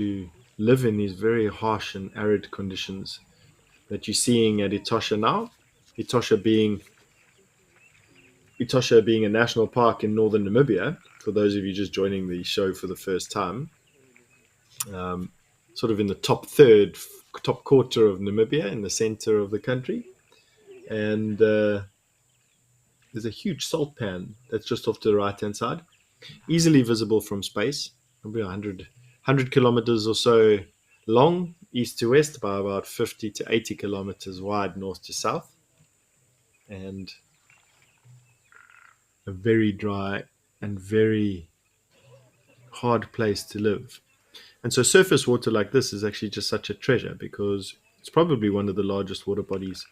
to live in these very harsh and arid conditions that you're seeing at Etosha now. Etosha being Etosha being a national park in northern Namibia. For those of you just joining the show for the first time, um, sort of in the top quarter of Namibia, in the center of the country, and there's a huge salt pan that's just off to the right hand side, easily visible from space, maybe 100 kilometers or so long, east to west, by about 50 to 80 kilometers wide, north to south, and a very dry and very hard place to live. And so, surface water like this is actually just such a treasure because it's probably one of the largest water bodies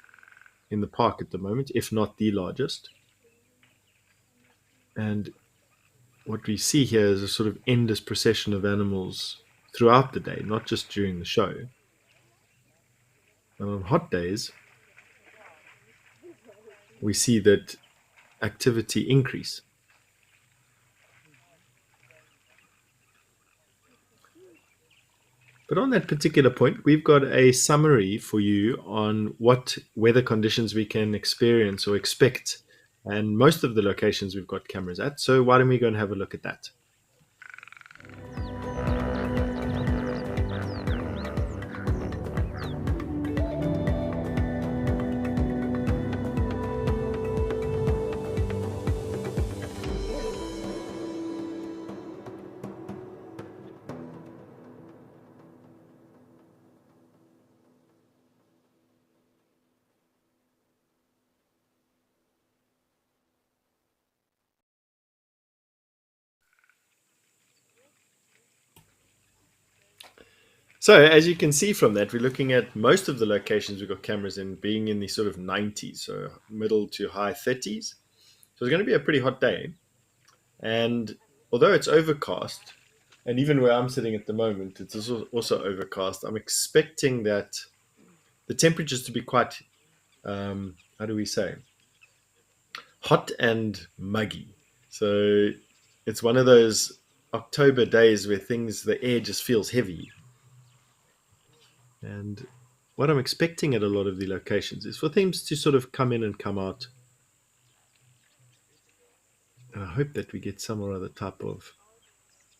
in the park at the moment, if not the largest. And what we see here is a sort of endless procession of animals throughout the day, not just during the show. And on hot days, we see that activity increase. But on that particular point, we've got a summary for you on what weather conditions we can experience or expect. And most of the locations we've got cameras at. So why don't we go and have a look at that? So as you can see from that, we're looking at most of the locations we've got cameras in being in the sort of 90s, so middle to high 30s. So it's going to be a pretty hot day. And although it's overcast, and even where I'm sitting at the moment, it's also overcast, I'm expecting that the temperatures to be quite, how do we say, hot and muggy. So it's one of those October days where the air just feels heavy. And what I'm expecting at a lot of the locations is for things to sort of come in and come out. And I hope that we get some or other type of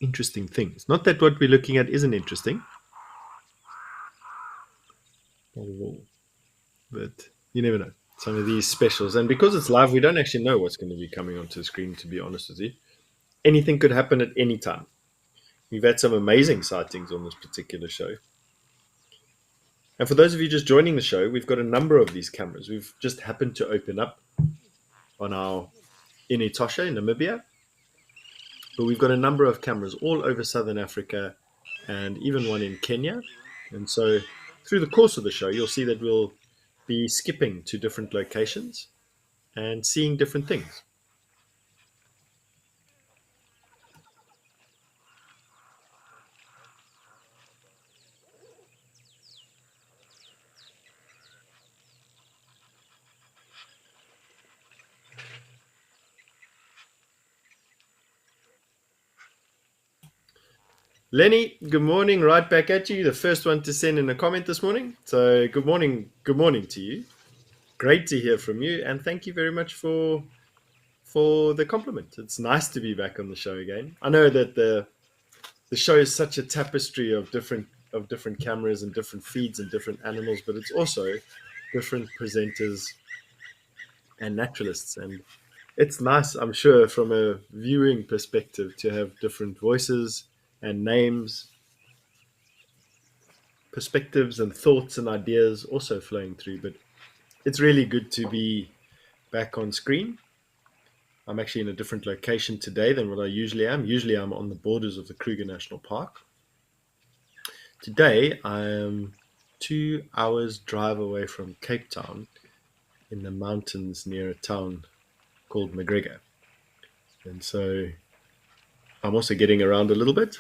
interesting things. Not that what we're looking at isn't interesting, but you never know. Some of these specials, and because it's live, we don't actually know what's going to be coming onto the screen, to be honest with you. Anything could happen at any time. We've had some amazing sightings on this particular show. And for those of you just joining the show, we've got a number of these cameras. We've just happened to open up on our in Etosha in Namibia, but we've got a number of cameras all over Southern Africa and even one in Kenya. And so through the course of the show, you'll see that we'll be skipping to different locations and seeing different things. Lenny, good morning. Right back at you. The first one to send in a comment this morning. So good morning. Good morning to you. Great to hear from you, and thank you very much for the compliment. It's nice to be back on the show again. I know that the show is such a tapestry of different cameras and different feeds and different animals, but it's also different presenters and naturalists, and it's nice, I'm sure, from a viewing perspective, to have different voices and names, perspectives and thoughts and ideas also flowing through. But it's really good to be back on screen. I'm actually in a different location today than what I usually am. Usually I'm on the borders of the Kruger National Park. Today I am 2 hours drive away from Cape Town in the mountains near a town called McGregor. And so I'm also getting around a little bit.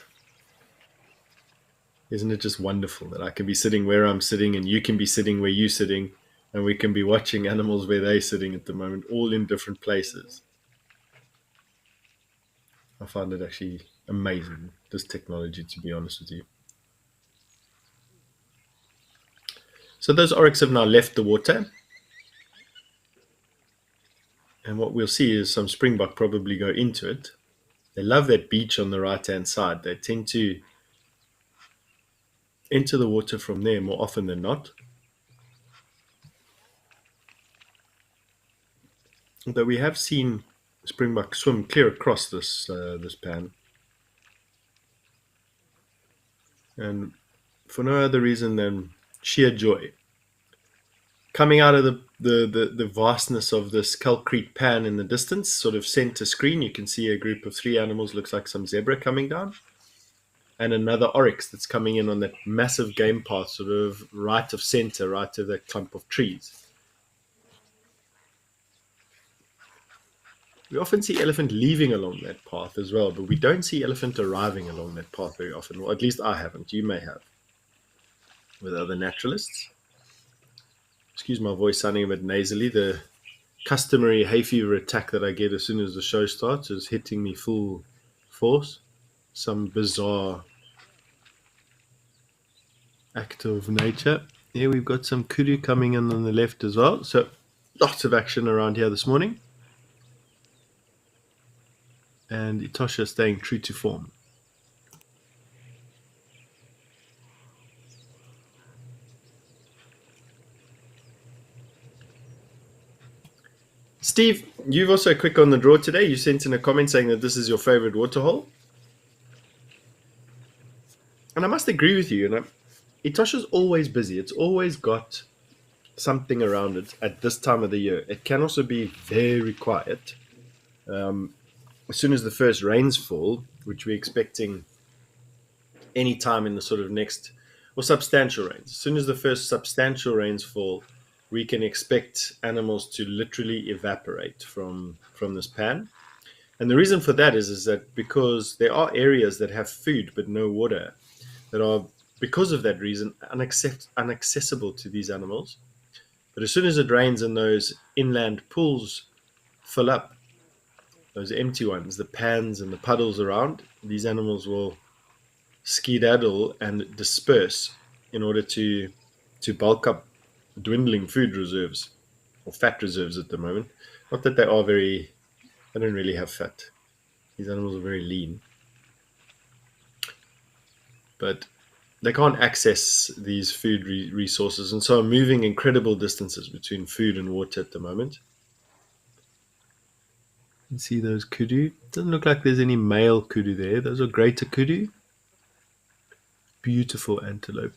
Isn't it just wonderful that I can be sitting where I'm sitting and you can be sitting where you're sitting, and we can be watching animals where they're sitting at the moment, all in different places. I find it actually amazing, this technology, to be honest with you. So those oryx have now left the water. And what we'll see is some springbok probably go into it. They love that beach on the right-hand side. They tend to enter the water from there more often than not. Although we have seen springbok swim clear across this pan. And for no other reason than sheer joy. Coming out of the vastness of this concrete pan in the distance, sort of center screen, you can see a group of 3 animals, looks like some zebra coming down, and another oryx that's coming in on that massive game path, sort of right of center, right of that clump of trees. We often see elephant leaving along that path as well, but we don't see elephant arriving along that path very often. Well, at least I haven't. You may have with other naturalists. Excuse my voice sounding a bit nasally. The customary hay fever attack that I get as soon as the show starts is hitting me full force. Some bizarre act of nature. Here we've got some kudu coming in on the left as well. So lots of action around here this morning. And Etosha staying true to form. Steve, you've also quick on the draw today. You sent in a comment saying that this is your favorite waterhole. And I must agree with you. Etosha's always busy. It's always got something around it at this time of the year. It can also be very quiet. As soon as the first rains fall, which we're expecting any time in the sort of next, or substantial rains, as soon as the first substantial rains fall, we can expect animals to literally evaporate from this pan. And the reason for that is that because there are areas that have food but no water that are, because of that reason, inaccessible to these animals. But as soon as it rains and those inland pools fill up, those empty ones, the pans and the puddles around, these animals will skedaddle and disperse in order to bulk up dwindling food reserves or fat reserves at the moment. Not that they don't really have fat. These animals are very lean. But they can't access these food resources and so are moving incredible distances between food and water at the moment. You can see those kudu. Doesn't look like there's any male kudu there. Those are greater kudu. Beautiful antelope.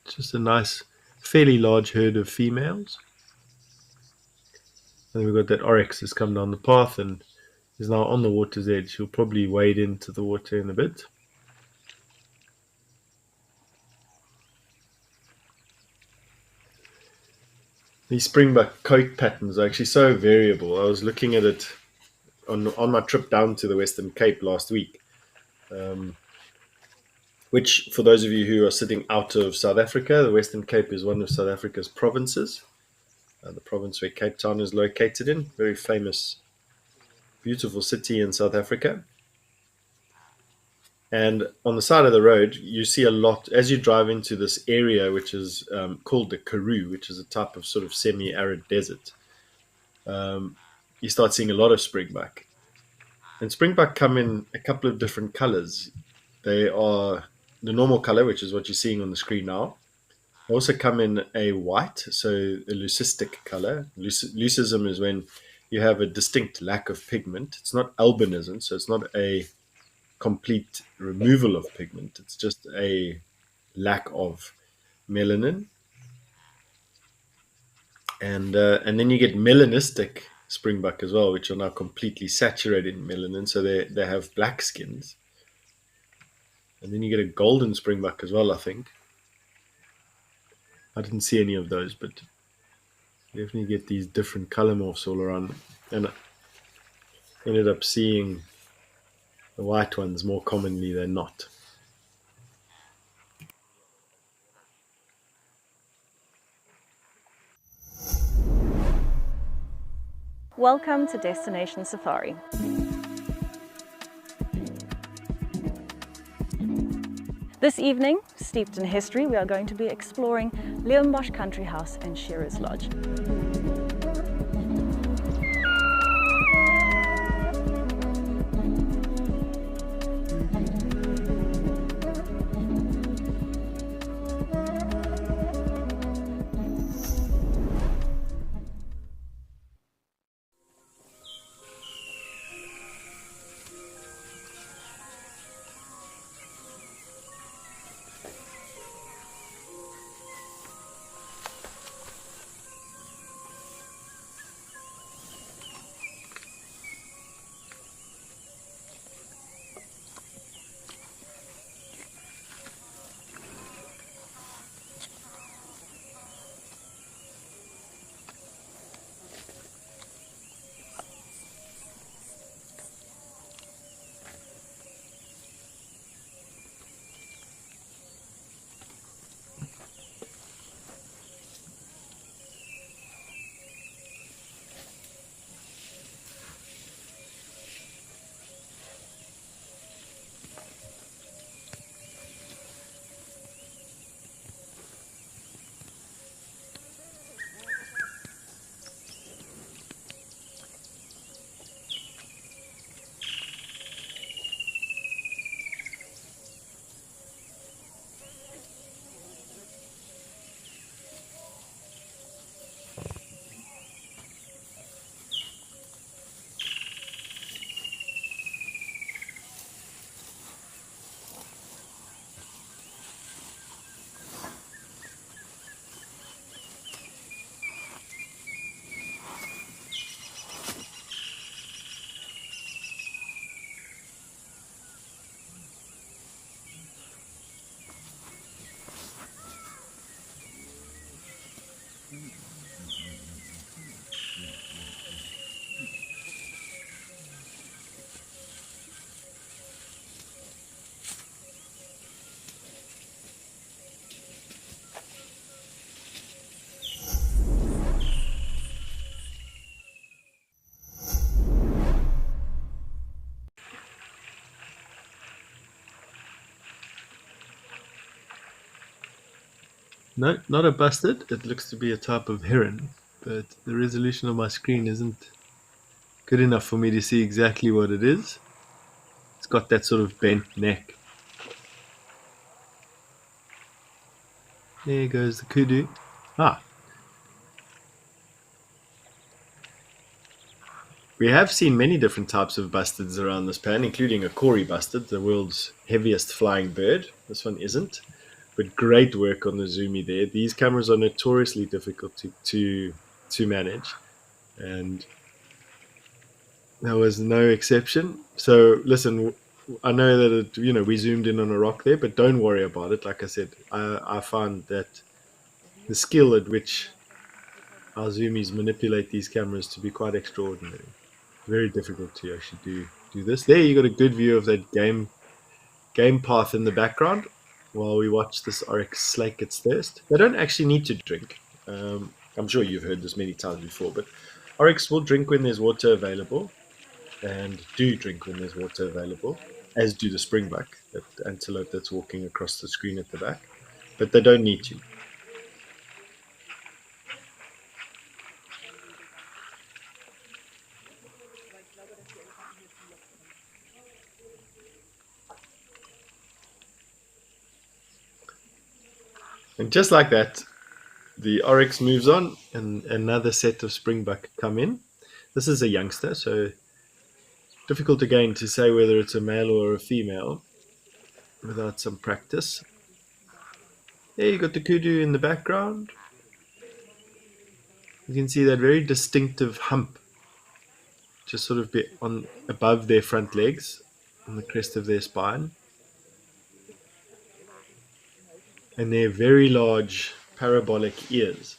It's just a nice, fairly large herd of females. And we've got that oryx that's come down the path and is now on the water's edge. He'll probably wade into the water in a bit. These springbok coat patterns are actually so variable. I was looking at it on my trip down to the Western Cape last week, which, for those of you who are sitting out of South Africa, the Western Cape is one of South Africa's provinces, the province where Cape Town is located in. Very famous, beautiful city in South Africa. And on the side of the road, you see a lot, as you drive into this area, which is called the Karoo, which is a type of sort of semi-arid desert. You start seeing a lot of springbok. And springbok come in a couple of different colors. They are the normal color, which is what you're seeing on the screen now. They also come in a white, so a leucistic color. Leucism is when you have a distinct lack of pigment. It's not albinism, so it's not a complete removal of pigment. It's just a lack of melanin. And then you get melanistic springbok as well, which are now completely saturated in melanin, so they have black skins. And then you get a golden springbok as well, I think. I didn't see any of those, but you definitely get these different color morphs all around. And I ended up seeing the white ones more commonly than not. Welcome to Destination Safari. This evening, steeped in history, we are going to be exploring Leonbosch Country House and Shearers Lodge. No, not a bustard. It looks to be a type of heron, but the resolution on my screen isn't good enough for me to see exactly what it is. It's got that sort of bent neck. There goes the kudu. Ah, we have seen many different types of bustards around this pan, including a Kori bustard, the world's heaviest flying bird. This one isn't, but great work on the zoomy there. These cameras are notoriously difficult to manage, and that was no exception. So listen, I know that we zoomed in on a rock there, but don't worry about it. Like I said, I found that the skill at which our zoomies manipulate these cameras to be quite extraordinary. Very difficult to actually do this. There, you got a good view of that game path in the background while we watch this oryx slake its thirst. They don't actually need to drink. I'm sure you've heard this many times before, but oryx will drink when there's water available, and do drink when there's water available, as do the springbuck, that antelope that's walking across the screen at the back. But they don't need to. And just like that, the oryx moves on, and another set of springbuck come in. This is a youngster, so difficult again to say whether it's a male or a female without some practice. There you got the kudu in the background. You can see that very distinctive hump just sort of on above their front legs, on the crest of their spine. And their very large parabolic ears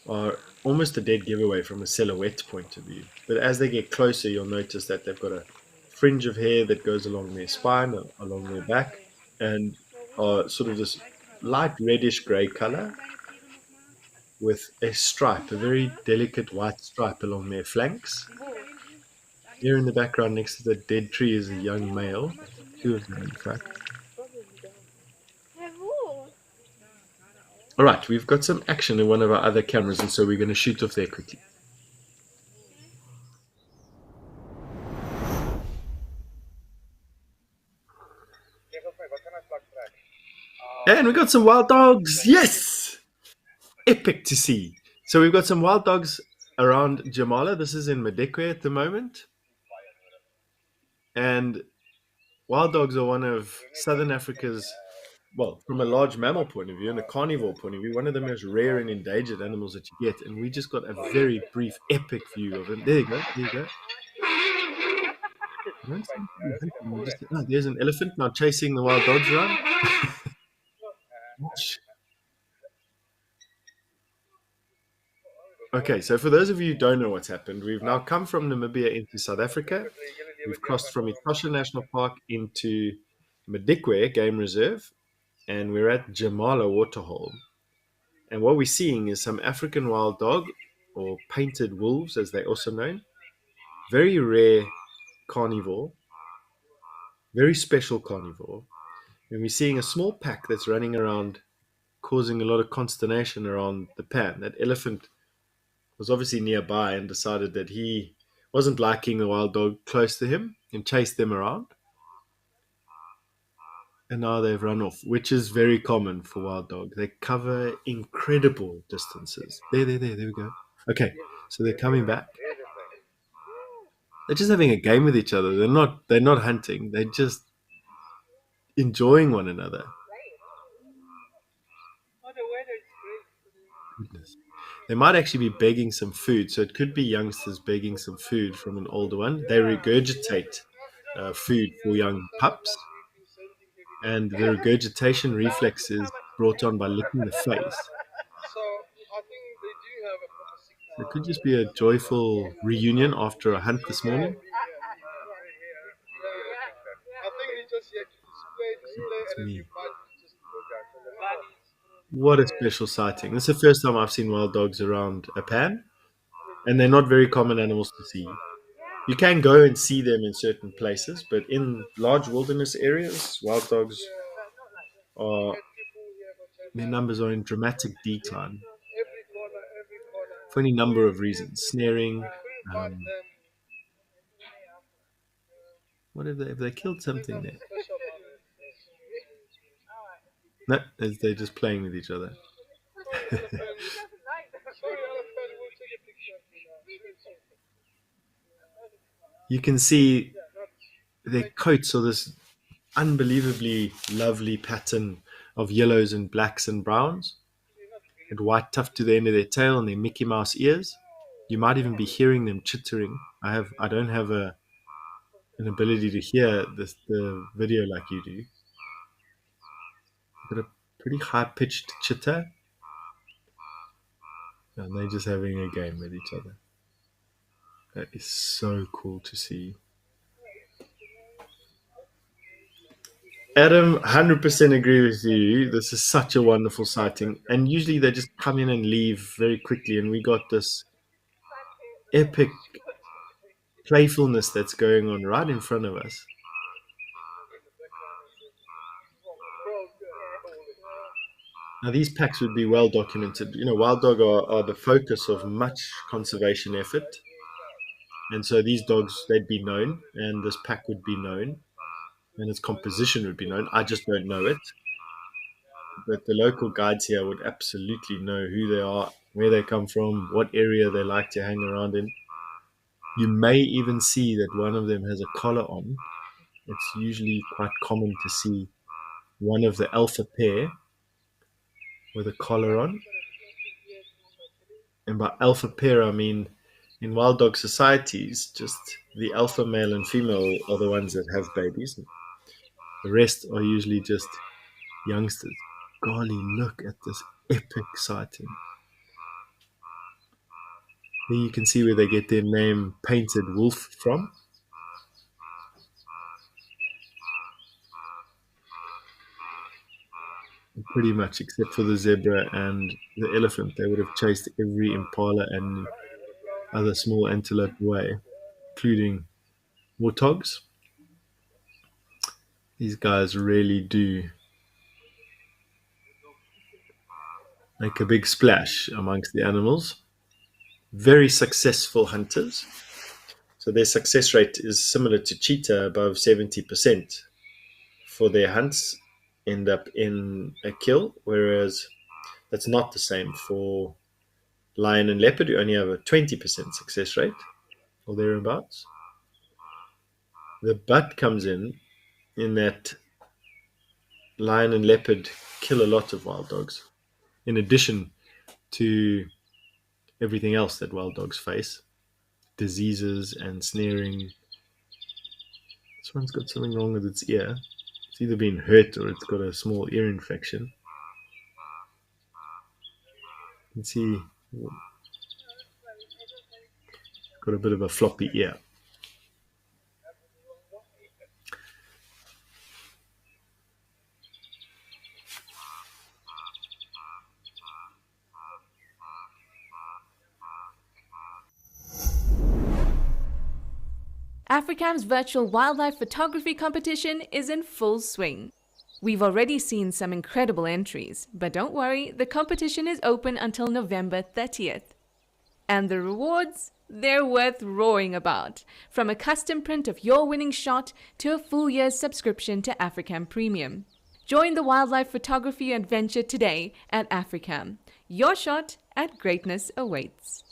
are almost a dead giveaway from a silhouette point of view. But as they get closer, you'll notice that they've got a fringe of hair that goes along their spine, along their back, and are sort of this light reddish grey color with a stripe, a very delicate white stripe along their flanks. Here in the background next to the dead tree is a young male, two of them in fact. All right, we've got some action in one of our other cameras, and so we're going to shoot off there quickly. And we got some wild dogs. Yes! Epic to see. So we've got some wild dogs around Jamala. This is in Madekwe at the moment. And wild dogs are one of Southern Africa's, well, from a large mammal point of view and a carnivore point of view, one of the most rare and endangered animals that you get. And we just got a very brief, epic view of them. There you go. There you go. I don't seem to be hunting. There's an elephant now chasing the wild dogs around. Okay, so for those of you who don't know what's happened, we've now come from Namibia into South Africa. We've crossed from Etosha National Park into Madikwe Game Reserve, and we're at Jamala Waterhole. And what we're seeing is some African wild dog, or painted wolves as they're also known. Very rare carnivore, very special carnivore. And we're seeing a small pack that's running around, causing a lot of consternation around the pan. That elephant was obviously nearby and decided that he wasn't liking the wild dog close to him and chased them around. And now they've run off, which is very common for wild dog. They cover incredible distances. There we go. Okay, so they're coming back. They're just having a game with each other. They're not hunting. They're just enjoying one another. Goodness. They might actually be begging some food. So it could be youngsters begging some food from an older one. They regurgitate food for young pups, and the regurgitation reflex is brought on by licking the face. So it could just be a joyful reunion after a hunt this morning. It's me. What a special sighting. This is the first time I've seen wild dogs around a pan, and they're not very common animals to see. You can go and see them in certain places, but in large wilderness areas, wild dogs are, their numbers are in dramatic decline for any number of reasons. Snaring, what have they killed something there? No, they're just playing with each other. You can see their coats are this unbelievably lovely pattern of yellows and blacks and browns, and white tuft to the end of their tail and their Mickey Mouse ears. You might even be hearing them chittering. I don't have an ability to hear the video like you do. Got a pretty high pitched chitter, and they're just having a game with each other. That is so cool to see. Adam, 100% agree with you. This is such a wonderful sighting. And usually they just come in and leave very quickly. And we got this epic playfulness that's going on right in front of us. Now, these packs would be well documented. You know, wild dog are the focus of much conservation effort. And so these dogs, they'd be known, and this pack would be known, and its composition would be known. I just don't know it. But the local guides here would absolutely know who they are, where they come from, what area they like to hang around in. You may even see that one of them has a collar on. It's usually quite common to see one of the alpha pair with a collar on. And by alpha pair, I mean in wild dog societies, just the alpha male and female are the ones that have babies. The rest are usually just youngsters. Golly, look at this epic sighting. Here you can see where they get their name Painted Wolf from. Pretty much, except for the zebra and the elephant, they would have chased every impala and other small antelope away, including warthogs. These guys really do make a big splash amongst the animals. Very successful hunters. So their success rate is similar to cheetah, above 70% for their hunts end up in a kill, whereas that's not the same for lion and leopard, who only have a 20% success rate or thereabouts. The butt comes in that lion and leopard kill a lot of wild dogs, in addition to everything else that wild dogs face, diseases and snaring. This one's got something wrong with its ear. It's either been hurt or it's got a small ear infection. You can see it's got a bit of a floppy ear. Africam's virtual wildlife photography competition is in full swing. We've already seen some incredible entries, but don't worry, the competition is open until November 30th. And the rewards? They're worth roaring about. From a custom print of your winning shot to a full year's subscription to Africam Premium. Join the wildlife photography adventure today at Africam. Your shot at greatness awaits.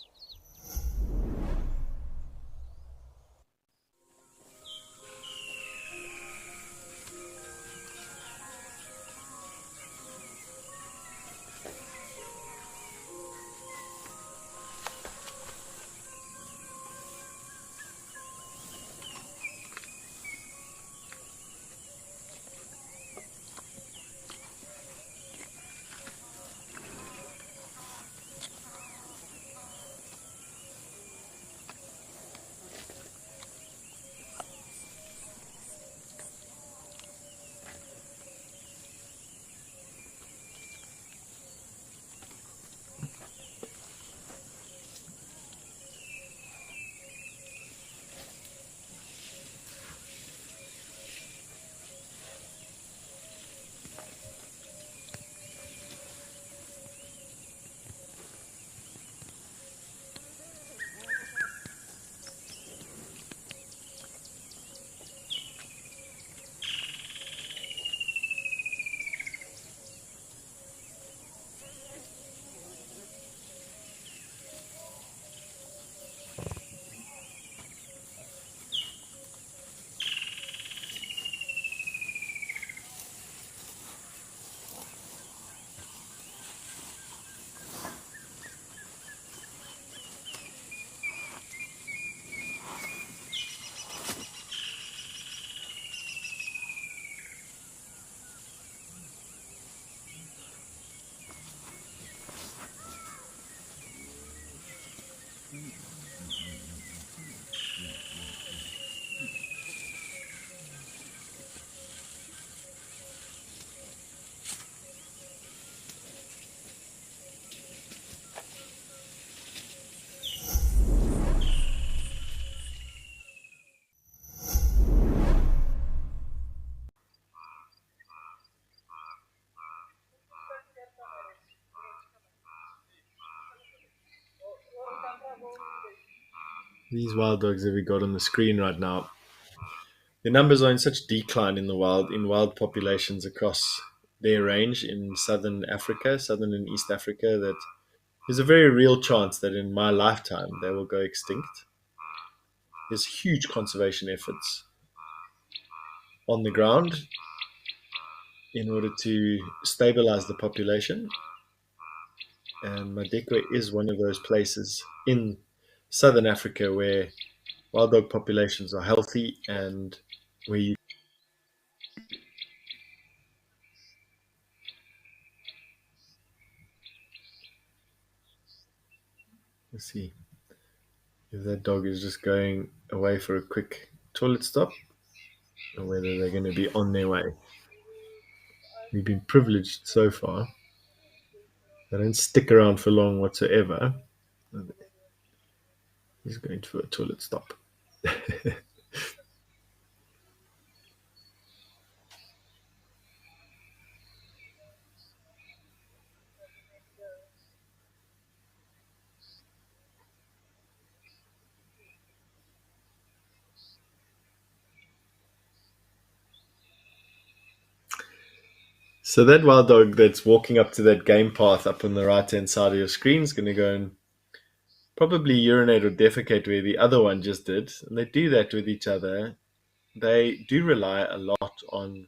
These wild dogs that we got on the screen right now, the numbers are in such decline in wild populations across their range in southern Africa, southern and East Africa, that there's a very real chance that in my lifetime they will go extinct. There's huge conservation efforts on the ground in order to stabilize the population. And Madekwe is one of those places in southern Africa where wild dog populations are healthy and where you see if that dog is just going away for a quick toilet stop or whether they're going to be on their way. We've been privileged so far. They don't stick around for long whatsoever. He's going for a toilet stop. So that wild dog that's walking up to that game path up on the right hand side of your screen is going to go and probably urinate or defecate where the other one just did. And they do that with each other. They do rely a lot on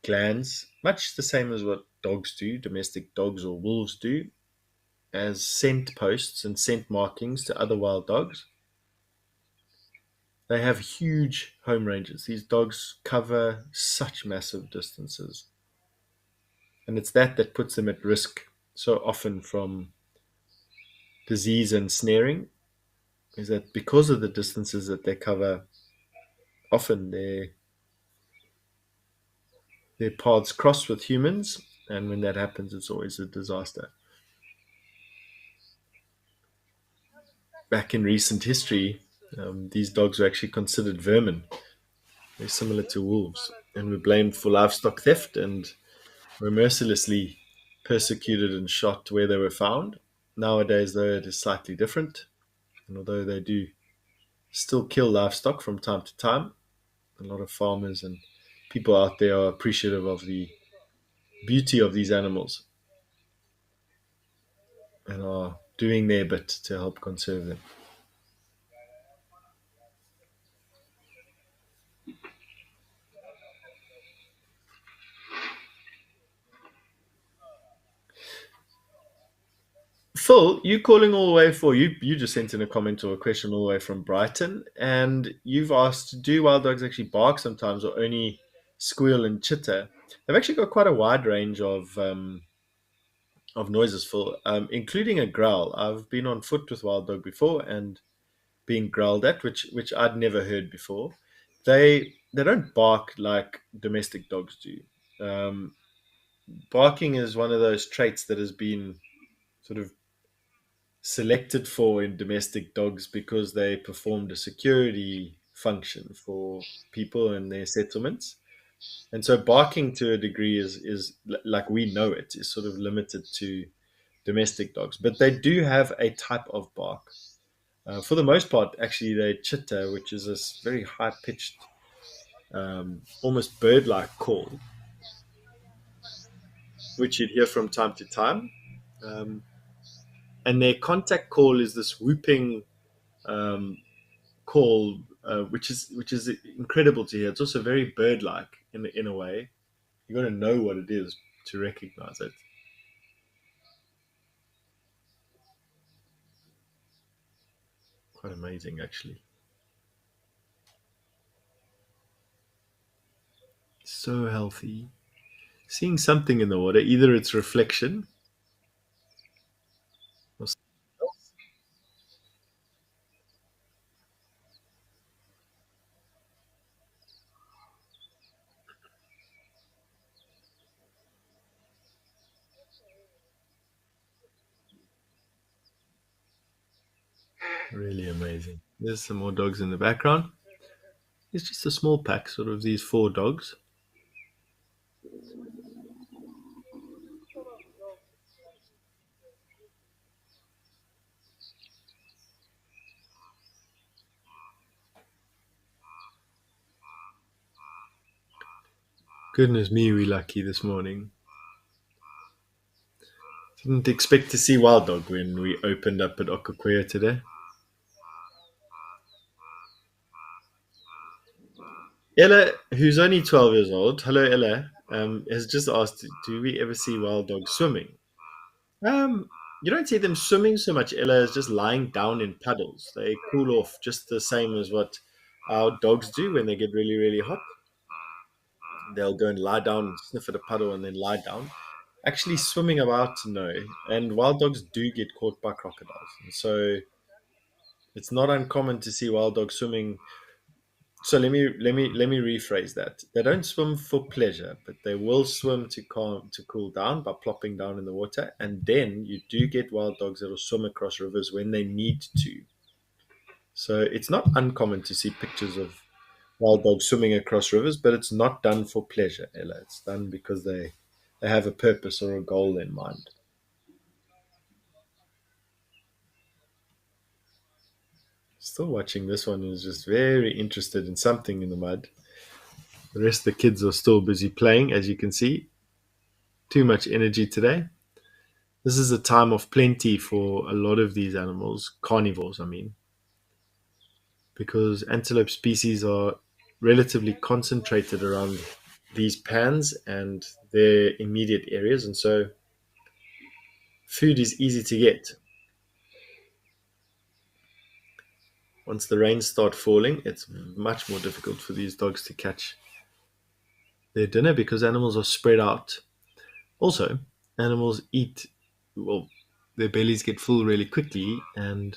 glands, much the same as what dogs do, domestic dogs or wolves do, as scent posts and scent markings to other wild dogs. They have huge home ranges. These dogs cover such massive distances. And it's that puts them at risk so often from disease and snaring, is that because of the distances that they cover, often their paths cross with humans, and when that happens, it's always a disaster. Back in recent history, these dogs were actually considered vermin. They're similar to wolves, and were blamed for livestock theft and were mercilessly persecuted and shot where they were found. Nowadays, though, it is slightly different, and although they do still kill livestock from time to time, a lot of farmers and people out there are appreciative of the beauty of these animals and are doing their bit to help conserve them. Phil, you calling all the way for you? You just sent in a comment or a question all the way from Brighton, and you've asked, do wild dogs actually bark sometimes or only squeal and chitter? They've actually got quite a wide range of noises, Phil, including a growl. I've been on foot with wild dog before and being growled at, which I'd never heard before. They don't bark like domestic dogs do. Um, Barking is one of those traits that has been sort of selected for in domestic dogs because they performed a security function for people in their settlements. And so barking to a degree is like we know it is sort of limited to domestic dogs, but they do have a type of bark. For the most part, actually, they chitter, which is this very high pitched, almost bird like call, which you'd hear from time to time. Um, and their contact call is this whooping um, call, which is incredible to hear. It's also very bird-like in a way. You got to know what it is to recognize it. Quite amazing, actually. So healthy. Seeing something in the water, either it's reflection or something else. Really amazing. There's some more dogs in the background. It's just a small pack, sort of these four dogs. Goodness me, we lucky this morning. Didn't expect to see wild dog when we opened up at Okakoya today. Ella, who's only 12 years old, hello Ella, has just asked, do we ever see wild dogs swimming? Um, you don't see them swimming so much, Ella, is just lying down in puddles. They cool off just the same as what our dogs do when they get really, really hot. They'll go and lie down, sniff at a puddle, and then lie down. Actually, swimming about, no. And wild dogs do get caught by crocodiles. And so it's not uncommon to see wild dogs swimming. So let me rephrase that. They don't swim for pleasure, but they will swim to cool down by plopping down in the water. And then you do get wild dogs that will swim across rivers when they need to. So it's not uncommon to see pictures of wild dogs swimming across rivers, but it's not done for pleasure, Ella. It's done because they have a purpose or a goal in mind. Still watching this one is just very interested in something in the mud. The rest of the kids are still busy playing, as you can see. too much energy today. This is a time of plenty for a lot of these animals, carnivores, I mean, because antelope species are relatively concentrated around these pans and their immediate areas, and so food is easy to get. Once the rains start falling, it's much more difficult for these dogs to catch their dinner because animals are spread out. Also, animals eat, well, their bellies get full really quickly and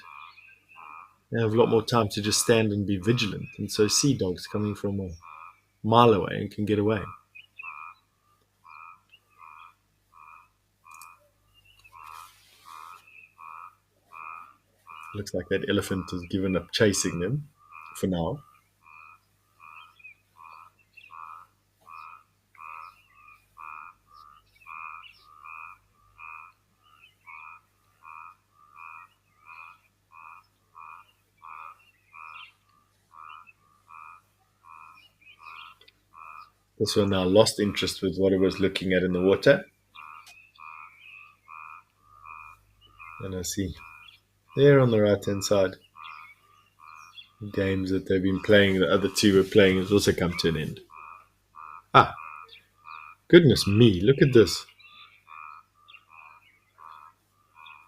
they have a lot more time to just stand and be vigilant. And so, see dogs coming from a mile away and can get away. Looks like that elephant has given up chasing them for now. This one now lost interest with what it was looking at in the water. And I see there on the right hand side, games that they've been playing, the other two were playing, has also come to an end. Ah, goodness me, look at this.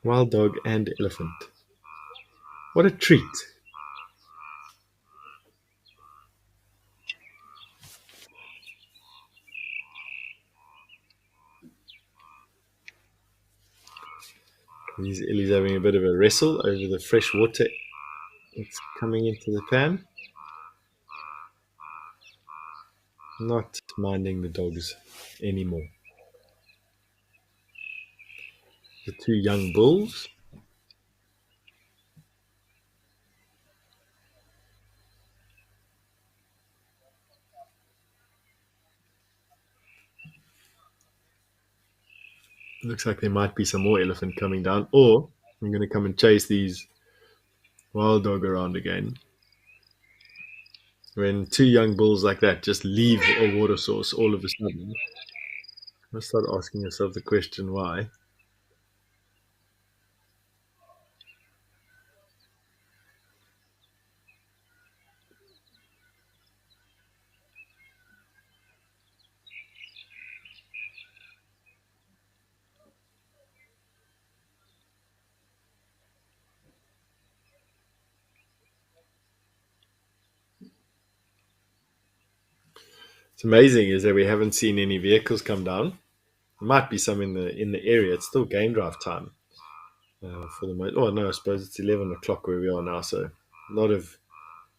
Wild dog and elephant. What a treat. These Illy's having a bit of a wrestle over the fresh water that's coming into the pan. Not minding the dogs anymore. The two young bulls. Looks like there might be some more elephant coming down, or I'm going to come and chase these wild dog around again. When two young bulls like that just leave a water source all of a sudden, I start asking yourself the question why. It's amazing is that we haven't seen any vehicles come down. There might be some in the area. It's still game drive time for the most. Oh no, I suppose it's 11 o'clock where we are now. So a lot of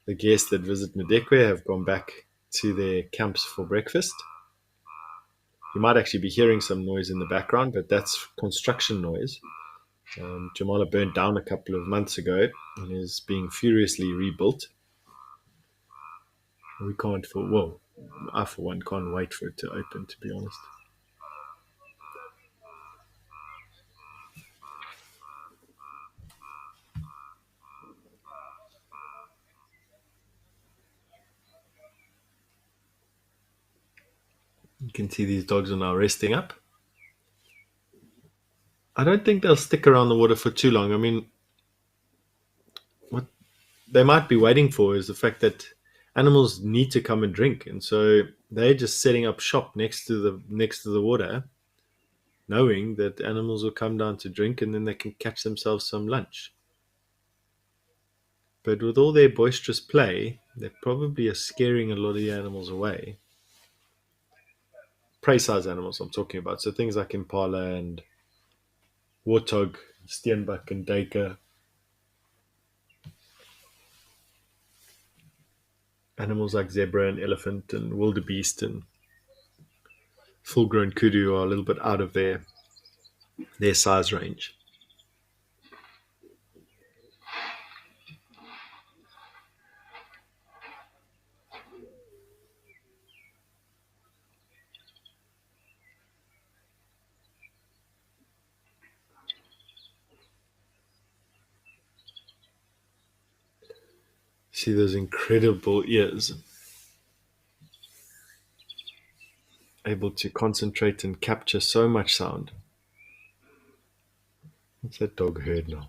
the guests that visit Madekwe have gone back to their camps for breakfast. You might actually be hearing some noise in the background, but that's construction noise. Jamala burnt down a couple of months ago and is being furiously rebuilt. We can't for well, I for one can't wait for it to open. To be honest. You can see these dogs are now resting up. I don't think they'll stick around the water for too long. I mean, what they might be waiting for is the fact that animals need to come and drink, and so they're just setting up shop next to the water, knowing that animals will come down to drink, and then they can catch themselves some lunch. But with all their boisterous play, they probably are scaring a lot of the animals away. Prey size animals I'm talking about, so things like impala and warthog, steenbuck, and duiker. Animals like zebra and elephant and wildebeest and full-grown kudu are a little bit out of their size range. See those incredible ears. able to concentrate and capture so much sound. What's that dog heard now?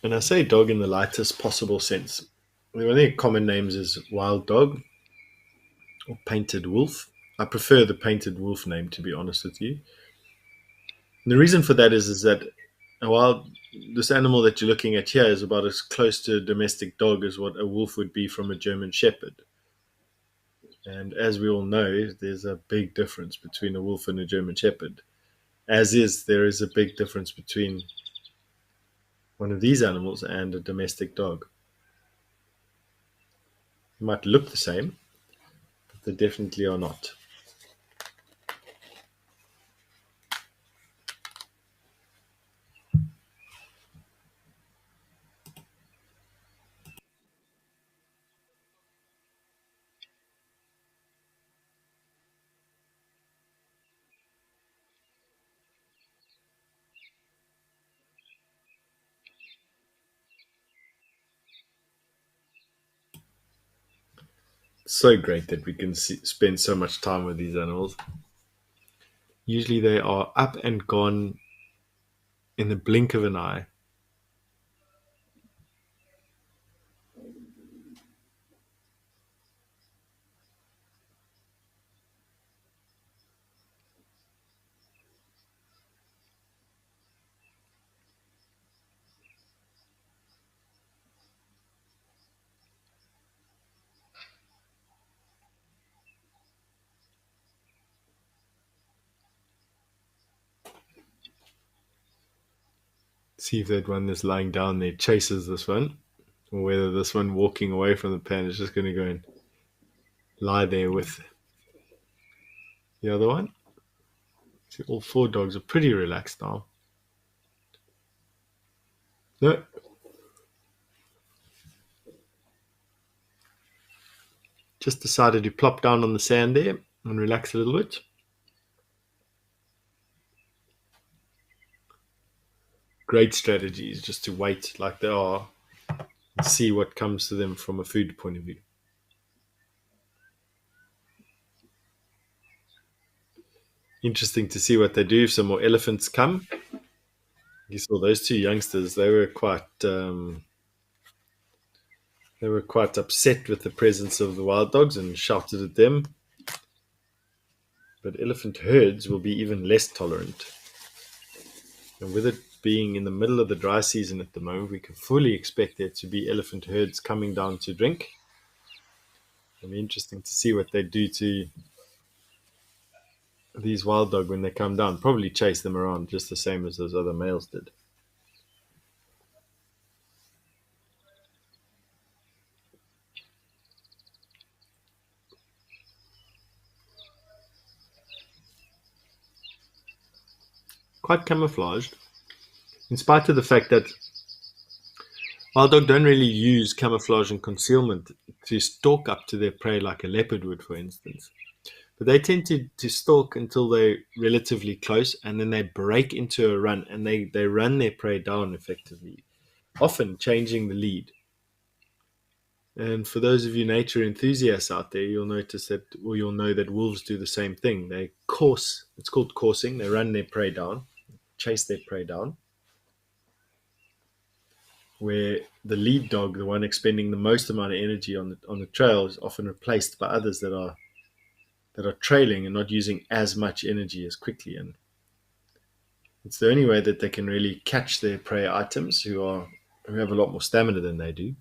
And I say dog in the lightest possible sense. One of the common names is wild dog or painted wolf. I prefer the painted wolf name, to be honest with you. And the reason for that is that while this animal that you're looking at here is about as close to a domestic dog as what a wolf would be from a German Shepherd. And as we all know, there's a big difference between a wolf and a German Shepherd. As is, there is a big difference between one of these animals and a domestic dog. They might look the same, but they definitely are not. So great that we can spend so much time with these animals. Usually they are up and gone in the blink of an eye. See if that one that's lying down there chases this one, or whether this one walking away from the pen is just going to go and lie there with the other one. See, all four dogs are pretty relaxed now. No. Just decided to plop down on the sand there and relax a little bit. Great strategies just to wait like they are and see what comes to them from a food point of view. Interesting to see what they do if some more elephants come. You saw those two youngsters; they were quite upset with the presence of the wild dogs and shouted at them. But elephant herds will be even less tolerant. And with it being in the middle of the dry season at the moment, we can fully expect there to be elephant herds coming down to drink. It'll be interesting to see what they do to these wild dog when they come down. Probably chase them around just the same as those other males did. Quite camouflaged, in spite of the fact that wild dog don't really use camouflage and concealment to stalk up to their prey like a leopard would, for instance. But they tend to stalk until they're relatively close, and then they break into a run, and they run their prey down effectively, often changing the lead. And for those of you nature enthusiasts out there, you'll notice that, or you'll know that wolves do the same thing. They course, it's called coursing. They run their prey down, chase their prey down, where the lead dog, the one expending the most amount of energy on the trail, is often replaced by others that are trailing and not using as much energy as quickly. And it's the only way that they can really catch their prey items who have a lot more stamina than they do.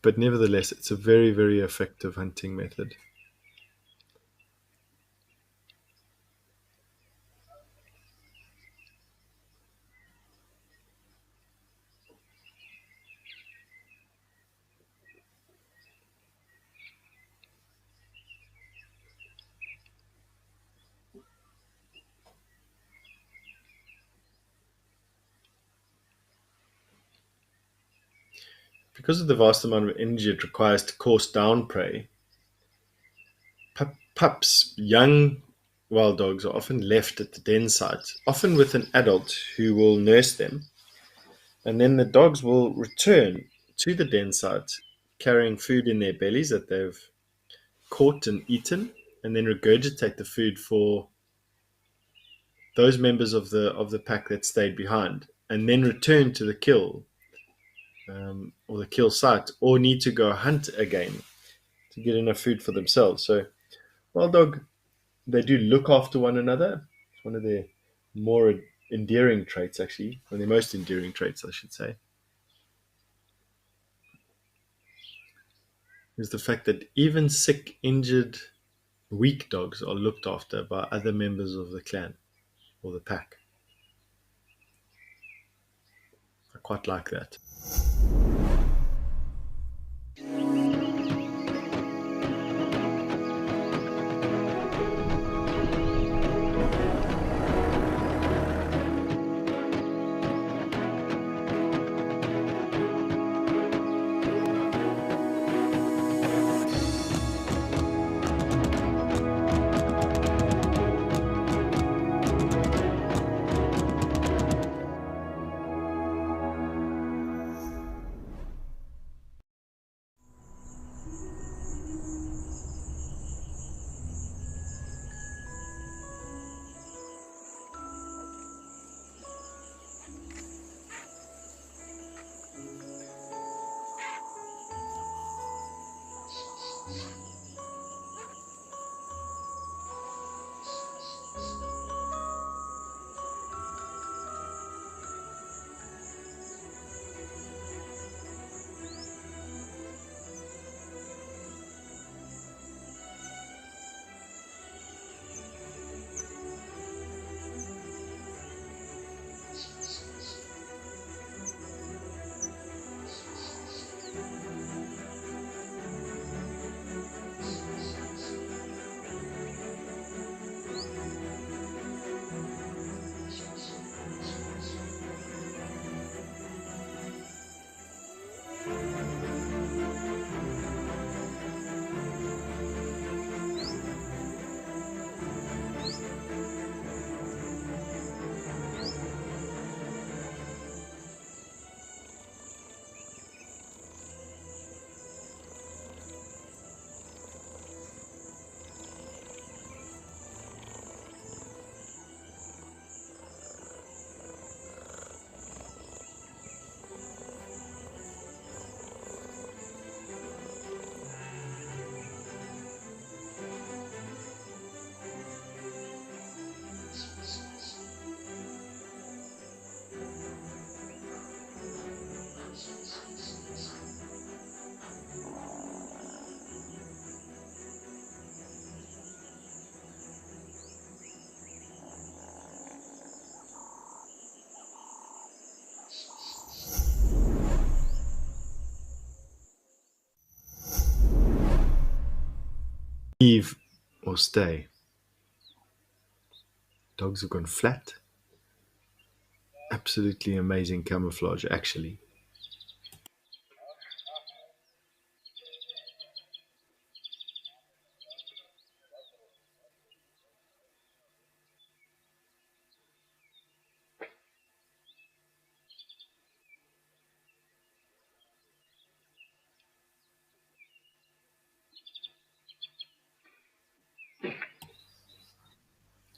But nevertheless, it's a very, very effective hunting method. Because of the vast amount of energy it requires to course down prey, Pups, young wild dogs, are often left at the den site, often with an adult who will nurse them, and then the dogs will return to the den site carrying food in their bellies that they've caught and eaten, and then regurgitate the food for those members of the pack that stayed behind, and then return to the kill or the kill site, or need to go hunt again to get enough food for themselves. So wild dog, they do look after one another. It's one of their more endearing traits, actually, one of their most endearing traits, I should say, is the fact that even sick, injured, weak dogs are looked after by other members of the clan or the pack. I quite like that. Leave or stay. Dogs have gone flat. Absolutely amazing camouflage, actually.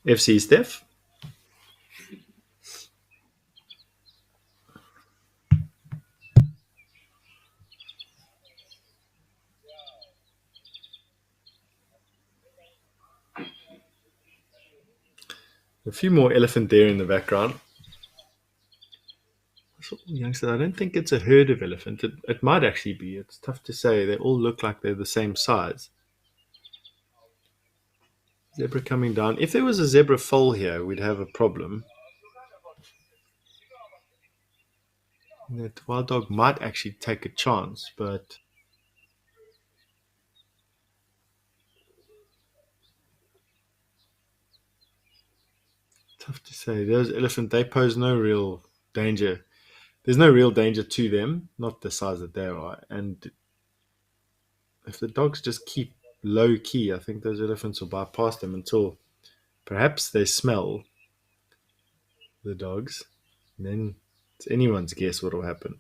FC Steph. A few more elephant there in the background. Youngsters, I don't think it's a herd of elephant. It might actually be. It's tough to say. They all look like they're the same size. Zebra coming down. If there was a zebra foal here, we'd have a problem. That wild dog might actually take a chance, but tough to say. Those elephant, they pose no real danger. There's no real danger to them, not the size that they are. And if the dogs just keep low key. I think those elephants will bypass them until perhaps they smell the dogs. And then it's anyone's guess what will happen.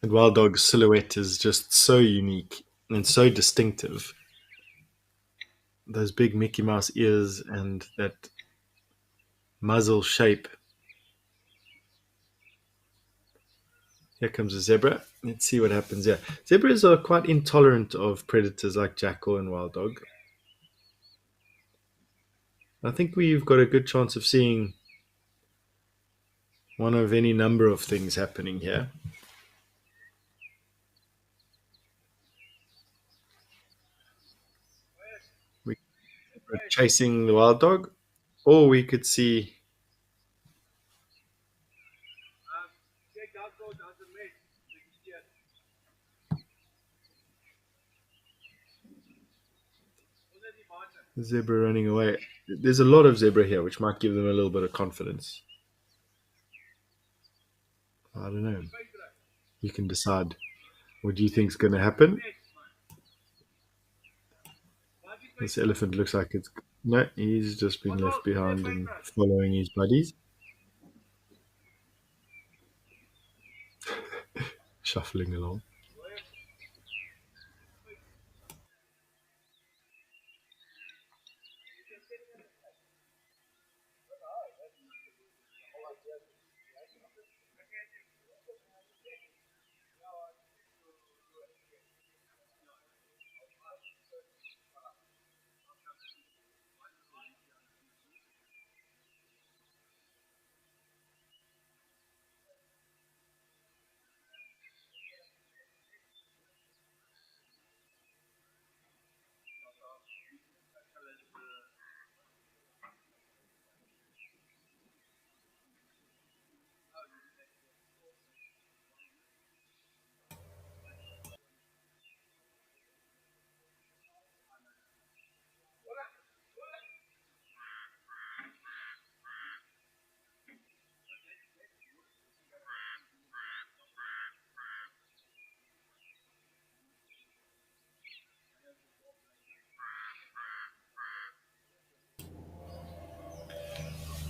And Wild Dog's silhouette is just so unique and so distinctive. Those big Mickey Mouse ears and that muzzle shape. Here comes a zebra. Let's see what happens here. Zebras are quite intolerant of predators like jackal and wild dog. I think we've got a good chance of seeing one of any number of things happening here. We are chasing the wild dog, or we could see the zebra running away. There's a lot of zebra here, which might give them a little bit of confidence. I don't know. You can decide. What do you think's going to happen? This elephant looks like it's no. He's just been left behind and following his buddies, shuffling along.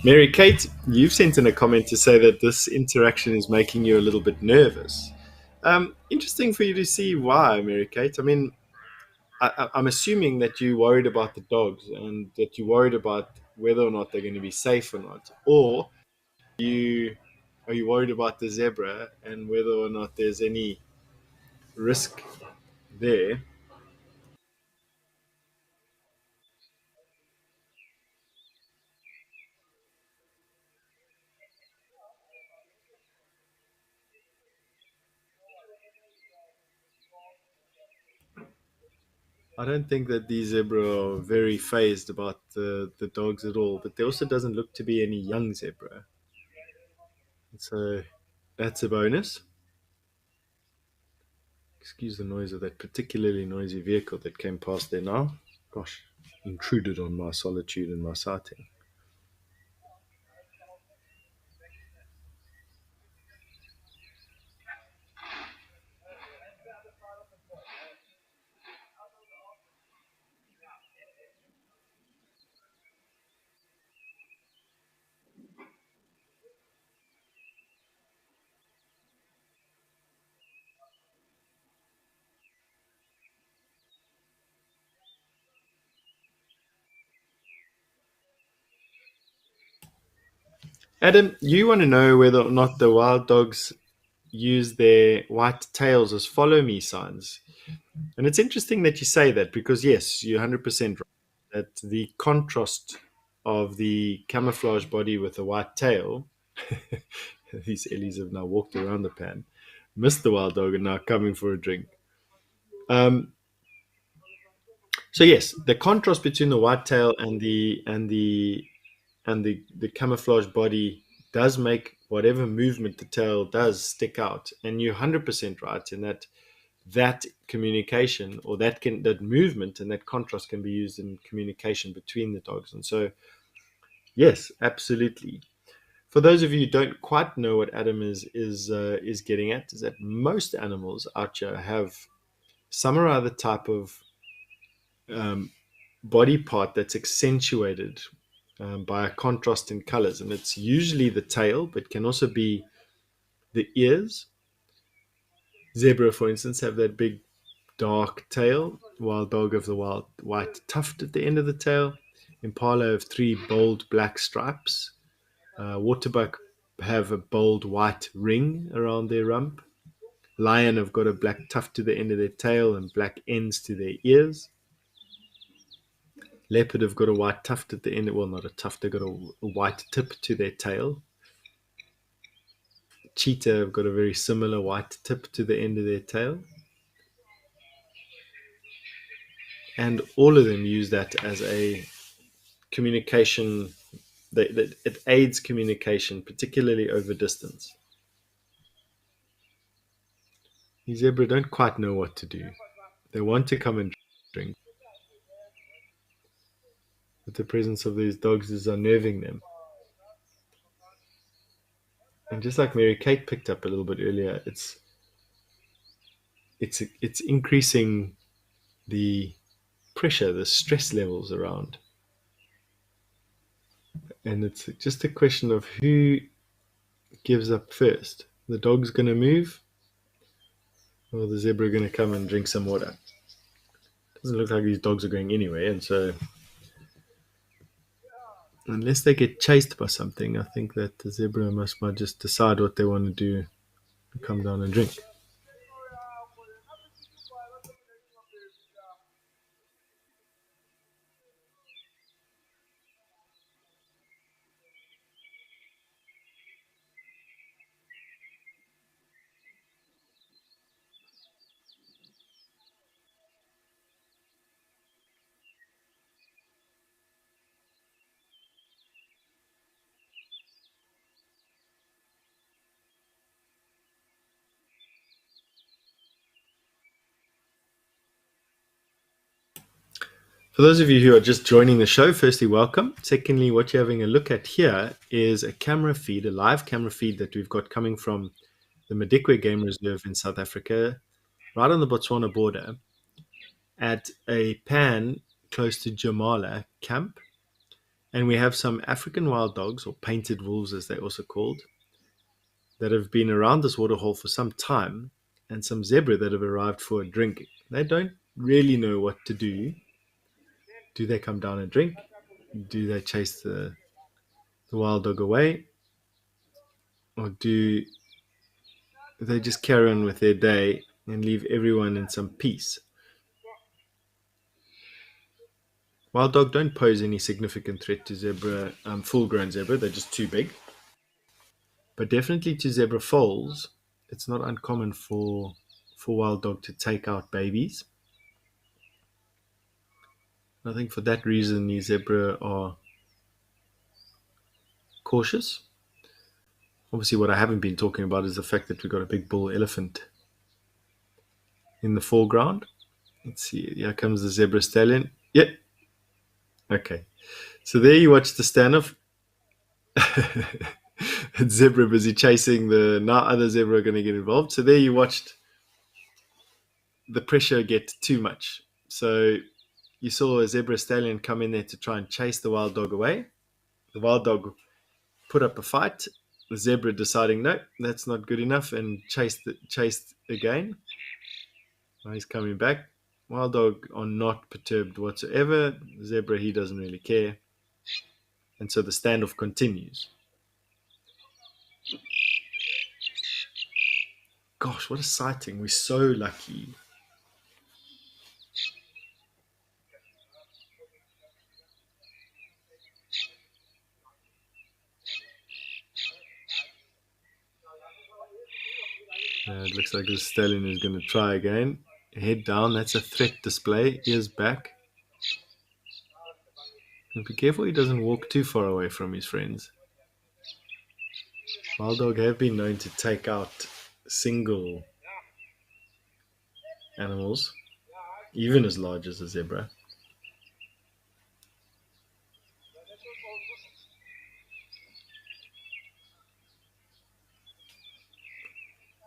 Mary Kate, you've sent in a comment to say that this interaction is making you a little bit nervous. Interesting for you to see why, Mary Kate. I mean, I'm assuming that you're worried about the dogs and that you're worried about whether or not they're going to be safe or not, or you are you worried about the zebra and whether or not there's any risk there. I don't think that these zebra are very phased about the dogs at all, but there also doesn't look to be any young zebra. So that's a bonus. Excuse the noise of that particularly noisy vehicle that came past there now. Gosh, intruded on my solitude and my sighting. Adam, you want to know whether or not the wild dogs use their white tails as follow me signs. And it's interesting that you say that because, yes, you're 100% right that the contrast of the camouflage body with the white tail, these Ellies have now walked around the pan, missed the wild dog and now coming for a drink. Um, so yes, the contrast between the white tail and the and the camouflage body does make whatever movement the tail does stick out. And you're 100% right in that communication, or that movement and that contrast can be used in communication between the dogs. And so, yes, absolutely. For those of you who don't quite know what Adam is getting at, is that most animals out here have some or other type of um, body part that's accentuated by a contrast in colors, and it's usually the tail, but can also be the ears. Zebra, for instance, have that big dark tail. Wild dog have the wild white tuft at the end of the tail. Impala have three bold black stripes. Waterbuck have a bold white ring around their rump. Lion have got a black tuft to the end of their tail and black ends to their ears. Leopard have got a white tuft at the end. Well, not a tuft. They've got a white tip to their tail. Cheetah have got a very similar white tip to the end of their tail. And all of them use that as a communication. It aids communication, particularly over distance. The zebra don't quite know what to do. They want to come and drink, but the presence of these dogs is unnerving them. And just like Mary Kate picked up a little bit earlier, it's increasing the pressure, the stress levels around. And it's just a question of who gives up first. The dog's going to move, or the zebra going to come and drink some water. Doesn't look like these dogs are going anywhere, and so unless they get chased by something, I think that the zebra might just decide what they want to do and come down and drink. For those of you who are just joining the show, firstly, welcome. Secondly, what you're having a look at here is a camera feed, a live camera feed that we've got coming from the Madikwe Game Reserve in South Africa, right on the Botswana border, at a pan close to Jamala camp. And we have some African wild dogs, or painted wolves as they're also called, that have been around this waterhole for some time, and some zebra that have arrived for a drink. They don't really know what to do. Do they come down and drink? Do they chase the wild dog away? Or do they just carry on with their day and leave everyone in some peace? Wild dog don't pose any significant threat to zebra, full-grown zebra. They're just too big. But definitely to zebra foals, it's not uncommon for wild dog to take out babies. I think for that reason, the zebra are cautious. Obviously, what I haven't been talking about is the fact that we've got a big bull elephant in the foreground. Let's see, here comes the zebra stallion. Yep. Okay. So there you watch the standoff. Zebra busy chasing now other zebra are going to get involved. So there you watched the pressure get too much. So you saw a zebra stallion come in there to try and chase the wild dog away. The wild dog put up a fight. The zebra deciding, no, that's not good enough, and chased again. Now he's coming back. Wild dog are not perturbed whatsoever. The zebra, he doesn't really care. And so the standoff continues. Gosh, what a sighting. We're so lucky. It looks like the stallion is going to try again. Head down, that's a threat display. Ears back. And be careful he doesn't walk too far away from his friends. Wild dog have been known to take out single animals, even as large as a zebra.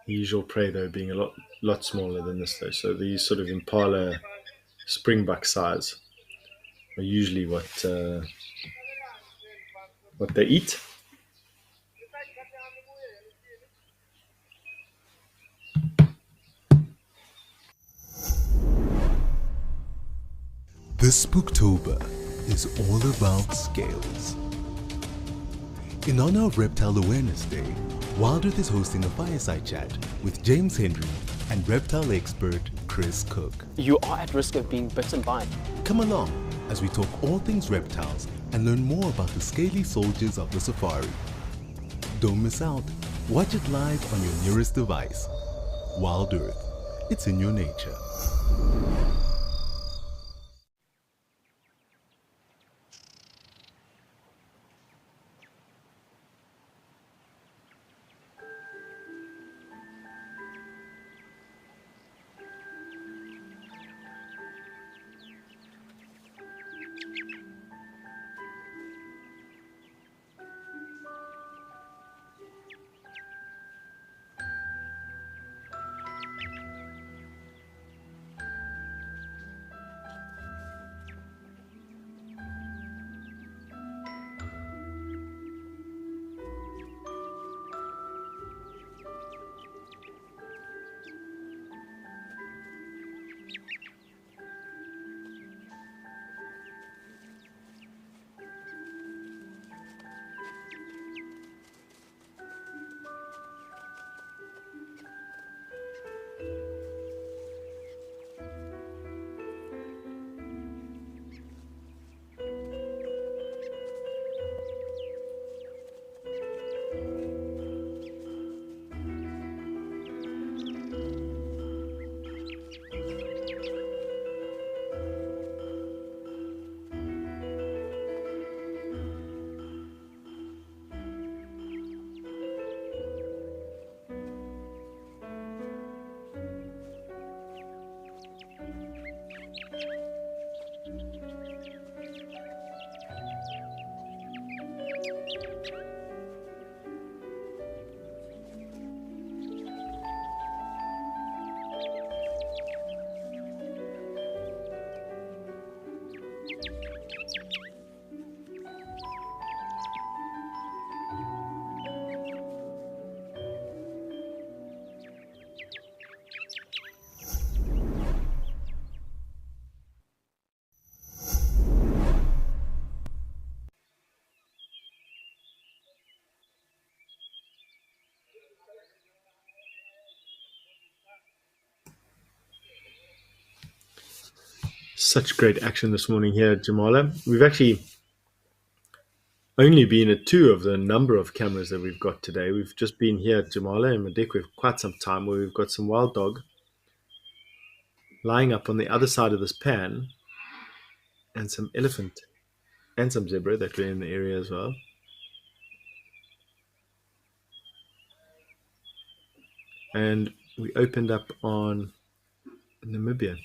The usual prey, though, being a lot smaller than this, though. So these sort of impala springbuck size are usually what they eat. This Spooktober is all about scales. In honor of Reptile Awareness Day, WildEarth is hosting a fireside chat with James Henry and reptile expert Chris Cook. You are at risk of being bitten by. Come along as we talk all things reptiles and learn more about the scaly soldiers of the safari. Don't miss out. Watch it live on your nearest device. WildEarth. It's in your nature. Such great action this morning here at Jamala. We've actually only been at 2 of the number of cameras that we've got today. We've just been here at Jamala and Madikwe for quite some time, where we've got some wild dog lying up on the other side of this pan, and some elephant and some zebra that were in the area as well. And we opened up on Namibia.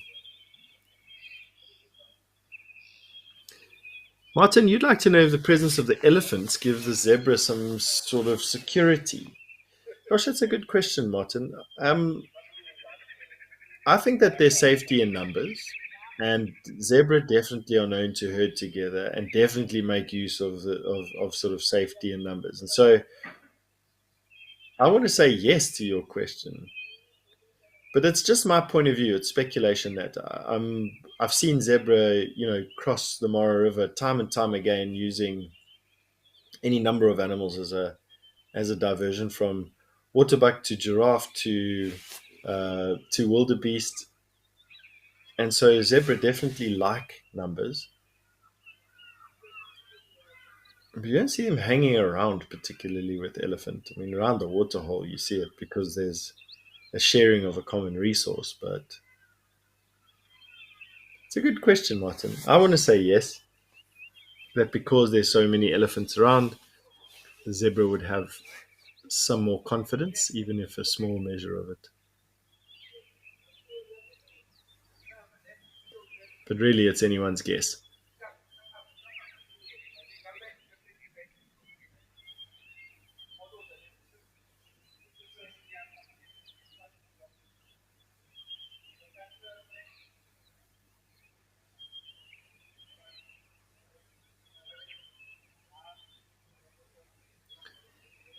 Martin, you'd like to know if the presence of the elephants gives the zebra some sort of security. Gosh, that's a good question, Martin. I think that there's safety in numbers, and zebra definitely are known to herd together and definitely make use of sort of safety in numbers. And so I want to say yes to your question, but it's just my point of view. It's speculation that I've seen zebra, cross the Mara River time and time again, using any number of animals as a diversion, from waterbuck to giraffe to wildebeest. And so zebra definitely like numbers. But you don't see them hanging around particularly with elephant. I mean, around the Waterhole you see it because there's a sharing of a common resource. But it's a good question, Martin. I want to say yes. that because there's so many elephants around, the zebra would have some more confidence, even if a small measure of it. But really, it's anyone's guess.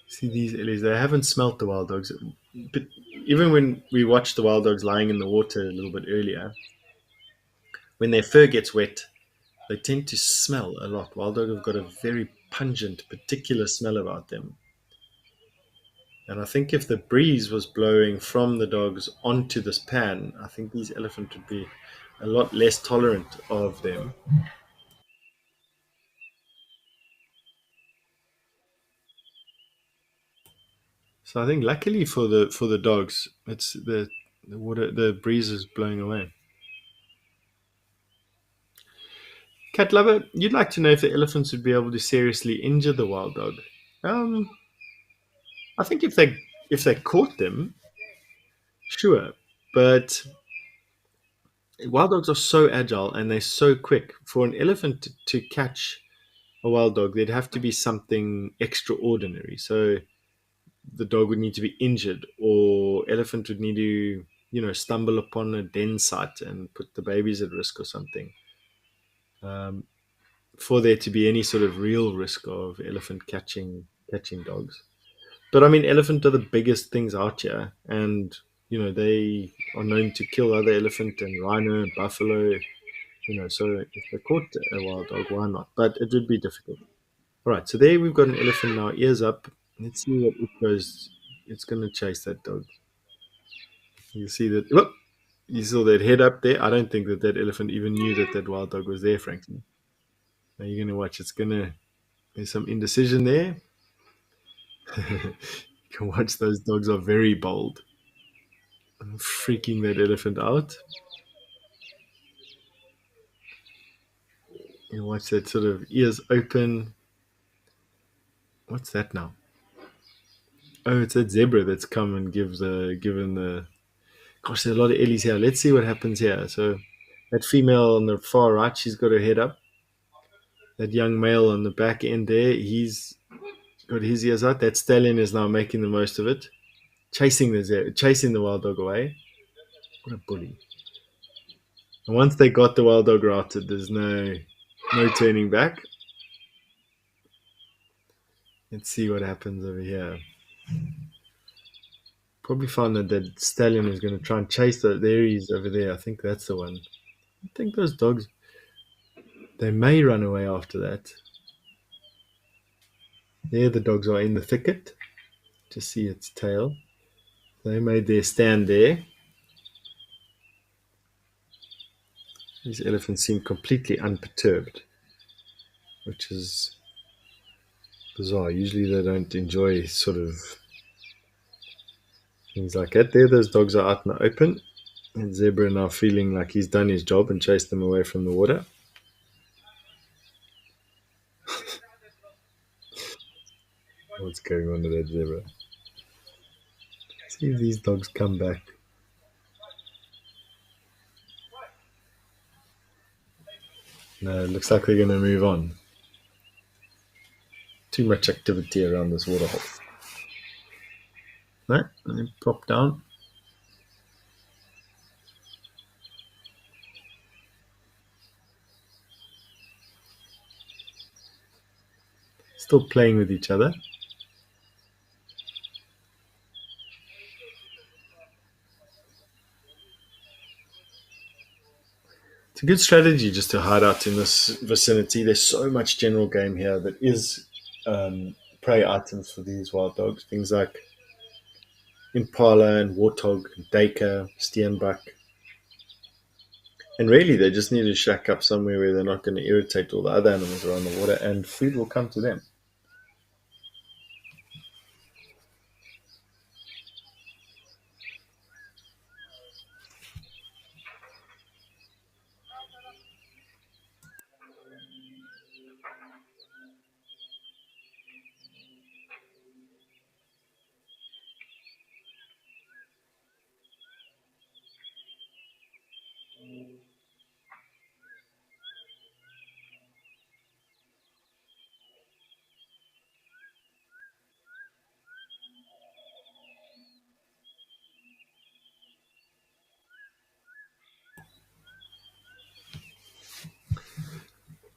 See these Ellies, they haven't smelt the wild dogs. But even when we watched the wild dogs lying in the water a little bit earlier, when their fur gets wet, they tend to smell a lot. Wild dogs have got a very pungent, particular smell about them. And I think if the breeze was blowing from the dogs onto this pan, I think these elephants would be a lot less tolerant of them. So I think luckily for the dogs, it's the water, the breeze is blowing away. Cat lover, you'd like to know if the elephants would be able to seriously injure the wild dog. Um, I think if they caught them, sure, but wild dogs are so agile and they're so quick. For an elephant to catch a wild dog, there'd have to be something extraordinary. So the dog would need to be injured, or elephant would need to, stumble upon a den site and put the babies at risk or something. Um, for there to be any sort of real risk of elephant catching dogs. But I mean, elephant are the biggest things out here, and they are known to kill other elephant and rhino and buffalo. So if they caught a wild dog, why not? But it would be difficult. All right, so there we've got an elephant now, ears up. Let's see what it goes. It's going to chase that dog. You see that? Whoop, you saw that head up there. I don't think that elephant even knew that wild dog was there, frankly. Now you're going to watch. There's some indecision there. You can watch, those dogs are very bold. Freaking that elephant out. You watch that sort of ears open. What's that now? Oh, it's that zebra that's come and given the. Gosh, there's a lot of Ellies here. Let's see what happens here. So that female on the far right, she's got her head up. That young male on the back end there, he's got his ears out. That stallion is now making the most of it, chasing the wild dog away. What a bully! And once they got the wild dog routed, there's no turning back. Let's see what happens over here. Probably found that stallion is going to try and chase the. There he is over there. I think that's the one. I think those dogs, they may run away after that. There the dogs are in the thicket to see its tail. They made their stand there. These elephants seem completely unperturbed, which is bizarre. Usually they don't enjoy sort of things like that. There, those dogs are out in the open. And zebra now feeling like he's done his job and chased them away from the water. What's going on with that zebra? See if these dogs come back. No, it looks like they're going to move on. Too much activity around this waterhole. No, they plop down. Still playing with each other. It's a good strategy just to hide out in this vicinity. There's so much general game here that is prey items for these wild dogs. Things like impala and warthog, duiker, steenbok. And really, they just need to shack up somewhere where they're not going to irritate all the other animals around the water, and food will come to them.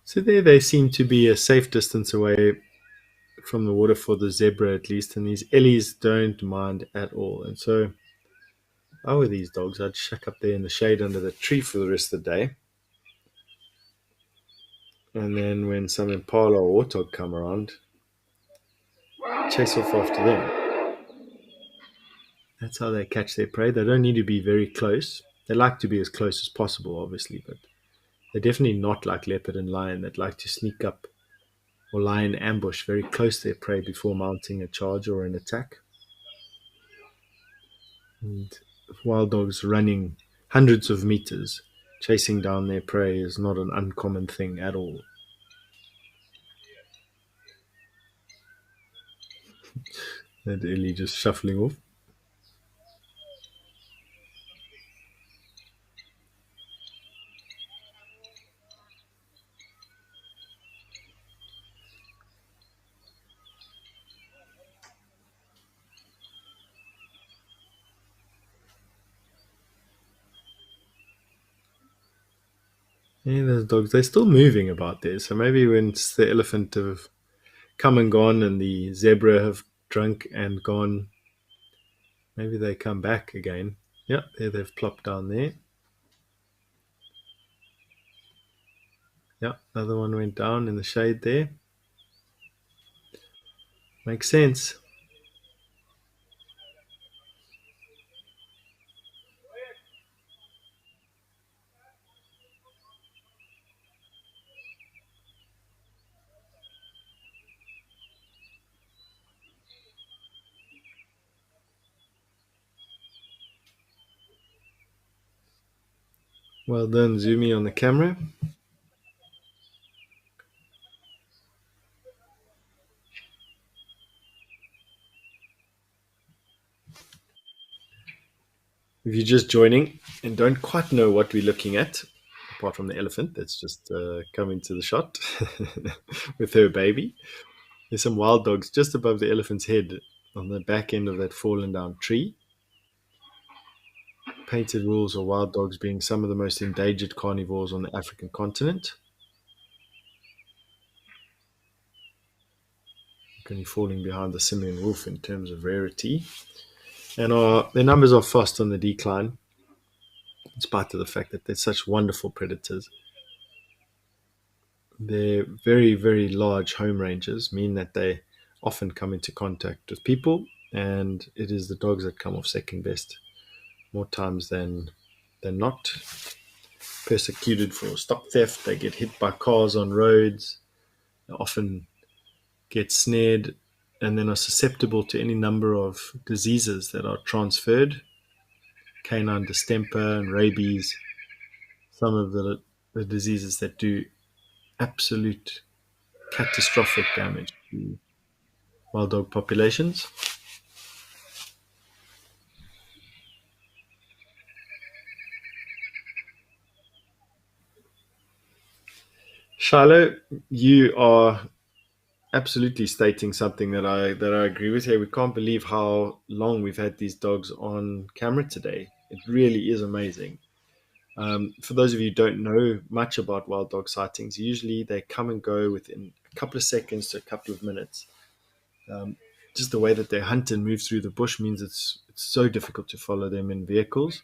So there they seem to be a safe distance away from the water for the zebra at least, and these ellies don't mind at all. And so, if I were these dogs, I'd shack up there in the shade under the tree for the rest of the day. And then when some impala or warthog come around, chase off after them. That's how they catch their prey. They don't need to be very close. They like to be as close as possible, obviously, but they're definitely not like leopard and lion that like to sneak up or lie in ambush very close to their prey before mounting a charge or an attack. And wild dogs running hundreds of meters chasing down their prey is not an uncommon thing at all. That Ellie just shuffling off. Yeah, those dogs, they're still moving about there. So maybe when the elephant have come and gone and the zebra have drunk and gone, maybe they come back again. Yeah, there they've plopped down there. Yeah, another one went down in the shade there. Makes sense. Well done, Zoomy, on the camera. If you're just joining and don't quite know what we're looking at, apart from the elephant that's just come into the shot with her baby, there's some wild dogs just above the elephant's head on the back end of that fallen down tree. Painted wolves or wild dogs being some of the most endangered carnivores on the African continent. Only falling behind the simian wolf in terms of rarity. And their numbers are fast on the decline, in spite of the fact that they're such wonderful predators. Their very, very large home ranges mean that they often come into contact with people, and it is the dogs that come off second best more times than not. Persecuted for stock theft, they get hit by cars on roads, they often get snared, and then are susceptible to any number of diseases that are transferred. Canine distemper and rabies, some of the diseases that do absolute catastrophic damage to wild dog populations. Shiloh, you are absolutely stating something that I agree with here. We can't believe how long we've had these dogs on camera today. It really is amazing. For those of you who don't know much about wild dog sightings, usually they come and go within a couple of seconds to a couple of minutes. Just the way that they hunt and move through the bush means it's so difficult to follow them in vehicles.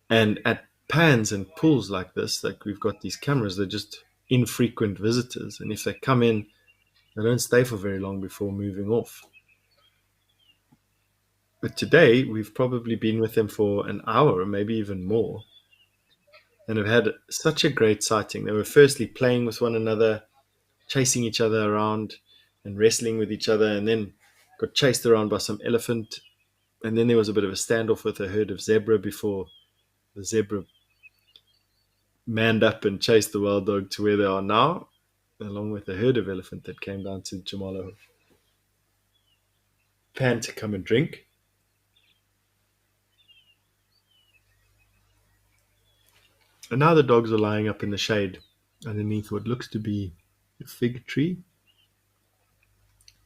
And at pans and pools like this, like we've got these cameras, they're just infrequent visitors. And if they come in, they don't stay for very long before moving off. But today, we've probably been with them for an hour or maybe even more, and have had such a great sighting. They were firstly playing with one another, chasing each other around and wrestling with each other, and then got chased around by some elephant. And then there was a bit of a standoff with a herd of zebra before the zebra manned up and chased the wild dog to where they are now, along with a herd of elephant that came down to Jamala Pan to come and drink. And now the dogs are lying up in the shade underneath what looks to be a fig tree,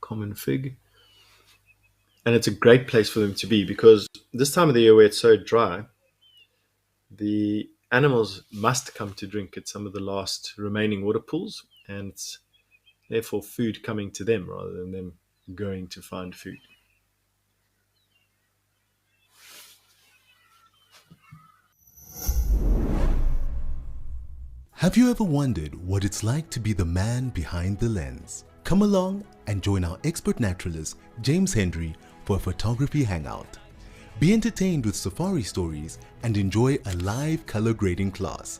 common fig. And it's a great place for them to be because this time of the year where it's so dry, the animals must come to drink at some of the last remaining water pools, and it's therefore food coming to them rather than them going to find food. Have you ever wondered what it's like to be the man behind the lens? Come along and join our expert naturalist, James Hendry, for a photography hangout. Be entertained with safari stories and enjoy a live color grading class.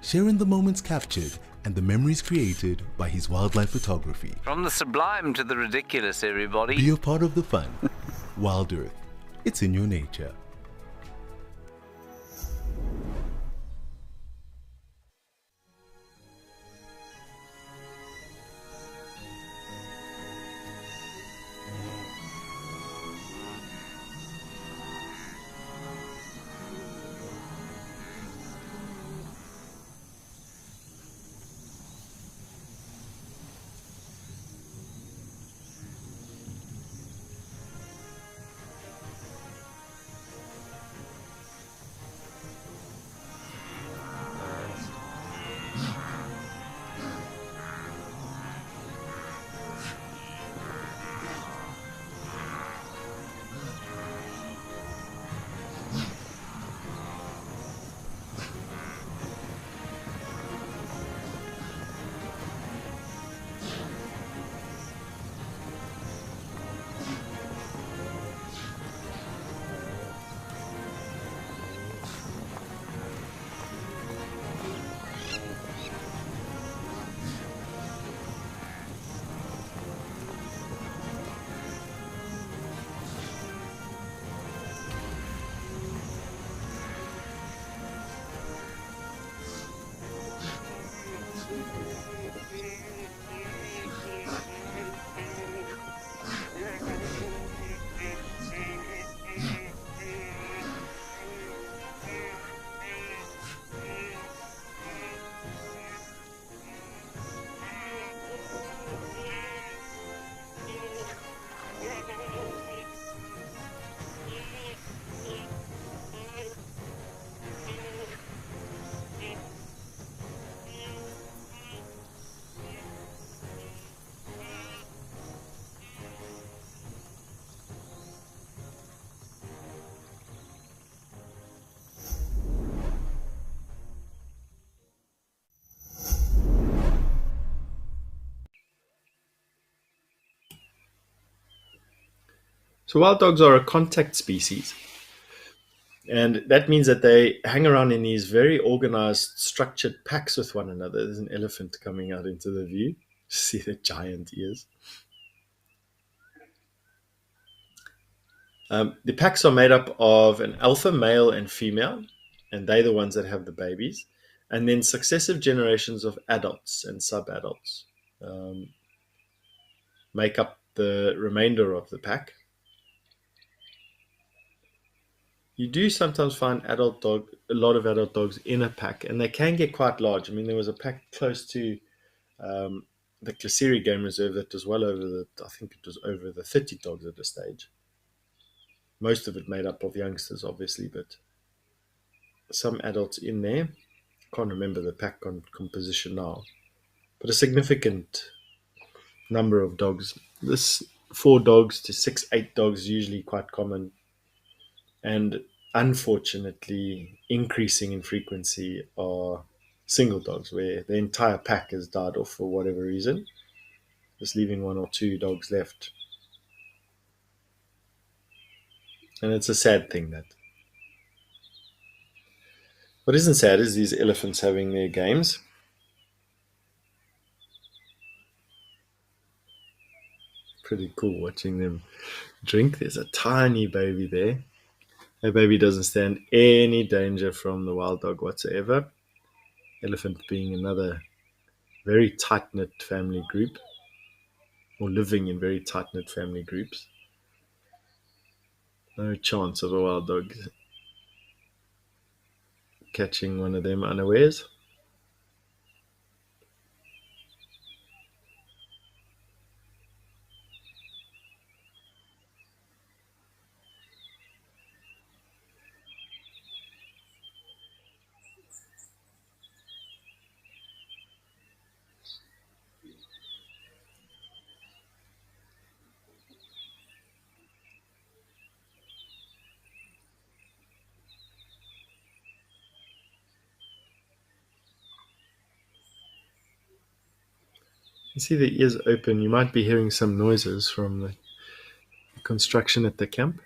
Share in the moments captured and the memories created by his wildlife photography. From the sublime to the ridiculous, everybody. Be a part of the fun. WildEarth. It's in your nature. So wild dogs are a contact species, and that means that they hang around in these very organized, structured packs with one another. There's an elephant coming out into the view. See the giant ears. The packs are made up of an alpha male and female, and they're the ones that have the babies, and then successive generations of adults and sub-adults make up the remainder of the pack. You do sometimes find a lot of adult dogs in a pack, and they can get quite large. I mean, there was a pack close to the Klasiri Game Reserve that was I think it was over the 30 dogs at a stage. Most of it made up of youngsters, obviously, but some adults in there. Can't remember the pack composition now, but a significant number of dogs. This 4 dogs to 6, 8 dogs is usually quite common, and unfortunately increasing in frequency are single dogs where the entire pack has died off for whatever reason, just leaving 1 or 2 dogs left. And it's a sad thing. That what isn't sad is these elephants having their games. Pretty cool watching them drink. There's a tiny baby there. That baby doesn't stand any danger from the wild dog whatsoever. Elephant being another very tight-knit family group, or living in very tight-knit family groups. No chance of a wild dog catching one of them unawares. You see the ears open. You might be hearing some noises from the construction at the camp.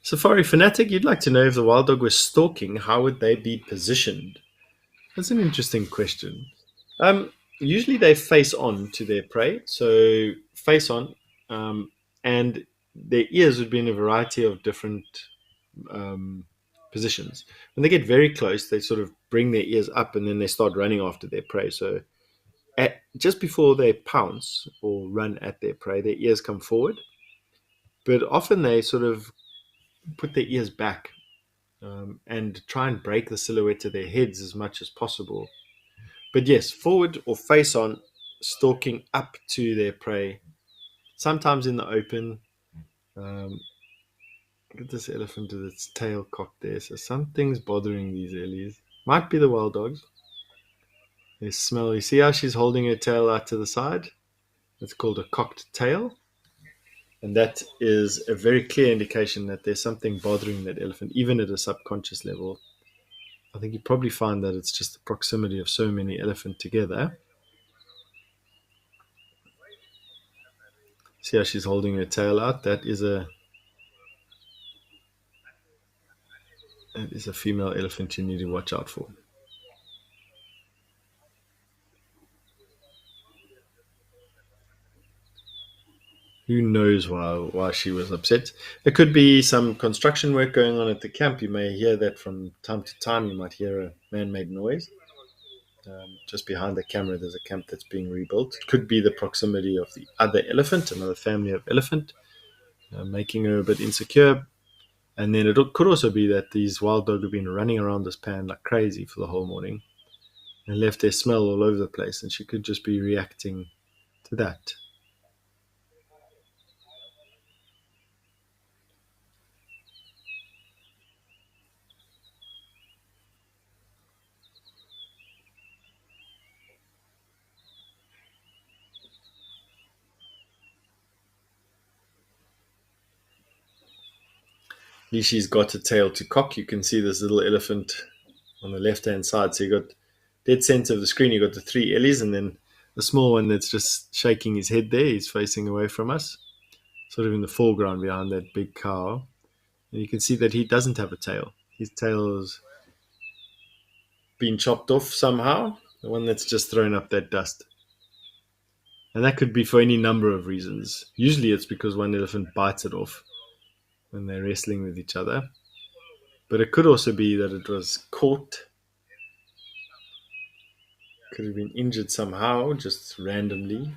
Safari fanatic, you'd like to know if the wild dog was stalking, how would they be positioned? That's an interesting question. Usually they face on to their prey, so face on, and their ears would be in a variety of different um, positions. When they get very close, they sort of bring their ears up and then they start running after their prey. So just before they pounce or run at their prey, their ears come forward, but often they sort of put their ears back and try and break the silhouette of their heads as much as possible. But yes, forward or face on, stalking up to their prey, sometimes in the open. Look at this elephant with its tail cocked there. So something's bothering these ellies. Might be the wild dogs. They smell. You see how she's holding her tail out to the side? It's called a cocked tail. And that is a very clear indication that there's something bothering that elephant, even at a subconscious level. I think you probably find that it's just the proximity of so many elephant together. See how she's holding her tail out? That is a female elephant you need to watch out for. Who knows why she was upset? There could be some construction work going on at the camp. You may hear that from time to time. You might hear a man-made noise. Just behind the camera, there's a camp that's being rebuilt. It could be the proximity of the other elephant, another family of elephant, making her a bit insecure. And then it could also be that these wild dogs have been running around this pan like crazy for the whole morning and left their smell all over the place. And she could just be reacting to that. Lishi's got a tail to cock. You can see this little elephant on the left-hand side. So you got dead center of the screen, you got the three ellies, and then the small one that's just shaking his head there. He's facing away from us, sort of in the foreground behind that big cow. And you can see that he doesn't have a tail. His tail has been chopped off somehow, the one that's just thrown up that dust. And that could be for any number of reasons. Usually it's because one elephant bites it off when they're wrestling with each other. But it could also be that it was caught. Could have been injured somehow, just randomly.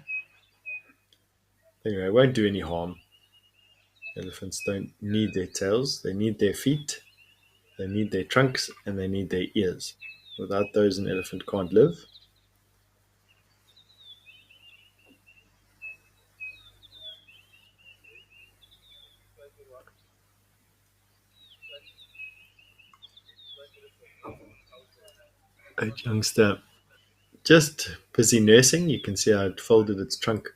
Anyway, it won't do any harm. Elephants don't need their tails. They need their feet. They need their trunks. And they need their ears. Without those, an elephant can't live. A youngster just busy nursing. You can see how it folded its trunk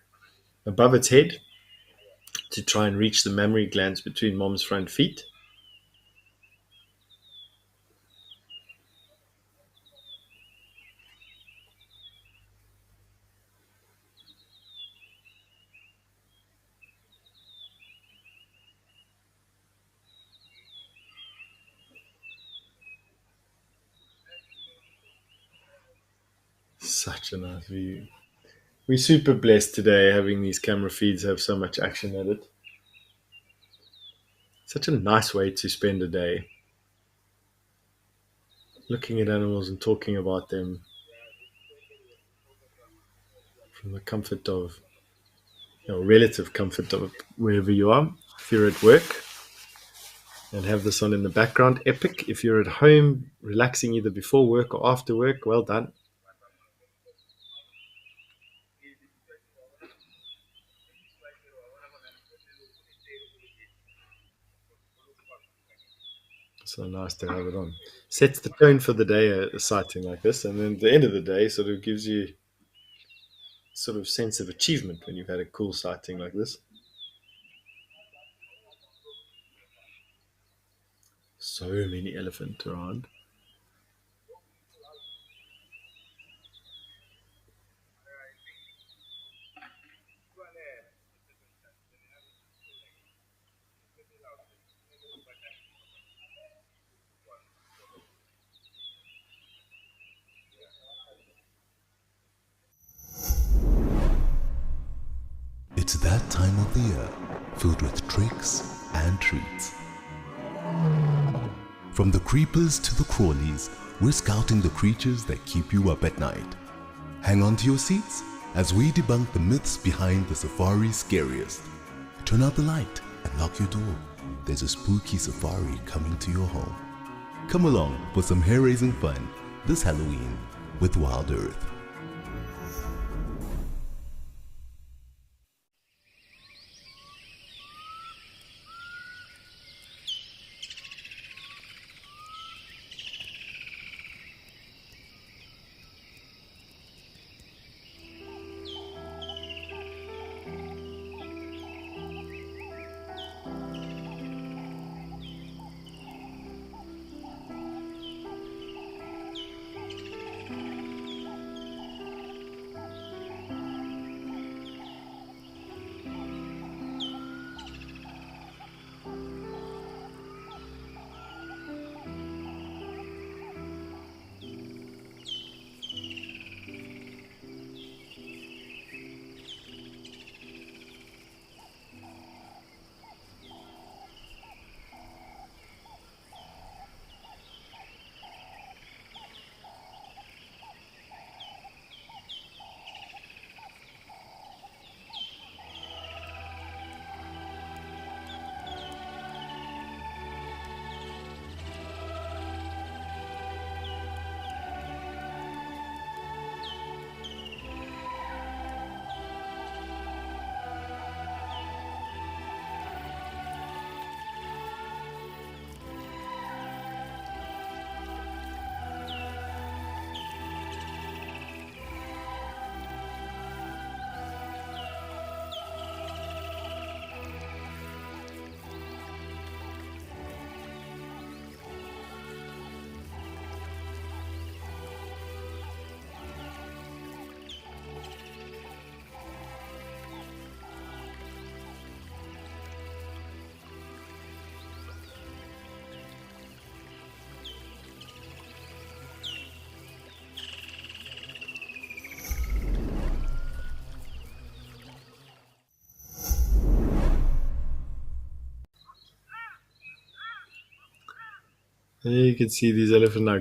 above its head to try and reach the mammary glands between mom's front feet. Such a nice view. We're super blessed today having these camera feeds have so much action at it. Such a nice way to spend a day. Looking at animals and talking about them from the comfort of, relative comfort of wherever you are. If you're at work, and have this on in the background. Epic. If you're at home, relaxing either before work or after work, well done. So nice to have it on. Sets the tone for the day, a sighting like this, and then at the end of the day, sort of gives you sort of sense of achievement when you've had a cool sighting like this. So many elephant around. It's that time of the year filled with tricks and treats. From the creepers to the crawlies, we're scouting the creatures that keep you up at night. Hang on to your seats as we debunk the myths behind the safari's scariest. Turn out the light and lock your door. There's a spooky safari coming to your home. Come along for some hair-raising fun this Halloween with WildEarth. There you can see these elephant now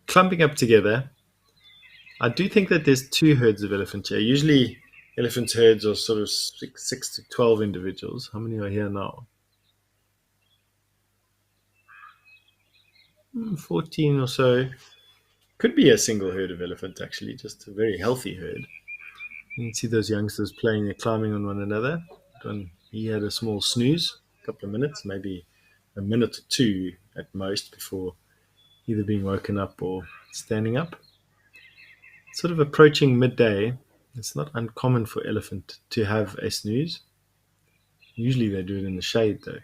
clumping up together. I do think that there's two herds of elephant here. Usually, elephant herds are sort of 6 to 12 individuals. How many are here now? 14 or so. Could be a single herd of elephants, actually, just a very healthy herd. You can see those youngsters playing, they're climbing on one another. He had a small snooze, a couple of minutes, maybe a minute or two at most before either being woken up or standing up. Sort of approaching midday. It's not uncommon for elephant to have a snooze. Usually they do it in the shade though.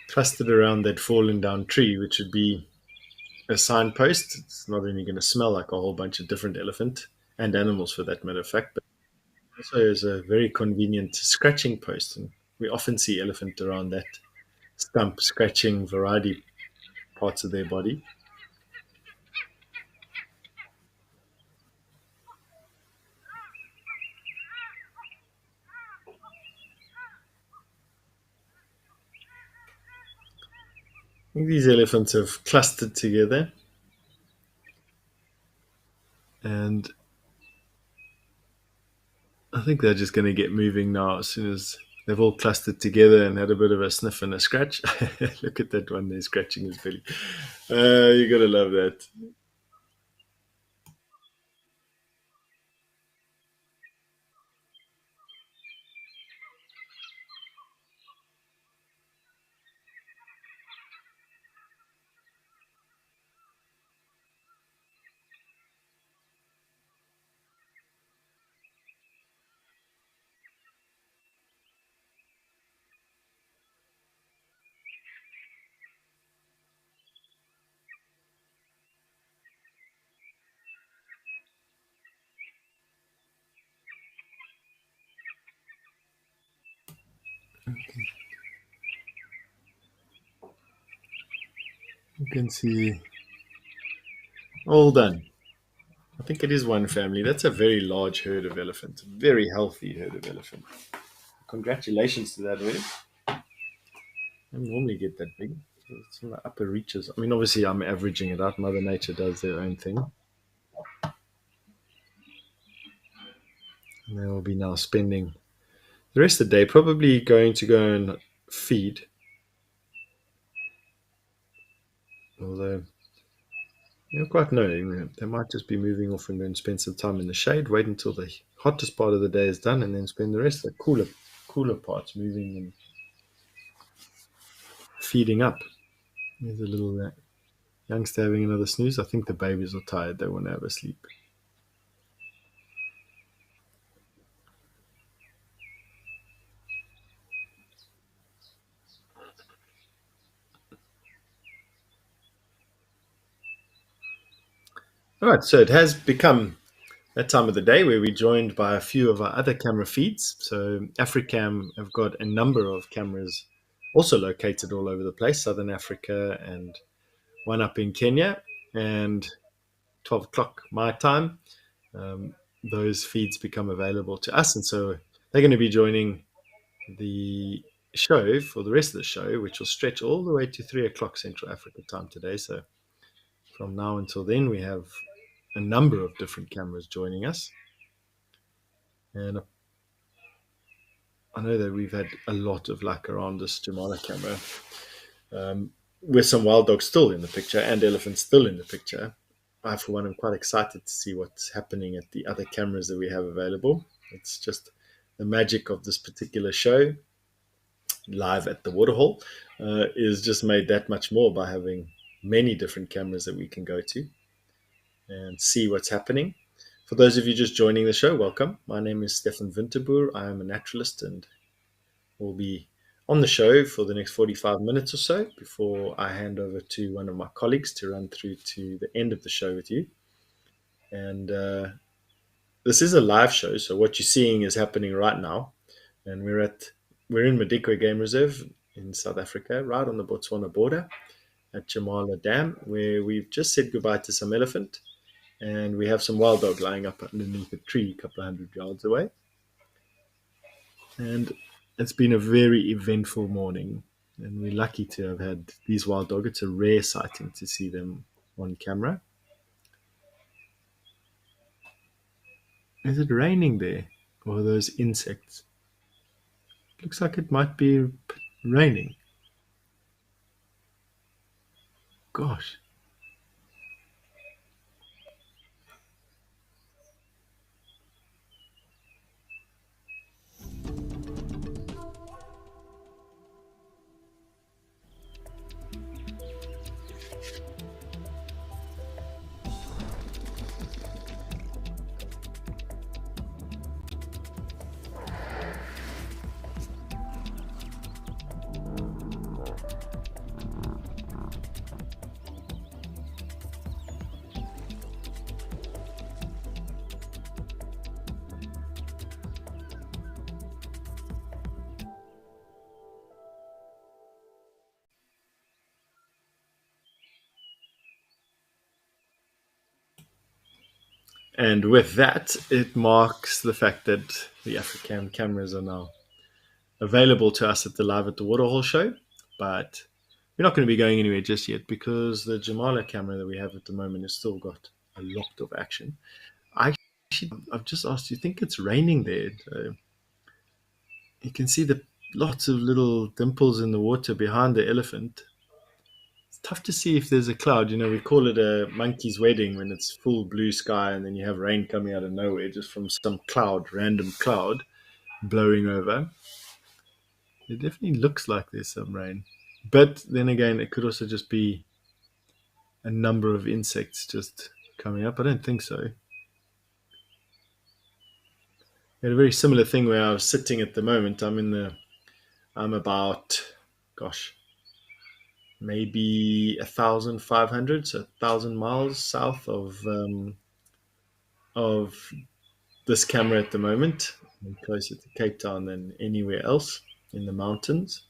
Clustered around that fallen down tree, which would be a signpost. It's not only going to smell like a whole bunch of different elephant and animals for that matter of fact, but also is a very convenient scratching post. And we often see elephant around that stump scratching variety parts of their body. think these elephants have clustered together, and I think they're just going to get moving now as soon as they've all clustered together and had a bit of a sniff and a scratch. Look at that one there scratching his belly. You got to love that. You can see all done. I think it is one family. That's a very large herd of elephants, a very healthy herd of elephant. Congratulations to that herd. I don't normally get that big. It's in the upper reaches. I mean, obviously, I'm averaging it out. Mother Nature does their own thing. And they will be now spending the rest of the day probably going to go and feed. Although, you don't quite know. They might just be moving off and go and spend some time in the shade, wait until the hottest part of the day is done, and then spend the rest of the cooler parts moving and feeding up. There's a little youngster having another snooze. I think the babies are tired. They want to have a sleep. All right, so it has become that time of the day where we're joined by a few of our other camera feeds. So Africam have got a number of cameras also located all over the place, Southern Africa and one up in Kenya. And 12 o'clock my time, those feeds become available to us. And so they're going to be joining the show for the rest of the show, which will stretch all the way to 3 o'clock Central Africa time today. So from now until then, we have a number of different cameras joining us. And I know that we've had a lot of luck around this Jamala camera, with some wild dogs still in the picture and elephants still in the picture. I, for one, am quite excited to see what's happening at the other cameras that we have available. It's just the magic of this particular show, live at the Waterhole, is just made that much more by having many different cameras that we can go to and see what's happening. For those of you just joining the show, welcome. My name is Stefan Winterboer. I am a naturalist and will be on the show for the next 45 minutes or so before I hand over to one of my colleagues to run through to the end of the show with you. And this is a live show, so what you're seeing is happening right now. And we're in Madikwe Game Reserve in South Africa, right on the Botswana border at Jamala Dam, where we've just said goodbye to some elephant. And we have some wild dog lying up underneath a tree a couple of 100 yards away. And it's been a very eventful morning. And we're lucky to have had these wild dogs. It's a rare sighting to see them on camera. Is it raining there? Or are those insects? Looks like it might be raining. Gosh. And with that, it marks the fact that the Africam cameras are now available to us at the Live at the Waterhole show. But We're not going to be going anywhere just yet because the Jamala camera that we have at the moment has still got a lot of action. I've just asked, do you think it's raining there? You can see the lots of little dimples in the water behind the elephant. It's tough to see if there's a cloud. We call it a monkey's wedding when it's full blue sky and then you have rain coming out of nowhere just from some cloud, random cloud blowing over. It definitely looks like there's some rain. But then again, it could also just be a number of insects just coming up. I don't think so. We had a very similar thing where I was sitting at the moment. I'm about, maybe 1,500, so 1,000 miles south of this camera at the moment. I'm closer to Cape Town than anywhere else in the mountains.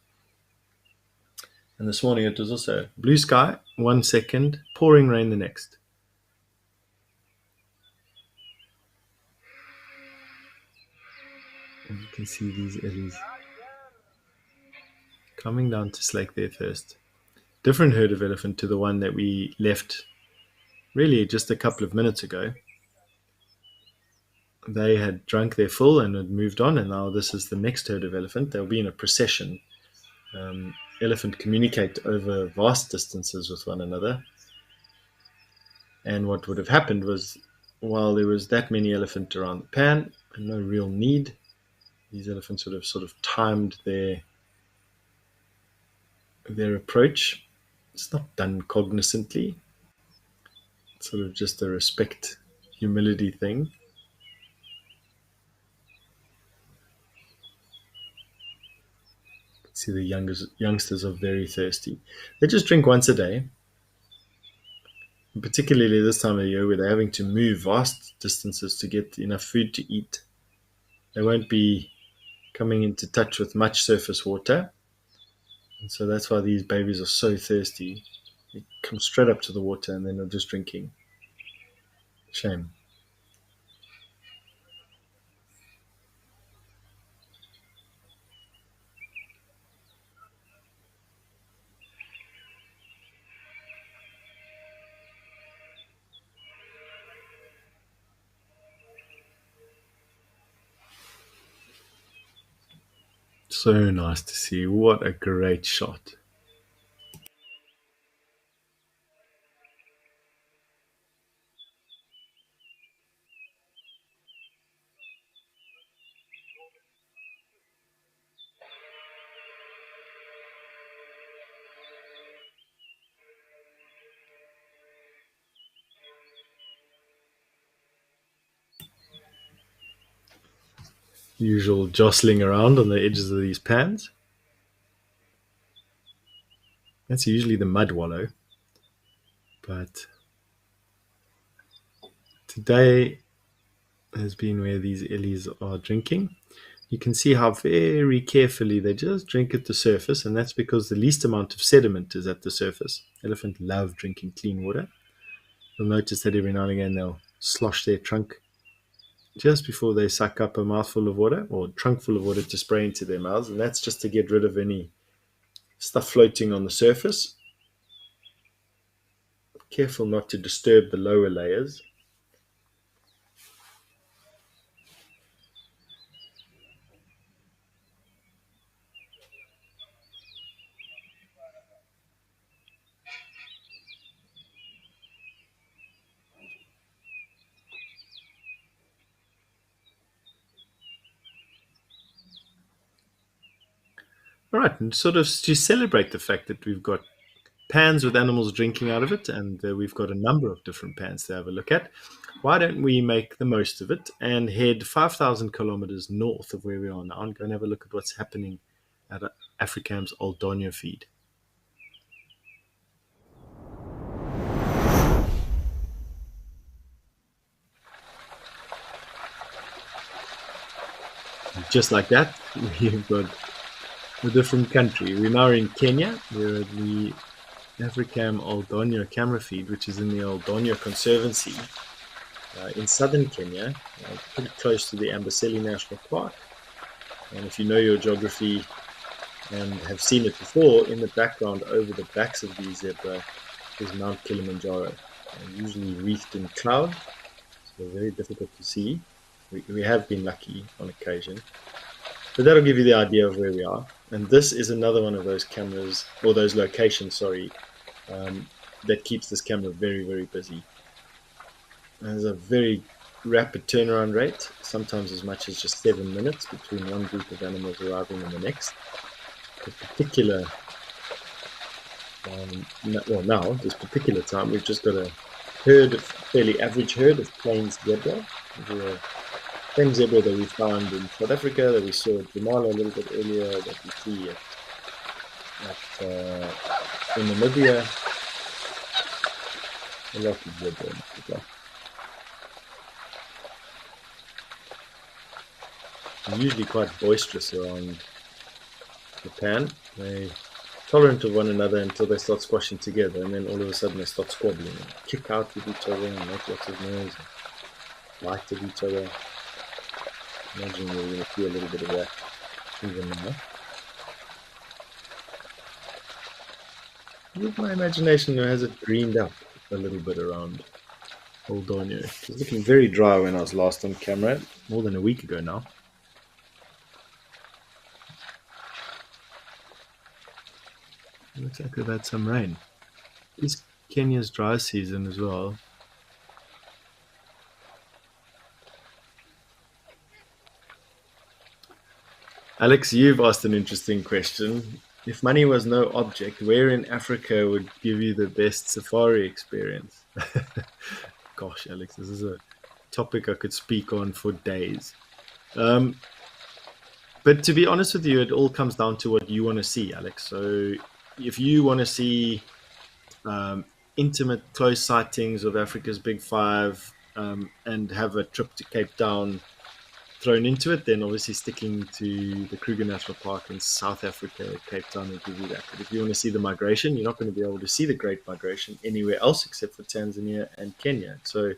And this morning it was also blue sky 1 second, pouring rain the next. And you can see these ellies coming down to slake their thirst. Different herd of elephant to the one that we left really just a couple of minutes ago. They had drunk their full and had moved on, and now this is the next herd of elephant. They'll be in a procession. Elephant communicate over vast distances with one another. And what would have happened was, while there was that many elephant around the pan and no real need, these elephants would have sort of timed their approach. It's not done cognizantly. It's sort of just a respect, humility thing. See, the youngsters are very thirsty. They just drink once a day, and particularly this time of year where they're having to move vast distances to get enough food to eat. They won't be coming into touch with much surface water, and so that's why these babies are so thirsty. They come straight up to the water and then they're just drinking. Shame. So nice to see. What a great shot. Usual jostling around on the edges of these pans. That's usually the mud wallow. But today has been where these ellies are drinking. You can see how very carefully they just drink at the surface, and that's because the least amount of sediment is at the surface. Elephants love drinking clean water. You'll notice that every now and again they'll slosh their trunk just before they suck up a mouthful of water or a trunk full of water to spray into their mouths, and that's just to get rid of any stuff floating on the surface. Careful not to disturb the lower layers. All right, and sort of to celebrate the fact that we've got pans with animals drinking out of it, and we've got a number of different pans to have a look at, why don't we make the most of it and head 5,000 kilometers north of where we are now and go and have a look at what's happening at Africam's Old Donyo feed. Just like that, we've got a different country. We're now in Kenya. We're at the Africam Old Donyo camera feed, which is in the Old Donyo Conservancy in southern Kenya, pretty close to the Amboseli National Park. And if you know your geography, and have seen it before, in the background over the backs of these zebra is Mount Kilimanjaro, usually wreathed in cloud, so very difficult to see. We have been lucky on occasion, but that'll give you the idea of where we are. And this is another one of those cameras, or those locations, sorry, that keeps this camera very, very busy. There's a very rapid turnaround rate, sometimes as much as just 7 minutes between one group of animals arriving and the next. This particular, now, this particular time, we've just got a fairly average herd of plains zebra. The same zebra that we found in South Africa, that we saw at Jamala a little bit earlier, that we see in Namibia. A lot of zebra in Africa. They're usually quite boisterous around Japan. They're tolerant of one another until they start squashing together, and then all of a sudden they start squabbling and kick out with each other and make lots of noise and bite at each other. Imagine we're going to see a little bit of that even now. With my imagination, has it greened up a little bit around Old Dornier? It was looking very dry when I was last on camera, more than a week ago now. Looks like we've had some rain. It's Kenya's dry season as well. Alex, you've asked an interesting question. If money was no object, where in Africa would give you the best safari experience? Gosh, Alex, this is a topic I could speak on for days. But to be honest with you, it all comes down to what you want to see, Alex. So if you want to see intimate, close sightings of Africa's Big Five and have a trip to Cape Town thrown into it, then obviously sticking to the Kruger National Park in South Africa, Cape Town will give you that. But if you want to see the migration, you're not going to be able to see the Great Migration anywhere else except for Tanzania and Kenya. So,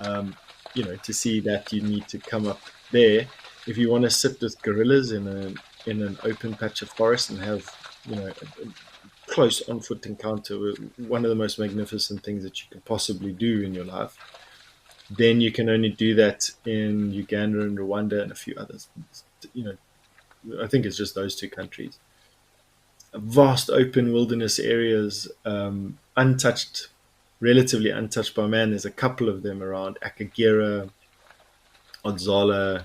to see that, you need to come up there. If you want to sit with gorillas in an open patch of forest and have, a close on-foot encounter with one of the most magnificent things that you could possibly do in your life, then you can only do that in Uganda and Rwanda and a few others. I think it's just those two countries. Vast open wilderness areas, untouched, relatively untouched by man. There's a couple of them around Akagera, Odzala.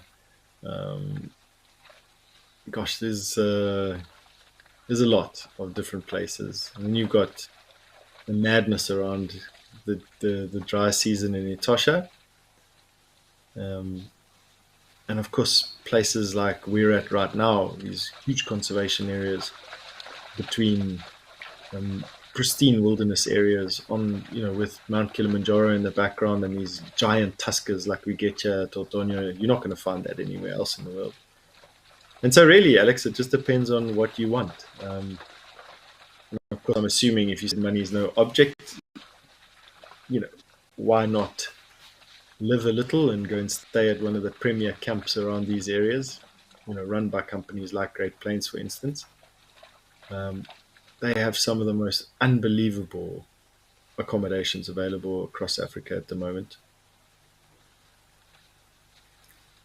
There's a lot of different places. And then you've got the madness around the dry season in Etosha. And of course, places like we're at right now, these huge conservation areas between pristine wilderness areas with Mount Kilimanjaro in the background and these giant tuskers like we get here at Tortonio. You're not going to find that anywhere else in the world. And so really, Alex, it just depends on what you want. Of course, I'm assuming if you said money is no object, why not live a little and go and stay at one of the premier camps around these areas, run by companies like Great Plains, for instance. They have some of the most unbelievable accommodations available across Africa at the moment.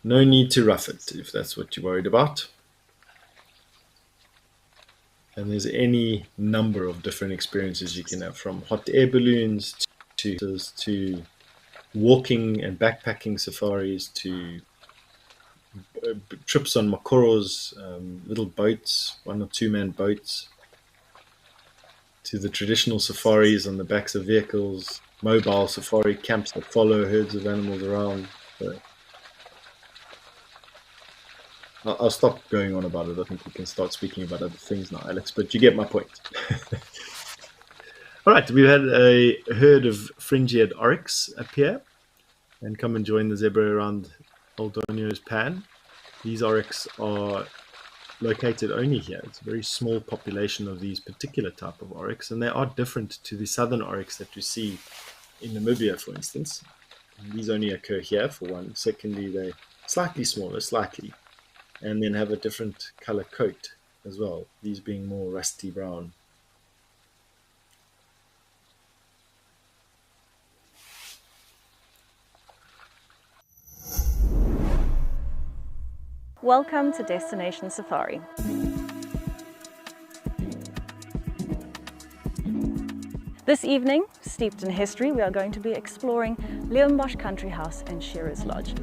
No need to rough it if that's what you're worried about. And there's any number of different experiences you can have, from hot air balloons to walking and backpacking safaris to trips on makoros, little boats, 1 or 2 man boats, to the traditional safaris on the backs of vehicles, mobile safari camps that follow herds of animals around. So I'll stop going on about it. I think we can start speaking about other things now, Alex, but you get my point. All right, we've had a herd of fringe-eared oryx appear and come and join the zebra around Old Donio's pan. These oryx are located only here. It's a very small population of these particular type of oryx, and they are different to the southern oryx that you see in Namibia, for instance. And these only occur here, for one. Secondly, they're slightly smaller, and then have a different color coat as well, these being more rusty brown. Welcome to Destination Safari. This evening, steeped in history, we are going to be exploring Leeuwenbosch Country House and Shearers Lodge.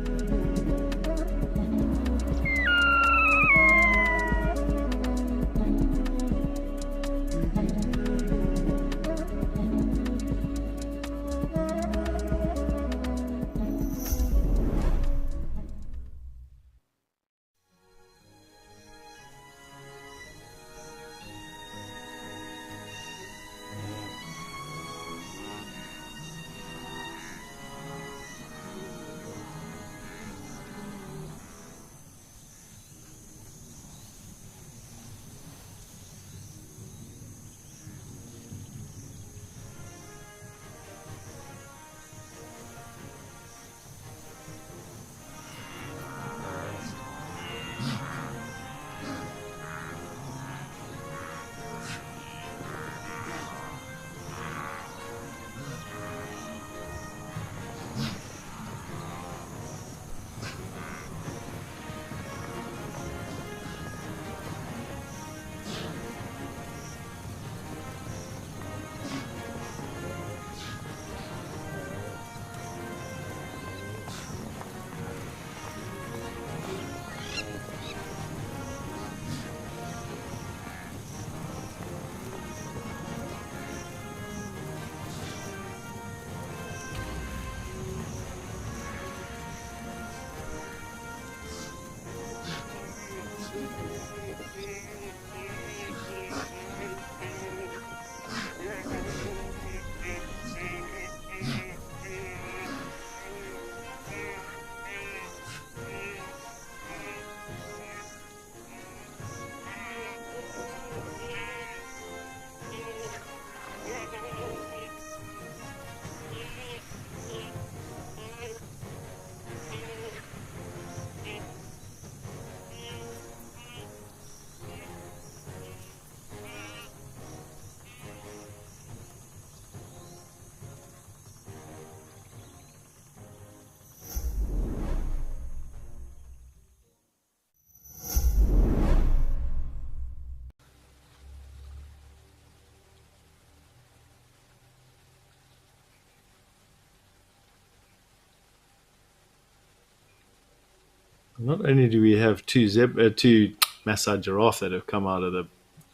Not only do we have two Maasai giraffe that have come out of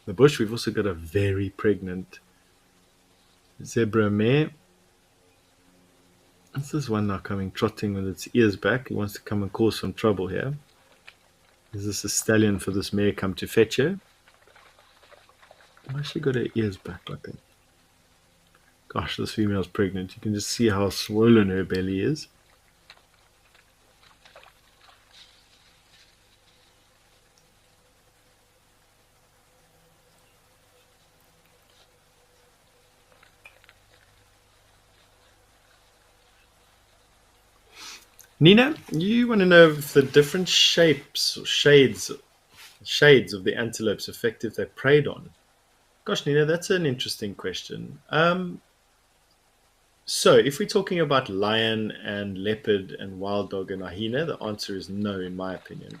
the bush, we've also got a very pregnant zebra mare. What's this one now coming trotting with its ears back? He wants to come and cause some trouble here. Is this a stallion for this mare come to fetch her? Why she got her ears back like that? Gosh, this female's pregnant. You can just see how swollen her belly is. Nina, you want to know if the different shapes or shades of the antelopes affect if they're preyed on? Gosh, Nina, that's an interesting question. So if we're talking about lion and leopard and wild dog and hyena, the answer is no, in my opinion.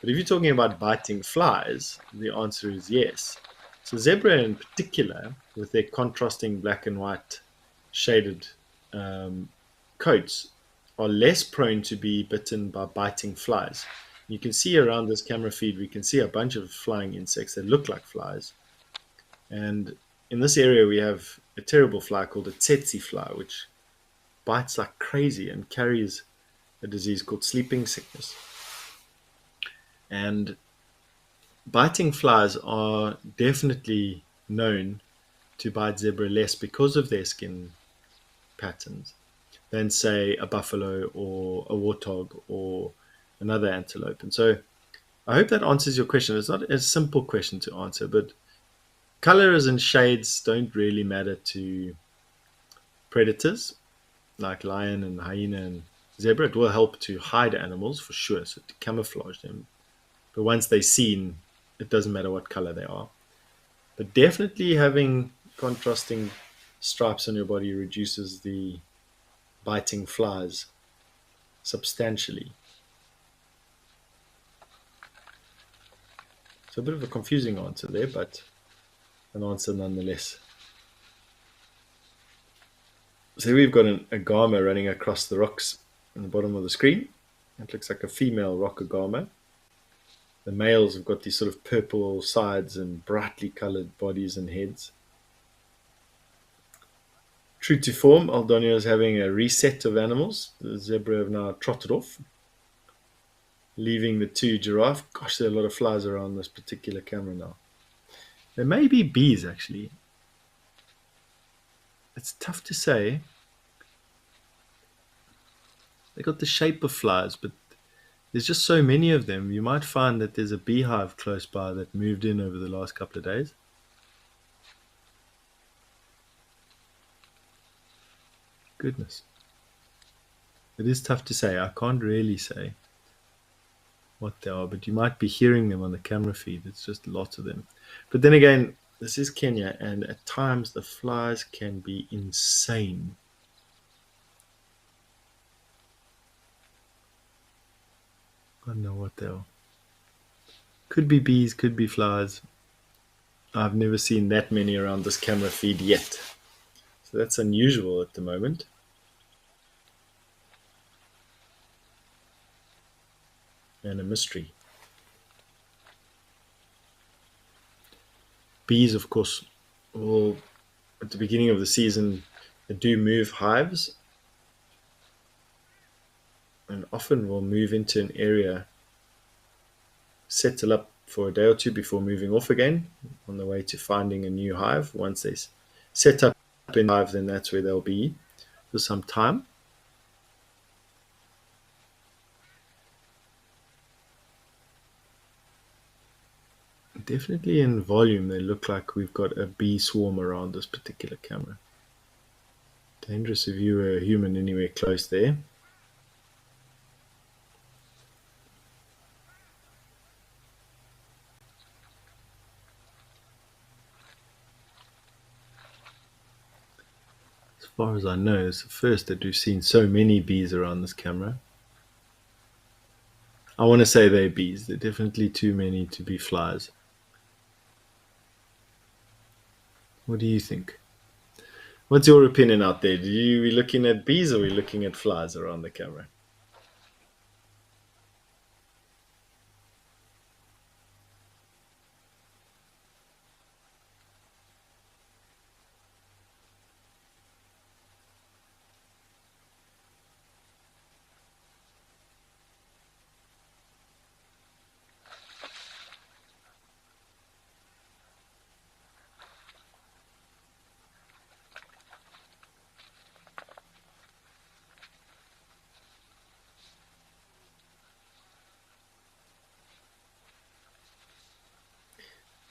But if you're talking about biting flies, the answer is yes. So zebra in particular, with their contrasting black and white shaded coats, are less prone to be bitten by biting flies. You can see around this camera feed, we can see a bunch of flying insects that look like flies. And in this area, we have a terrible fly called a tsetse fly, which bites like crazy and carries a disease called sleeping sickness. And biting flies are definitely known to bite zebra less because of their skin patterns than, say, a buffalo or a warthog or another antelope. And so I hope that answers your question. It's not a simple question to answer, but colors and shades don't really matter to predators like lion and hyena and zebra. It will help to hide animals for sure, so to camouflage them. But once they're seen, it doesn't matter what color they are. But definitely having contrasting stripes on your body reduces the biting flies substantially. So a bit of a confusing answer there, but an answer nonetheless. So we've got an agama running across the rocks on the bottom of the screen. It looks like a female rock agama. The males have got these sort of purple sides and brightly colored bodies and heads. True to form, Aldonio is having a reset of animals. The zebra have now trotted off, leaving the two giraffe. Gosh, there are a lot of flies around this particular camera now. There may be bees, actually. It's tough to say. They got the shape of flies, but there's just so many of them. You might find that there's a beehive close by that moved in over the last couple of days. Goodness. It is tough to say. I can't really say what they are, but you might be hearing them on the camera feed. It's just lots of them. But then again, this is Kenya, and at times the flies can be insane. I don't know what they are. Could be bees, could be flies. I've never seen that many around this camera feed yet. So that's unusual at the moment. And a mystery. Bees, of course, will, at the beginning of the season, they do move hives, and often will move into an area, settle up for a day or two before moving off again on the way to finding a new hive. Once they set up in the hive, then that's where they'll be for some time. Definitely in volume, they look like we've got a bee swarm around this particular camera. Dangerous if you were a human anywhere close there. As far as I know, it's the first that we've seen so many bees around this camera. I want to say they're bees. They're definitely too many to be flies. What do you think? What's your opinion out there? Are we looking at bees or are we looking at flies around the camera?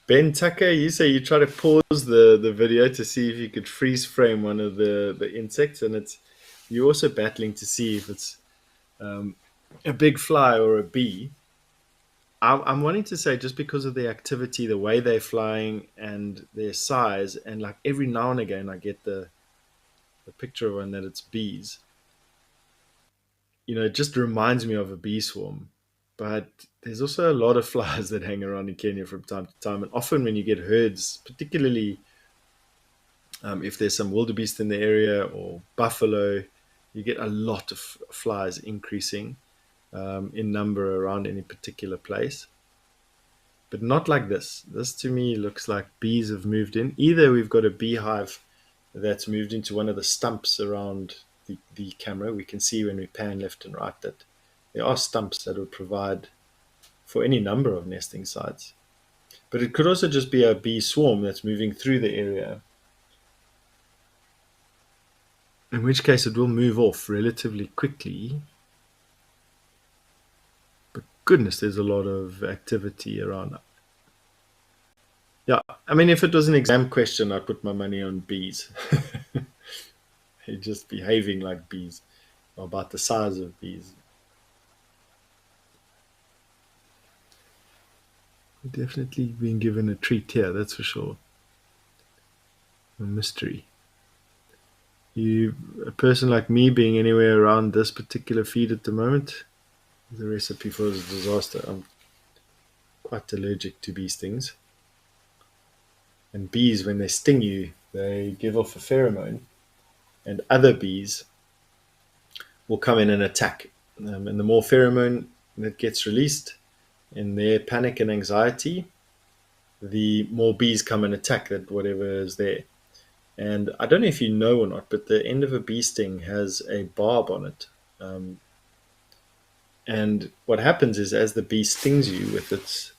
Ben Tucker, you say you try to pause the video to see if you could freeze frame one of the insects, and you're also battling to see if it's a big fly or a bee. I'm wanting to say just because of the activity, the way they're flying, and their size, and like every now and again I get the picture of one that it's bees. It just reminds me of a bee swarm. But there's also a lot of flies that hang around in Kenya from time to time. And often when you get herds, particularly if there's some wildebeest in the area or buffalo, you get a lot of flies increasing in number around any particular place. But not like this. This to me looks like bees have moved in. Either we've got a beehive that's moved into one of the stumps around the camera. We can see when we pan left and right that there are stumps that would provide for any number of nesting sites. But it could also just be a bee swarm that's moving through the area, in which case it will move off relatively quickly. But goodness, there's a lot of activity around. Yeah, I mean, if it was an exam question, I'd put my money on bees. They're just behaving like bees, or about the size of bees. Definitely being given a treat here, that's for sure. A mystery. A person like me being anywhere around this particular feed at the moment, the recipe for a disaster. I'm quite allergic to bee stings. And bees, when they sting you, they give off a pheromone, and other bees will come in and attack. And the more pheromone that gets released in their panic and anxiety, the more bees come and attack that whatever is there. And I don't know if you know or not, but the end of a bee sting has a barb on it. And what happens is, as the bee stings you with its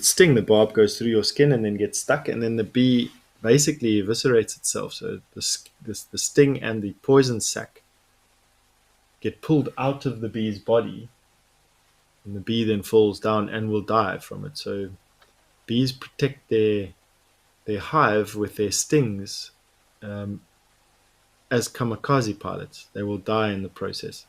sting, the barb goes through your skin and then gets stuck, and then the bee basically eviscerates itself. So the sting and the poison sac get pulled out of the bee's body, and the bee then falls down and will die from it. So bees protect their hive with their stings as kamikaze pilots. They will die in the process.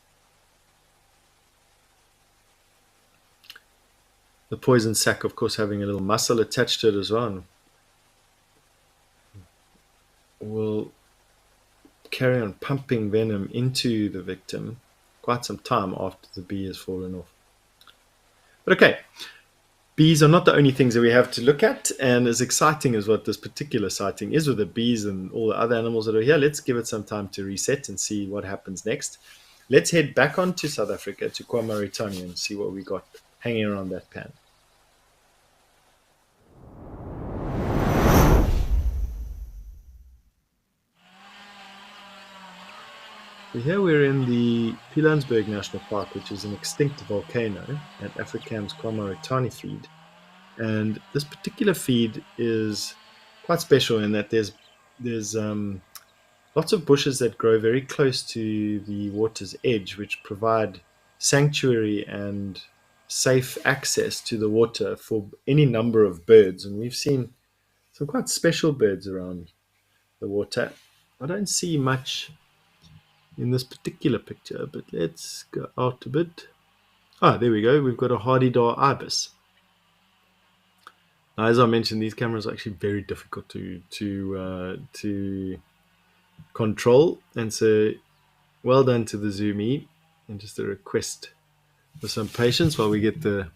The poison sac, of course, having a little muscle attached to it as well, will carry on pumping venom into the victim quite some time after the bee has fallen off. But okay, bees are not the only things that we have to look at, and as exciting as what this particular sighting is with the bees and all the other animals that are here, let's give it some time to reset and see what happens next. Let's head back on to South Africa, to KwaMaritani, and see what we got hanging around that pan. Here we're in the Pilanesberg National Park, which is an extinct volcano at Africam's KwaMaritani feed. And this particular feed is quite special in that there's lots of bushes that grow very close to the water's edge, which provide sanctuary and safe access to the water for any number of birds. And we've seen some quite special birds around the water. I don't see much in this particular picture, but let's go out a bit. There we go. We've got a hardy-dar ibis. Now, as I mentioned, these cameras are actually very difficult to control, and so well done to the zoomie, and just a request for some patience while we get there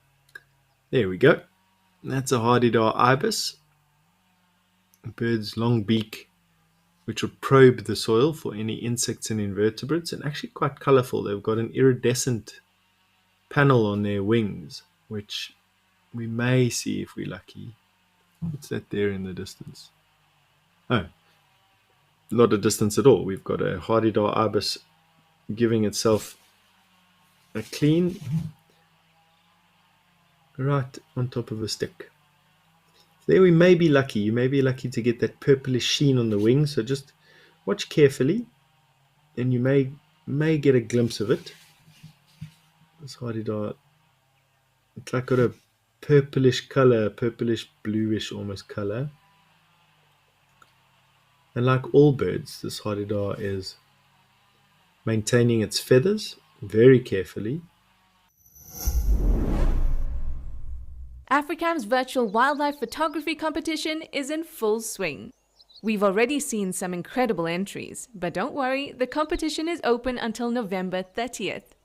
we go. That's a hardy-dar ibis. The bird's long beak, which will probe the soil for any insects and invertebrates, and actually quite colorful. They've got an iridescent panel on their wings, which we may see if we're lucky. What's that there in the distance? Oh, not a distance at all. We've got a hardy-dar ibis giving itself a clean right on top of a stick. There we may be lucky. You may be lucky to get that purplish sheen on the wings, so just watch carefully and you may get a glimpse of it. This hardy-dar, it's like got a purplish color, purplish bluish almost color. And like all birds, this hardy-dar is maintaining its feathers very carefully. Africam's virtual wildlife photography competition is in full swing. We've already seen some incredible entries, but don't worry, the competition is open until November 30th.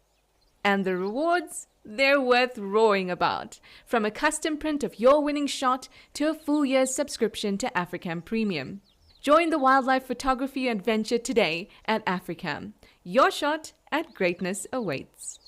And the rewards? They're worth roaring about. From a custom print of your winning shot to a full year's subscription to Africam Premium. Join the wildlife photography adventure today at Africam. Your shot at greatness awaits.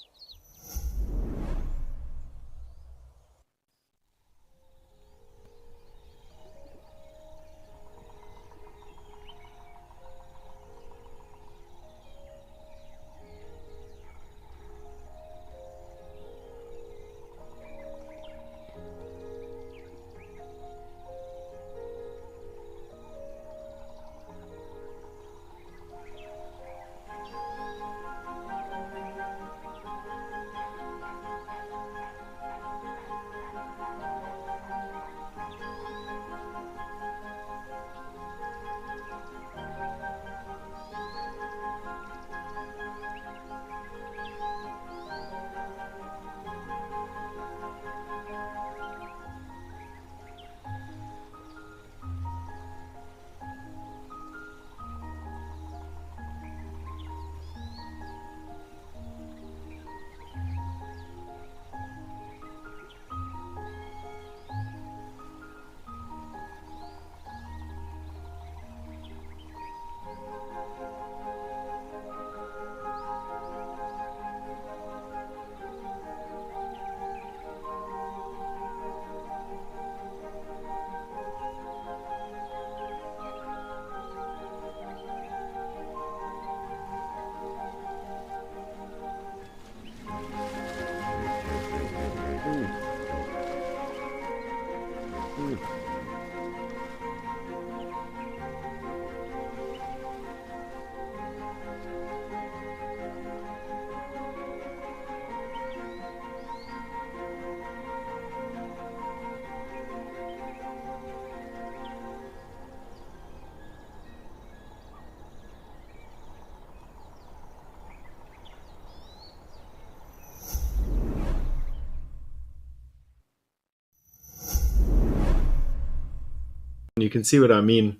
you can see what I mean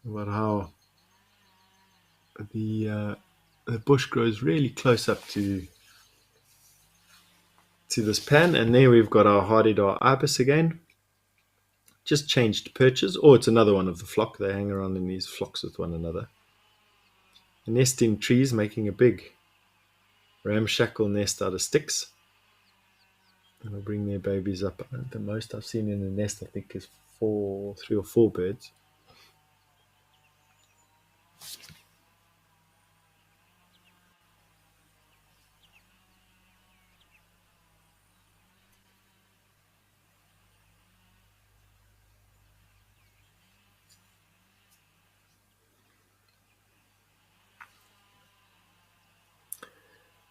about how the bush grows really close up to this pan. And there we've got our Hardidar ibis again. Just changed perches, or it's another one of the flock. They hang around in these flocks with one another. They nest in trees, making a big ramshackle nest out of sticks. And they'll bring their babies up. The most I've seen in a nest, I think, is 3 or 4 birds.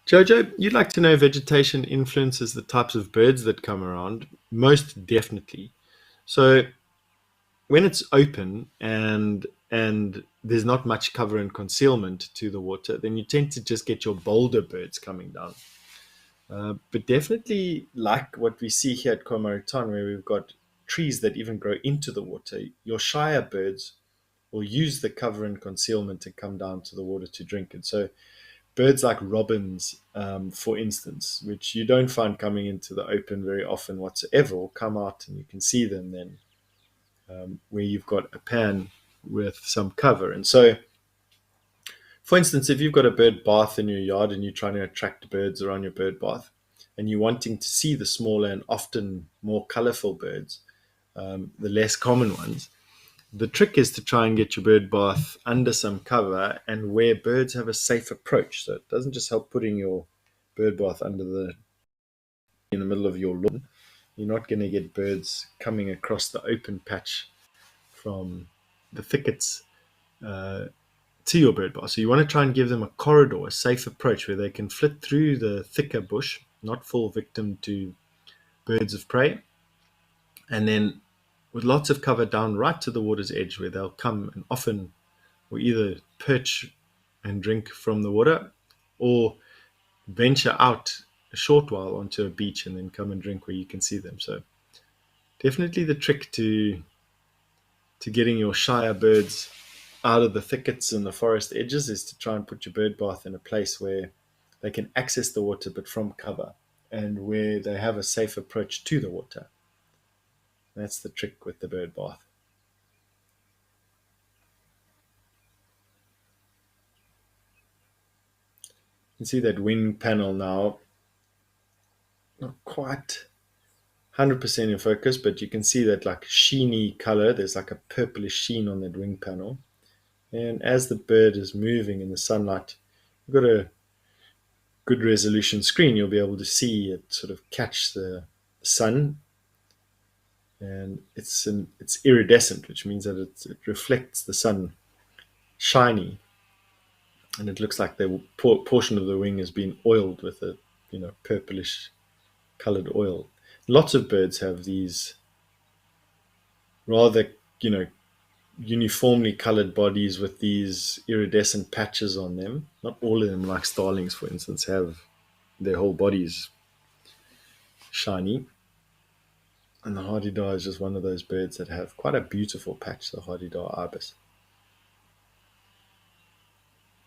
Jojo, you'd like to know if vegetation influences the types of birds that come around? Most definitely. So when it's open and there's not much cover and concealment to the water, then you tend to just get your bolder birds coming down. But definitely, like what we see here at Komaritan, where we've got trees that even grow into the water, your shyer birds will use the cover and concealment to come down to the water to drink. And so birds like robins, for instance, which you don't find coming into the open very often whatsoever, will come out and you can see them then where you've got a pan with some cover. And so, for instance, if you've got a bird bath in your yard and you're trying to attract birds around your bird bath and you're wanting to see the smaller and often more colorful birds, the less common ones, the trick is to try and get your bird bath under some cover and where birds have a safe approach. So it doesn't just help putting your bird bath in the middle of your lawn. You're not going to get birds coming across the open patch from the thickets to your bird bath. So you want to try and give them a corridor, a safe approach where they can flit through the thicker bush, not fall victim to birds of prey, and then with lots of cover down right to the water's edge where they'll come and often will either perch and drink from the water or venture out a short while onto a beach and then come and drink where you can see them. So definitely the trick to getting your shyer birds out of the thickets and the forest edges is to try and put your bird bath in a place where they can access the water but from cover and where they have a safe approach to the water. That's the trick with the bird bath. You can see that wing panel now, not quite 100% in focus, but you can see that like sheeny color. There's like a purplish sheen on that wing panel. And as the bird is moving in the sunlight, you've got a good resolution screen. You'll be able to see it sort of catch the sun. And it's iridescent, which means that it reflects the sun shiny, and it looks like the portion of the wing has been oiled with a purplish colored oil. Lots of birds have these rather uniformly colored bodies with these iridescent patches on them. Not all of them, like starlings, for instance, have their whole bodies shiny. And the Hardidar is just one of those birds that have quite a beautiful patch, the Hardidar ibis.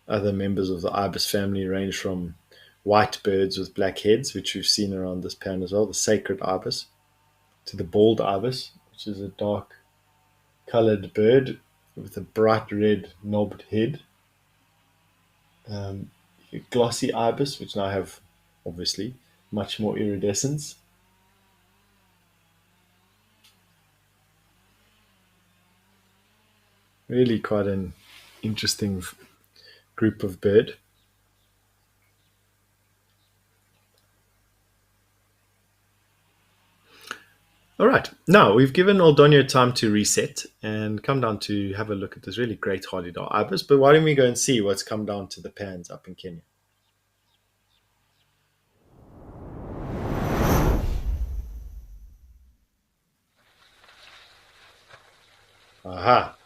Other members of the ibis family range from white birds with black heads, which we've seen around this pan as well, the sacred ibis, to the bald ibis, which is a dark colored bird with a bright red knobbed head. Glossy ibis, which now have obviously much more iridescence. Really quite an interesting group of bird. All right, now we've given Aldonio time to reset and come down to have a look at this really great Hardidar ibis, but why don't we go and see what's come down to the pans up in Kenya? Aha.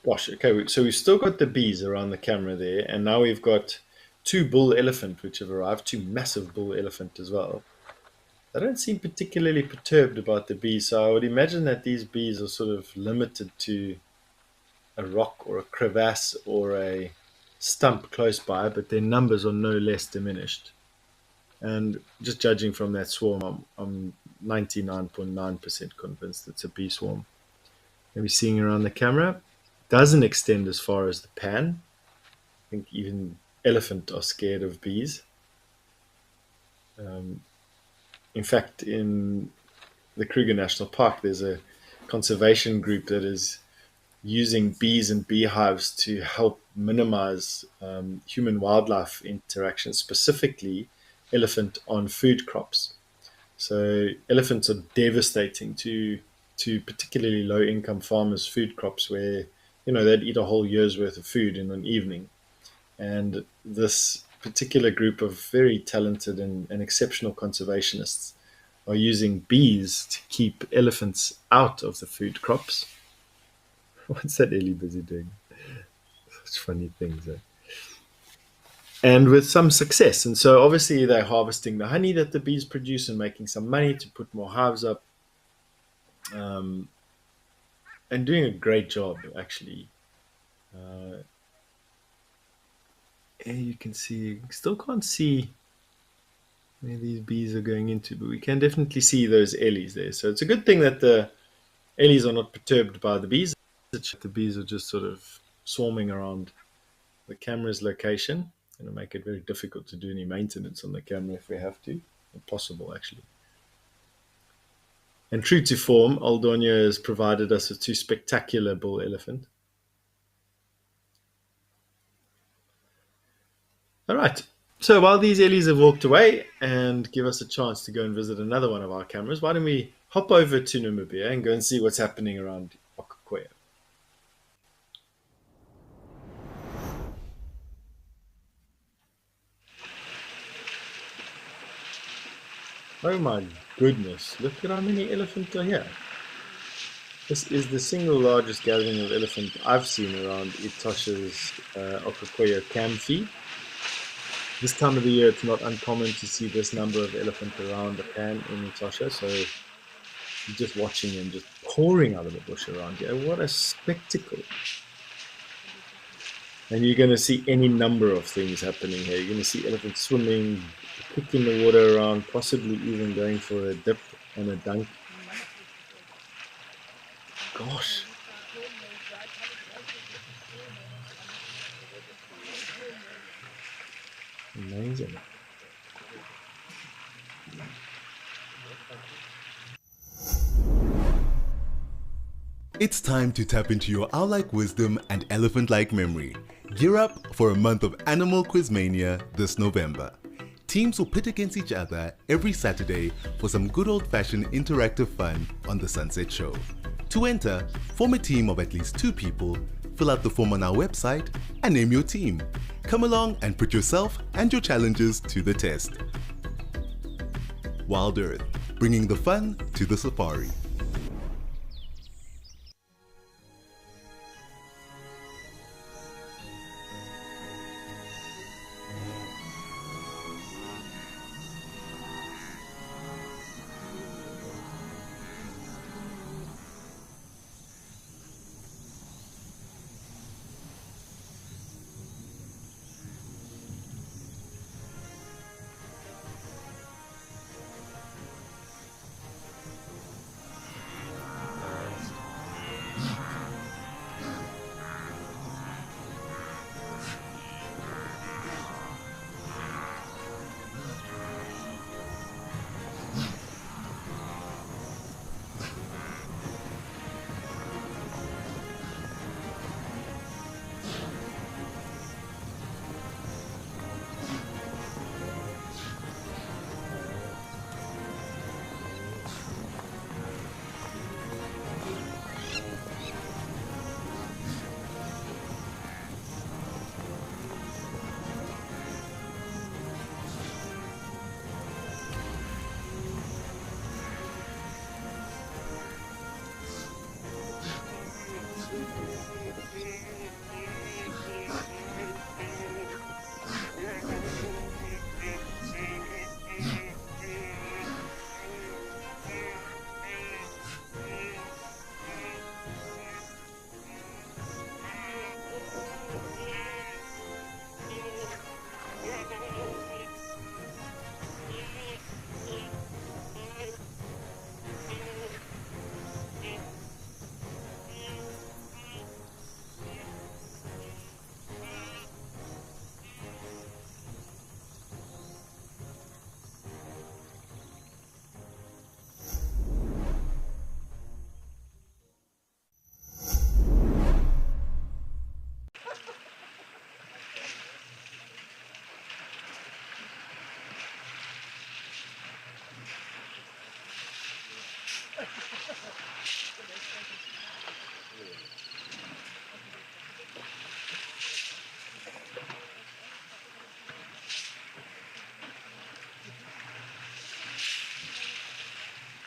Gosh, okay, so we've still got the bees around the camera there, and now we've got 2 bull elephant which have arrived, 2 massive bull elephant as well. they don't seem particularly perturbed about the bees. So I would imagine that these bees are sort of limited to a rock or a crevasse or a stump close by, but their numbers are no less diminished. And just judging from that swarm, I'm 99.9% convinced it's a bee swarm. Maybe seeing around the camera doesn't extend as far as the pan. I think even elephant are scared of bees. Um, in fact, in the Kruger National Park, there's a conservation group that is using bees and beehives to help minimize human wildlife interactions, specifically elephant on food crops. So elephants are devastating to particularly low income farmers' food crops, where they'd eat a whole year's worth of food in an evening. And this particular group of very talented and exceptional conservationists are using bees to keep elephants out of the food crops. What's that Ellie busy doing? Such funny things. And with some success. And so obviously they're harvesting the honey that the bees produce and making some money to put more hives up. And doing a great job, actually. And you can see, still can't see where these bees are going into, but we can definitely see those ellies there. So it's a good thing that the ellies are not perturbed by the bees. The bees are just sort of swarming around the camera's location. Going to make it very difficult to do any maintenance on the camera if we have to. Impossible, actually. And true to form, Aldonia has provided us with two spectacular bull elephant. All right. So while these ellies have walked away and give us a chance to go and visit another one of our cameras, why don't we hop over to Namibia and go and see what's happening around Okakoya. Oh my goodness, look at how many elephants are here. This is the single largest gathering of elephant I've seen around Etosha's Okakoya cam feed. This time of the year, it's not uncommon to see this number of elephant around the pan in Etosha, so you're just watching them just pouring out of the bush around here. What a spectacle. And you're going to see any number of things happening here. You're going to see elephants swimming, kicking the water around, possibly even going for a dip and a dunk. Gosh. Amazing. It's time to tap into your owl-like wisdom and elephant-like memory. Gear up for a month of Animal Quizmania this November. Teams will pit against each other every Saturday for some good old-fashioned interactive fun on the Sunset Show. To enter, form a team of at least 2 people, fill out the form on our website, and name your team. Come along and put yourself and your challenges to the test. WildEarth, bringing the fun to the safari.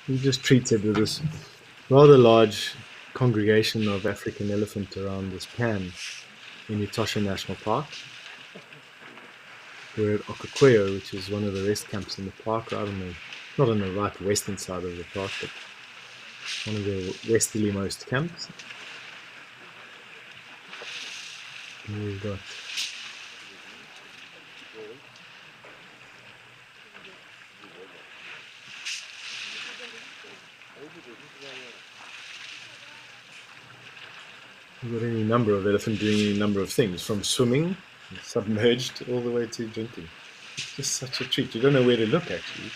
We just treated with this rather large congregation of African elephant around this pan in Etosha National Park. We're at Okakoyo, which is one of the rest camps in the park, right on the, not on the right western side of the park, but one of the westerlymost camps. And we've got any number of elephant doing any number of things, from swimming, submerged, all the way to drinking. It's just such a treat. You don't know where to look, actually.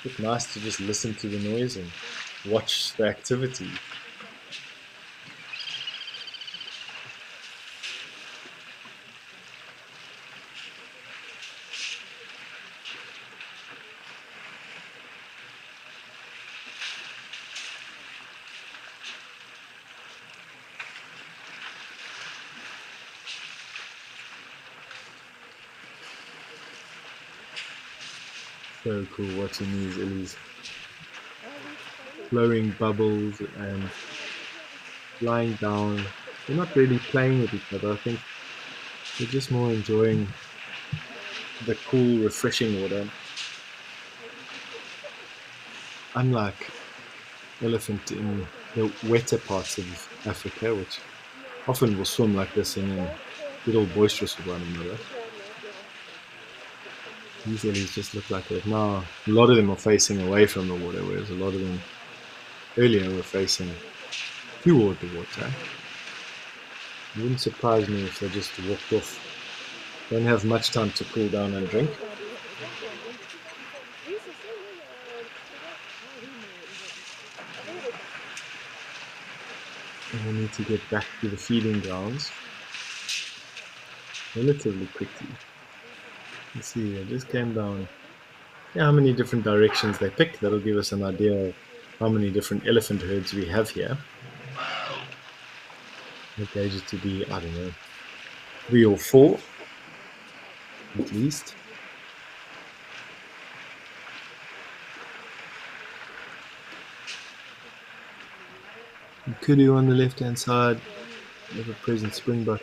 It's nice to just listen to the noise and watch the activity. So cool watching these illies blowing bubbles and lying down. They're not really playing with each other. I think they're just more enjoying the cool, refreshing water. Unlike elephant in the wetter parts of Africa, which often will swim like this and then get all boisterous with one another. These illies just look like that now. A lot of them are facing away from the water, whereas a lot of them earlier were facing toward the water. It wouldn't surprise me if they just walked off. Don't have much time to cool down and drink. And we need to get back to the feeding grounds relatively quickly. Let's see, I just came down. Yeah, how many different directions they pick. That'll give us an idea of how many different elephant herds we have here. I gauge it to be, I don't know, 3 or 4 at least. Kudu on the left hand side, ever present springbok.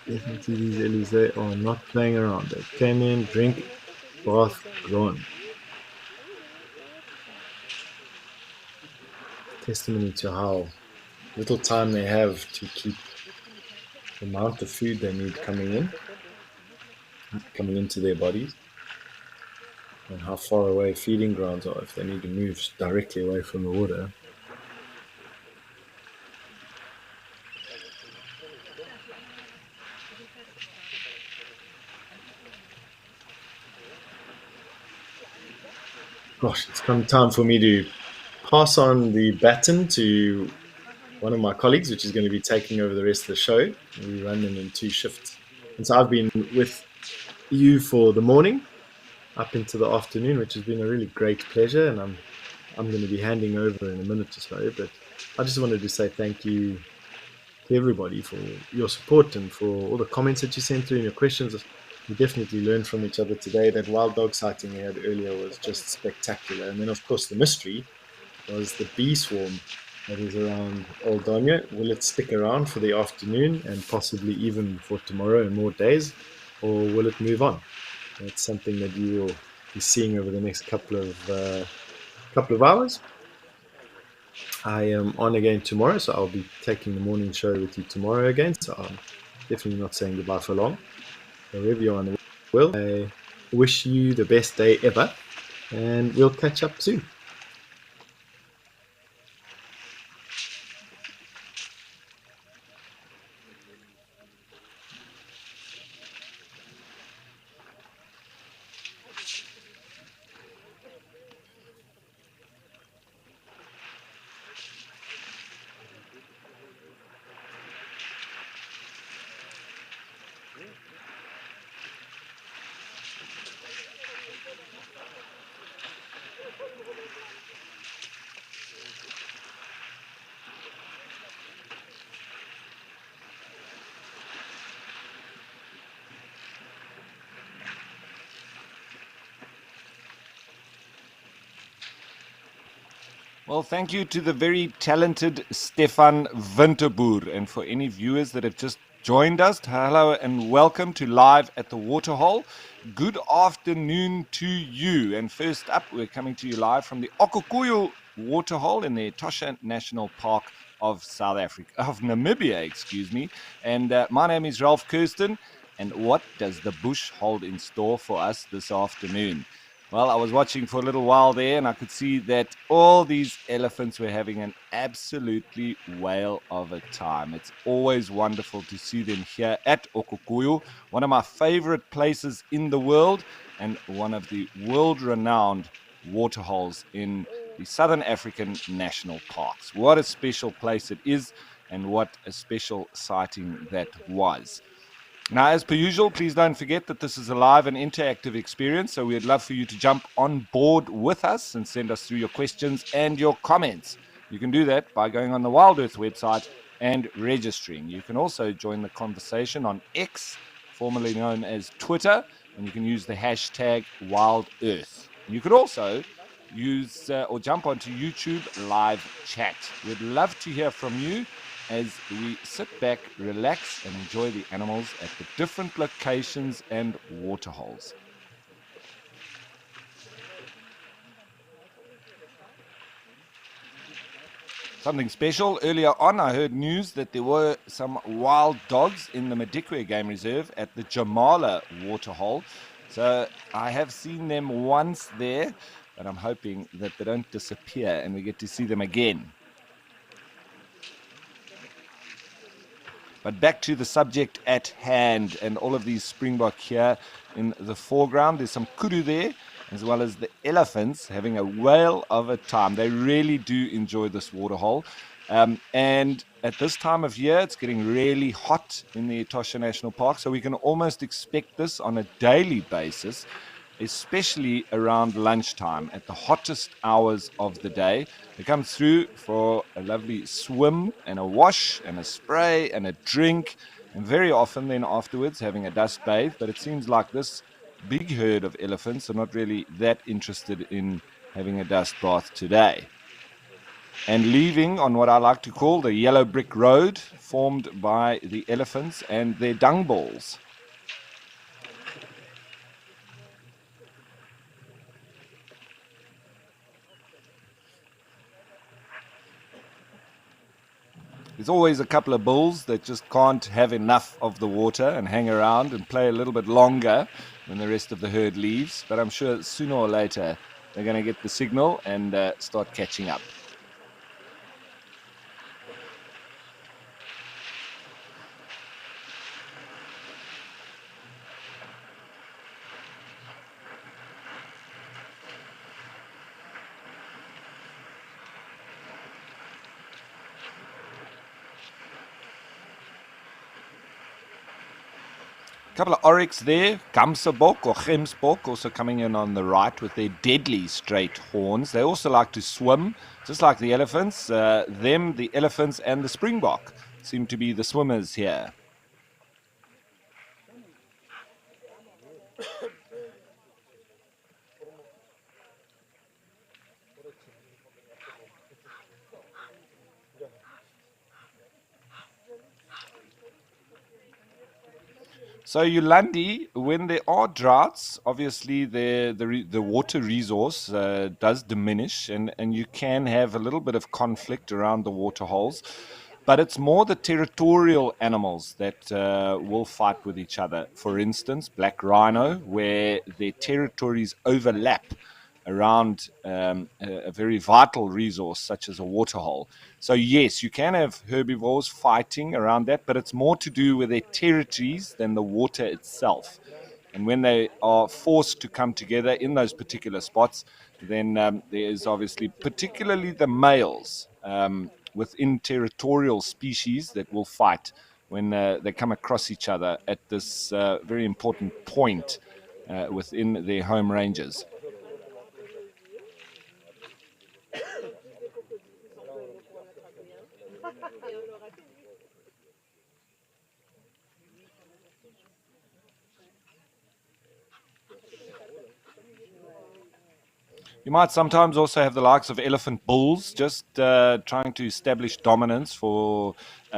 Definitely these ellies, they are not playing around. They came in, drink, bath, gone. Testimony to how little time they have to keep the amount of food they need coming into their bodies, and how far away feeding grounds are if they need to move directly away from the water. Gosh, it's come time for me to pass on the baton to one of my colleagues, which is going to be taking over the rest of the show. We run them in 2 shifts. And so I've been with you for the morning up into the afternoon, which has been a really great pleasure. And I'm going to be handing over in a minute or so. But I just wanted to say thank you to everybody for your support and for all the comments that you sent through and your questions. We definitely learned from each other today. That wild dog sighting we had earlier was just spectacular. And then, of course, the mystery was the bee swarm that is around Old Donya. Will it stick around for the afternoon and possibly even for tomorrow and more days, or will it move on? That's something that you will be seeing over the next couple of hours. I am on again tomorrow, so I'll be taking the morning show with you tomorrow again. So I'm definitely not saying goodbye for long. Wherever you're on the world, I wish you the best day ever, and we'll catch up soon. Well, thank you to the very talented Stefan Winterboer. And for any viewers that have just joined us, hello and welcome to Live at the Waterhole. Good afternoon to you. And first up, we're coming to you live from the Okukuyu Waterhole in the Etosha National Park of Namibia, excuse me. And my name is Ralph Kirsten. And what does the bush hold in store for us this afternoon? Well, I was watching for a little while there, and I could see that all these elephants were having an absolutely whale of a time. It's always wonderful to see them here at Okukuyu, one of my favorite places in the world, and one of the world-renowned waterholes in the Southern African national parks. What a special place it is, and what a special sighting that was. Now, as per usual, please don't forget that this is a live and interactive experience, so we'd love for you to jump on board with us and send us through your questions and your comments. You can do that by going on the WildEarth website and registering. You can also join the conversation on X, formerly known as Twitter, and you can use the hashtag WildEarth. You could also use or jump onto YouTube live chat. We'd love to hear from you as we sit back, relax, and enjoy the animals at the different locations and waterholes. Something special, earlier on I heard news that there were some wild dogs in the Madikwe Game Reserve at the Jamala Waterhole. So I have seen them once there, but I'm hoping that they don't disappear and we get to see them again. But back to the subject at hand and all of these springbok here in the foreground. There's some kudu there, as well as the elephants having a whale of a time. They really do enjoy this waterhole. And at this time of year, it's getting really hot in the Etosha National Park, so we can almost expect this on a daily basis, especially around lunchtime at the hottest hours of the day. They come through for a lovely swim and a wash and a spray and a drink, and very often then afterwards having a dust bathe. But it seems like this big herd of elephants are not really that interested in having a dust bath today. And leaving on what I like to call the yellow brick road formed by the elephants and their dung balls. There's always a couple of bulls that just can't have enough of the water and hang around and play a little bit longer when the rest of the herd leaves. But I'm sure sooner or later they're going to get the signal and start catching up. Couple of oryx there, Gamsebok or Gemsbok, also coming in on the right with their deadly straight horns. They also like to swim, just like the elephants. The elephants, and the springbok seem to be the swimmers here. So Yolandi, when there are droughts, obviously the water resource does diminish, and you can have a little bit of conflict around the water holes. But it's more the territorial animals that will fight with each other. For instance, black rhino, where their territories overlap around a very vital resource such as a waterhole. So yes, you can have herbivores fighting around that, but it's more to do with their territories than the water itself. And when they are forced to come together in those particular spots, then there is obviously particularly the males within territorial species that will fight when they come across each other at this very important point within their home ranges. You might sometimes also have the likes of elephant bulls just trying to establish dominance for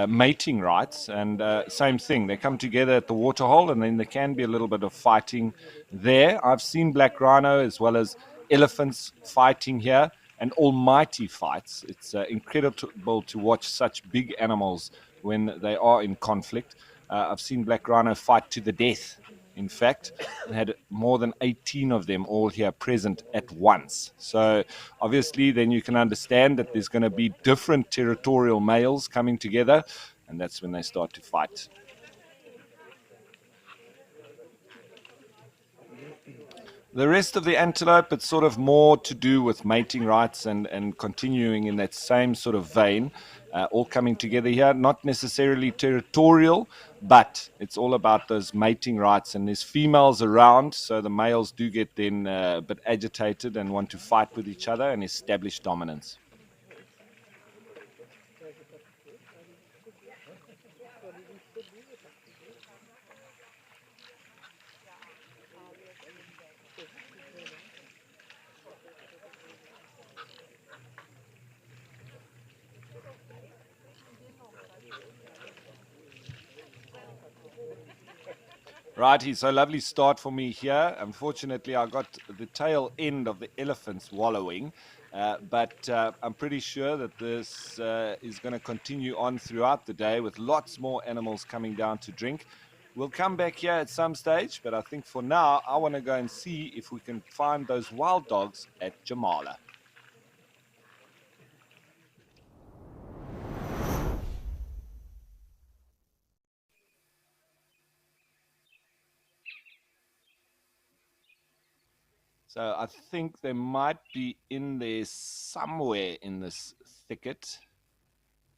mating rights. And same thing, they come together at the waterhole and then there can be a little bit of fighting there. I've seen black rhino as well as elephants fighting here, and almighty fights. It's incredible to watch such big animals when they are in conflict. I've seen black rhino fight to the death. In fact, we had more than 18 of them all here present at once. So obviously then you can understand that there's going to be different territorial males coming together, and that's when they start to fight. The rest of the antelope, it's sort of more to do with mating rights and continuing in that same sort of vein, all coming together here. Not necessarily territorial, but it's all about those mating rights. And there's females around, so the males do get then a bit agitated and want to fight with each other and establish dominance. Righty, so lovely start for me here. Unfortunately, I got the tail end of the elephants wallowing, but I'm pretty sure that this is going to continue on throughout the day with lots more animals coming down to drink. We'll come back here at some stage, but I think for now, I want to go and see if we can find those wild dogs at Jamala. So I think they might be in there somewhere in this thicket.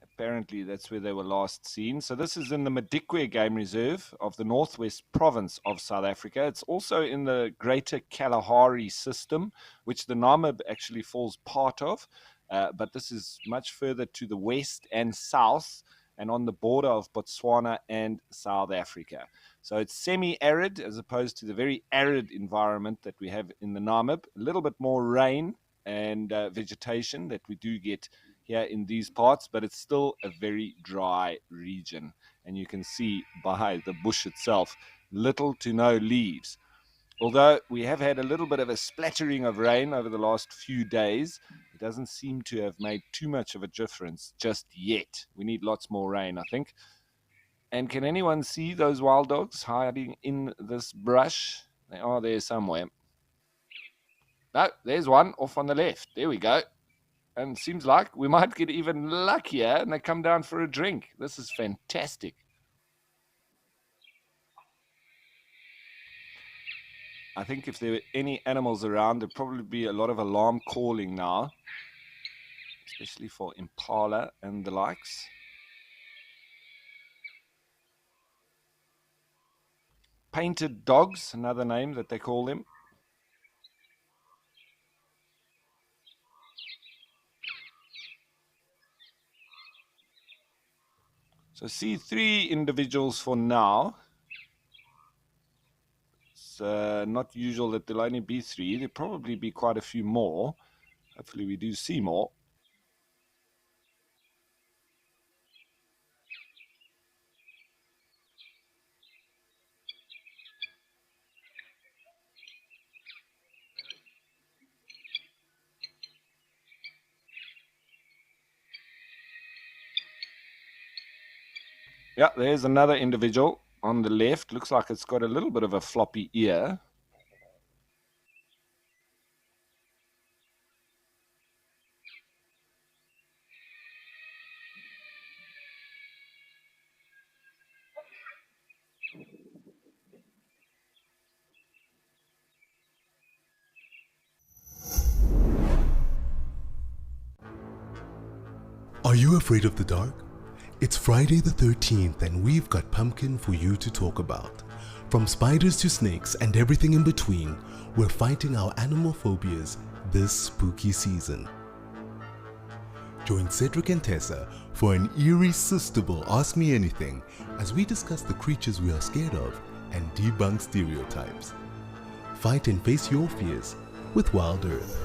Apparently that's where they were last seen. So this is in the Madikwe Game Reserve of the Northwest Province of South Africa. It's also in the Greater Kalahari system, which the Namib actually falls part of. But this is much further to the west and south and on the border of Botswana and South Africa. So it's semi-arid as opposed to the very arid environment that we have in the Namib. A little bit more rain and vegetation that we do get here in these parts, but it's still a very dry region. And you can see by the bush itself, little to no leaves. Although we have had a little bit of a splattering of rain over the last few days, it doesn't seem to have made too much of a difference just yet. We need lots more rain, I think. And can anyone see those wild dogs hiding in this brush? They are there somewhere. No, there's one off on the left. There we go. And it seems like we might get even luckier and they come down for a drink. This is fantastic. I think if there were any animals around, there'd probably be a lot of alarm calling now, especially for impala and the likes. Painted dogs, another name that they call them. So see 3 individuals for now. It's not usual that there'll only be 3. There'll probably be quite a few more. Hopefully we do see more. Yeah, there's another individual on the left. Looks like it's got a little bit of a floppy ear. Are you afraid of the dark? It's Friday the 13th and we've got pumpkin for you to talk about. From spiders to snakes and everything in between, we're fighting our animal phobias this spooky season. Join Cedric and Tessa for an irresistible Ask Me Anything as we discuss the creatures we are scared of and debunk stereotypes. Fight and face your fears with WildEarth.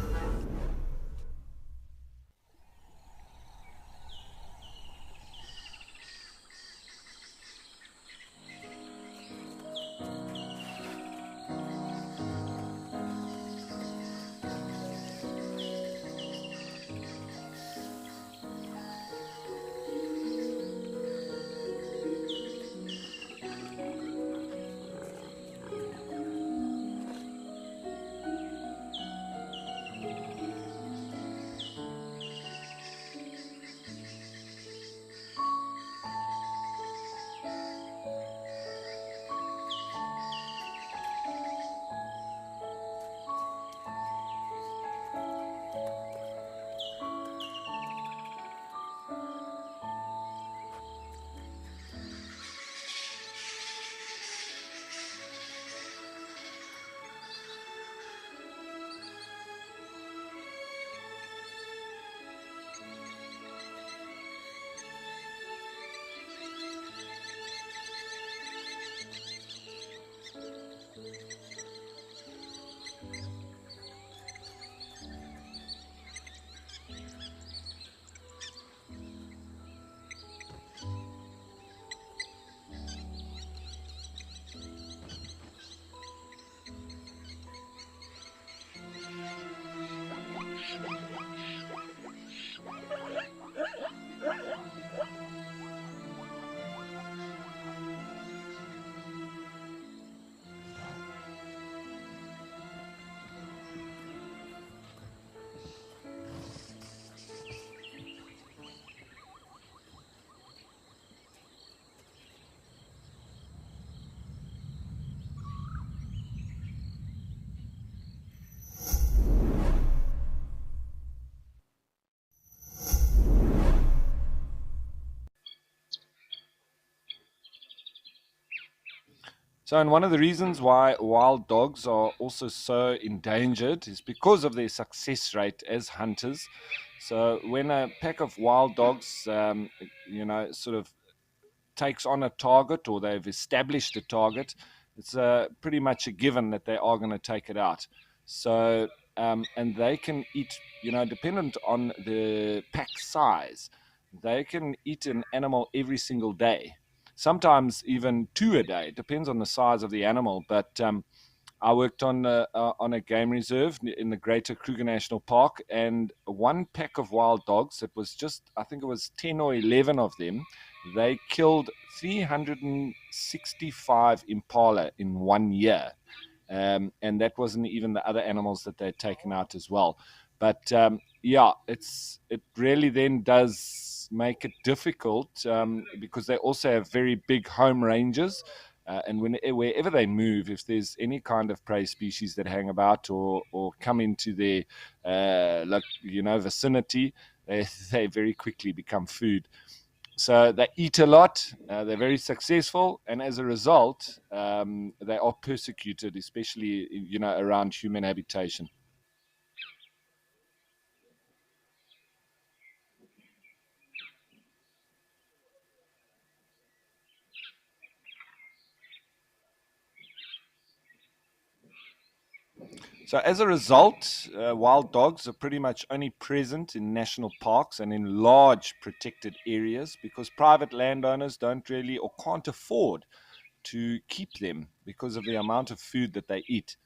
So, and one of the reasons why wild dogs are also so endangered is because of their success rate as hunters. So, when a pack of wild dogs, sort of takes on a target or they've established a target, it's pretty much a given that they are going to take it out. So, and they can eat, dependent on the pack size, they can eat an animal every single day. Sometimes even two a day. It depends on the size of the animal. But I worked on a game reserve in the Greater Kruger National Park, and one pack of wild dogs. It was just, I think it was 10 or 11 of them. They killed 365 impala in 1 year. And that wasn't even the other animals that they'd taken out as well. But yeah, it really then does make it difficult because they also have very big home ranges. And wherever they move, if there's any kind of prey species that hang about or come into their vicinity, they very quickly become food. So they eat a lot. They're very successful, and as a result, they are persecuted, especially around human habitation. So, as a result, wild dogs are pretty much only present in national parks and in large protected areas because private landowners don't really or can't afford to keep them because of the amount of food that they eat.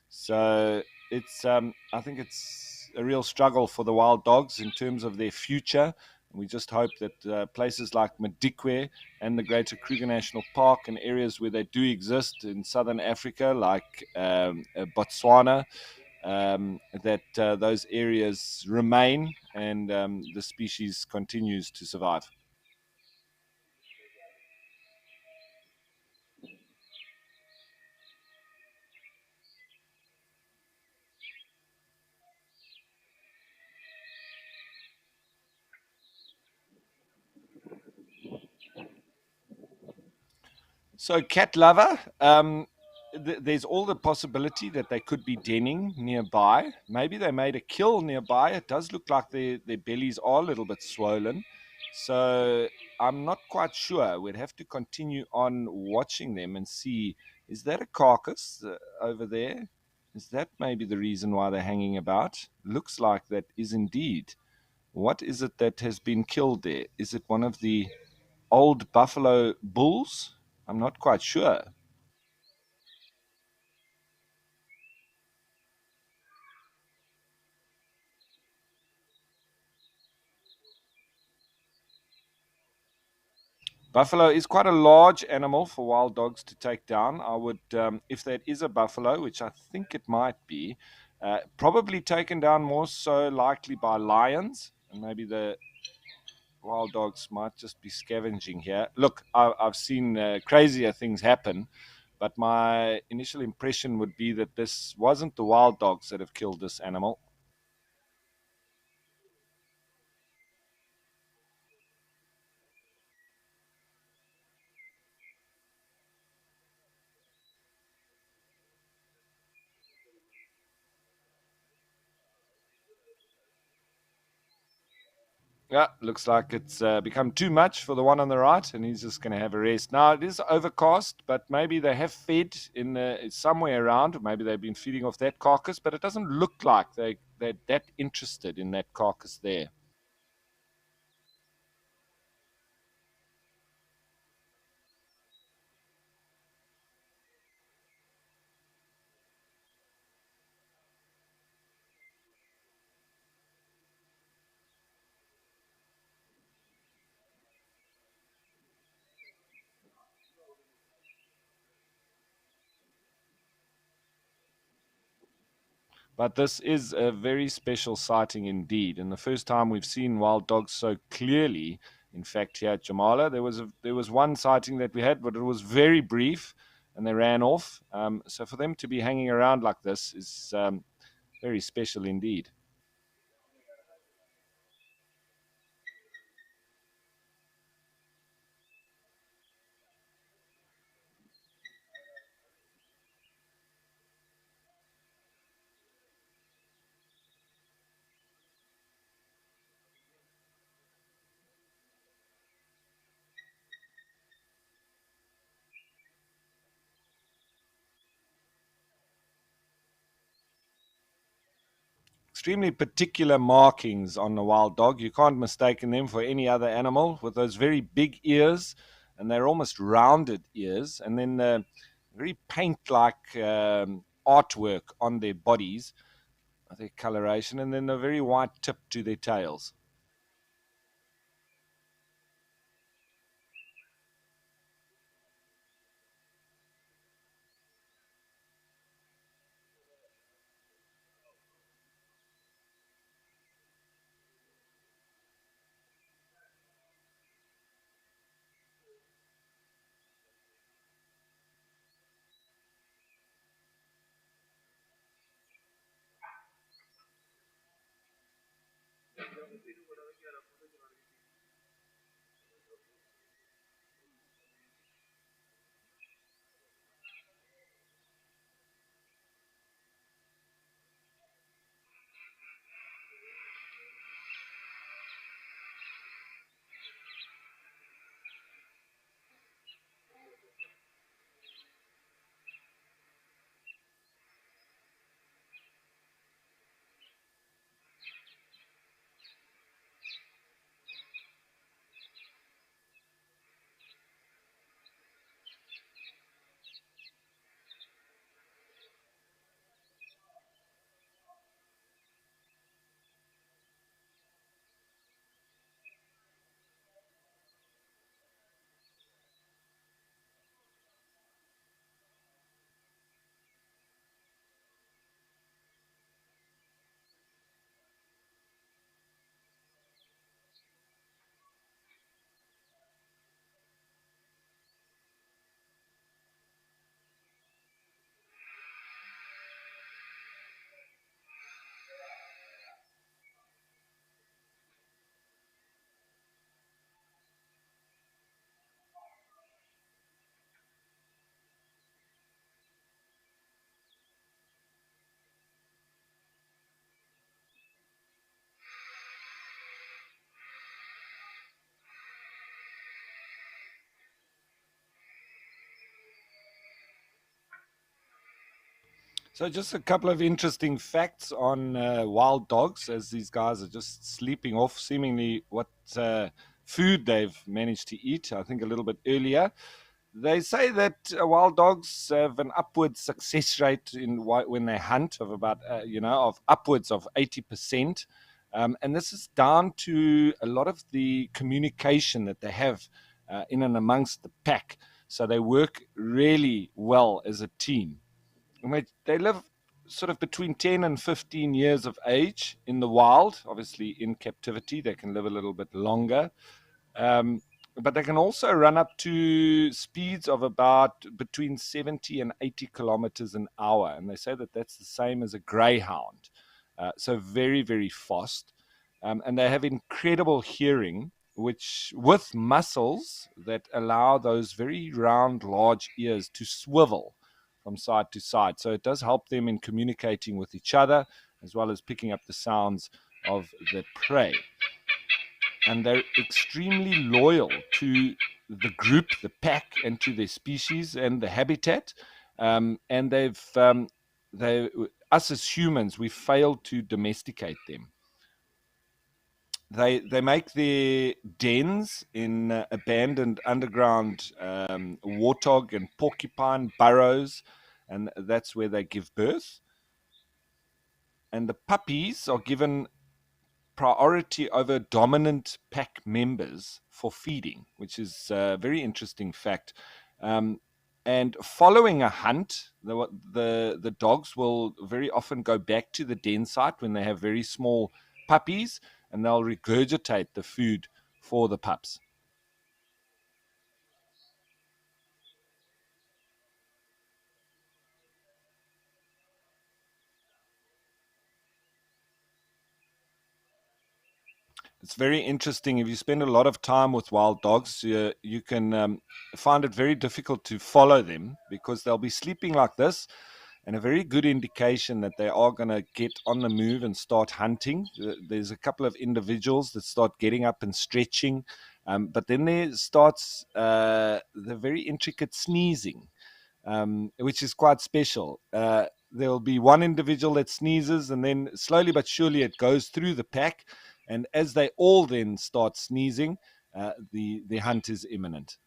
So, I think it's a real struggle for the wild dogs in terms of their future. We just hope that places like Madikwe and the Greater Kruger National Park and areas where they do exist in southern Africa, like Botswana, that those areas remain and the species continues to survive. So, cat lover, there's all the possibility that they could be denning nearby. Maybe they made a kill nearby. It does look like their bellies are a little bit swollen. So, I'm not quite sure. We'd have to continue on watching them and see, is that a carcass over there? Is that maybe the reason why they're hanging about? Looks like that is indeed. What is it that has been killed there? Is it one of the old buffalo bulls? I'm not quite sure. Buffalo is quite a large animal for wild dogs to take down. I would, if that is a buffalo, which I think it might be, probably taken down more so likely by lions, and maybe the wild dogs might just be scavenging here. Look, I've seen crazier things happen, but my initial impression would be that this wasn't the wild dogs that have killed this animal. Yeah, looks like it's become too much for the one on the right, and he's just going to have a rest. Now, it is overcast, but maybe they have fed in somewhere around. Maybe they've been feeding off that carcass, but it doesn't look like they're that interested in that carcass there. But this is a very special sighting indeed, and the first time we've seen wild dogs so clearly. In fact, here at Jamala, there was one sighting that we had, but it was very brief, and they ran off. So for them to be hanging around like this is very special indeed. extremely particular markings on the wild dog. You can't mistake them for any other animal, with those very big ears, and they're almost rounded ears, and then very paint-like artwork on their bodies, their coloration, and then a very white tip to their tails. So, just a couple of interesting facts on wild dogs, as these guys are just sleeping off seemingly what food they've managed to eat, I think a little bit earlier. They say that wild dogs have an upward success rate when they hunt of about, of upwards of 80%. And this is down to a lot of the communication that they have in and amongst the pack. So they work really well as a team. They live sort of between 10 and 15 years of age in the wild. Obviously, in captivity, they can live a little bit longer. Um, but they can also run up to speeds of about between 70 and 80 kilometers an hour. And they say that that's the same as a greyhound. So very, very fast. And they have incredible hearing, which with muscles that allow those very round, large ears to swivel from side to side. So it does help them in communicating with each other, as well as picking up the sounds of the prey. And they're extremely loyal to the group, the pack, and to their species and the habitat. And us as humans, we failed to domesticate them. They make their dens in abandoned underground warthog and porcupine burrows, and that's where they give birth. And the puppies are given priority over dominant pack members for feeding, which is a very interesting fact. And following a hunt, the dogs will very often go back to the den site when they have very small puppies, and they'll regurgitate the food for the pups. It's very interesting. If you spend a lot of time with wild dogs, you can find it very difficult to follow them because they'll be sleeping like this. And a very good indication that they are going to get on the move and start hunting. There's a couple of individuals that start getting up and stretching, but then there starts the very intricate sneezing, which is quite special. there'll be one individual that sneezes, and then slowly but surely it goes through the pack. And as they all then start sneezing, the hunt is imminent.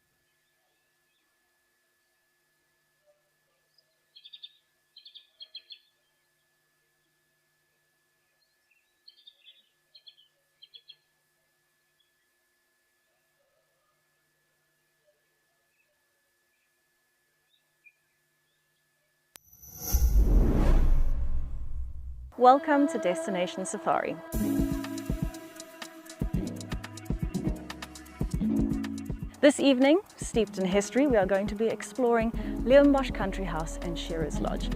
Welcome to Destination Safari. This evening, steeped in history, we are going to be exploring Leeuwenbosch Country House and Shearers Lodge.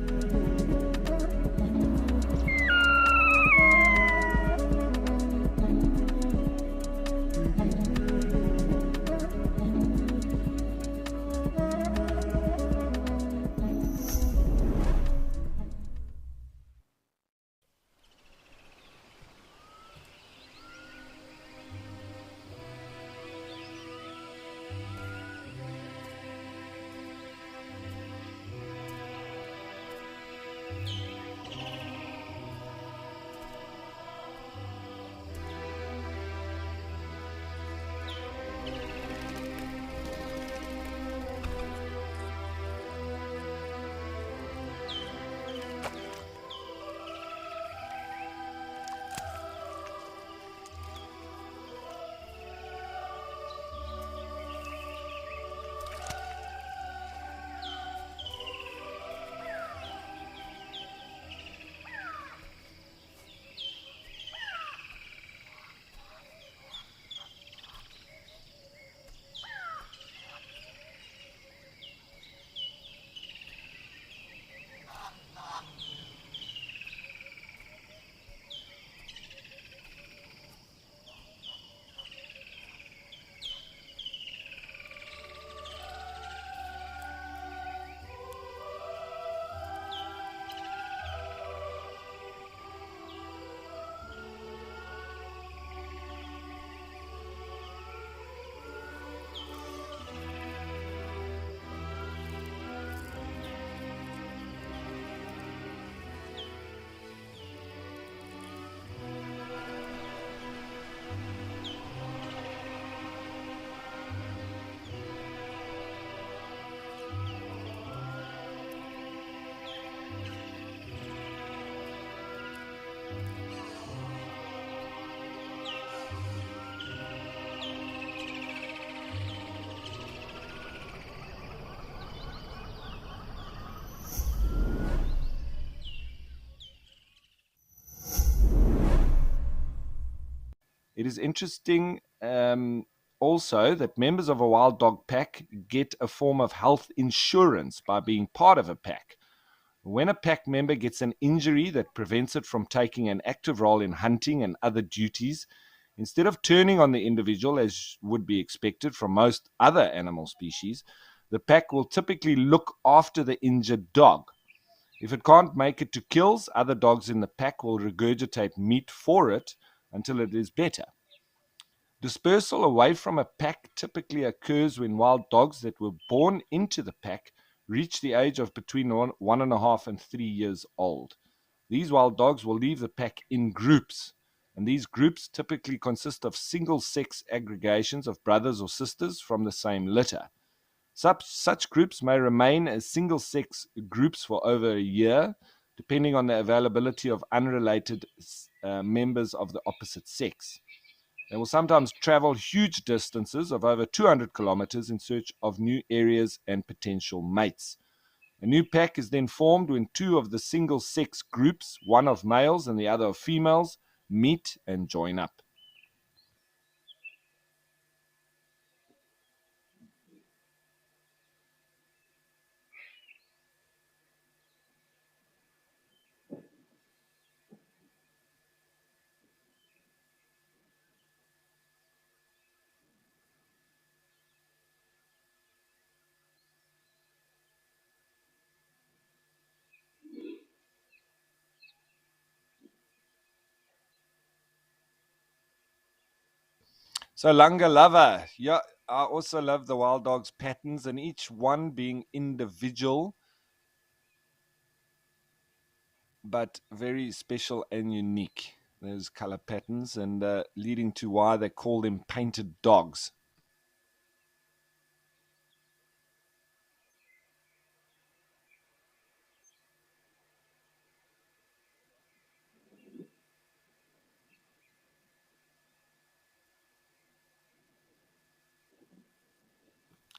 It is interesting also that members of a wild dog pack get a form of health insurance by being part of a pack. When a pack member gets an injury that prevents it from taking an active role in hunting and other duties, instead of turning on the individual as would be expected from most other animal species, the pack will typically look after the injured dog. If it can't make it to kills, other dogs in the pack will regurgitate meat for it until it is better. Dispersal away from a pack typically occurs when wild dogs that were born into the pack reach the age of between 1.5 and 3 years old. These wild dogs will leave the pack in groups, and these groups typically consist of single-sex aggregations of brothers or sisters from the same litter. Such groups may remain as single-sex groups for over a year, depending on the availability of unrelated members of the opposite sex. They will sometimes travel huge distances of over 200 kilometers in search of new areas and potential mates. A new pack is then formed when two of the single-sex groups, one of males and the other of females, meet and join up. So Langa Lover, yeah, I also love the wild dogs patterns and each one being individual. but very special and unique. Those color patterns, and leading to why they call them painted dogs.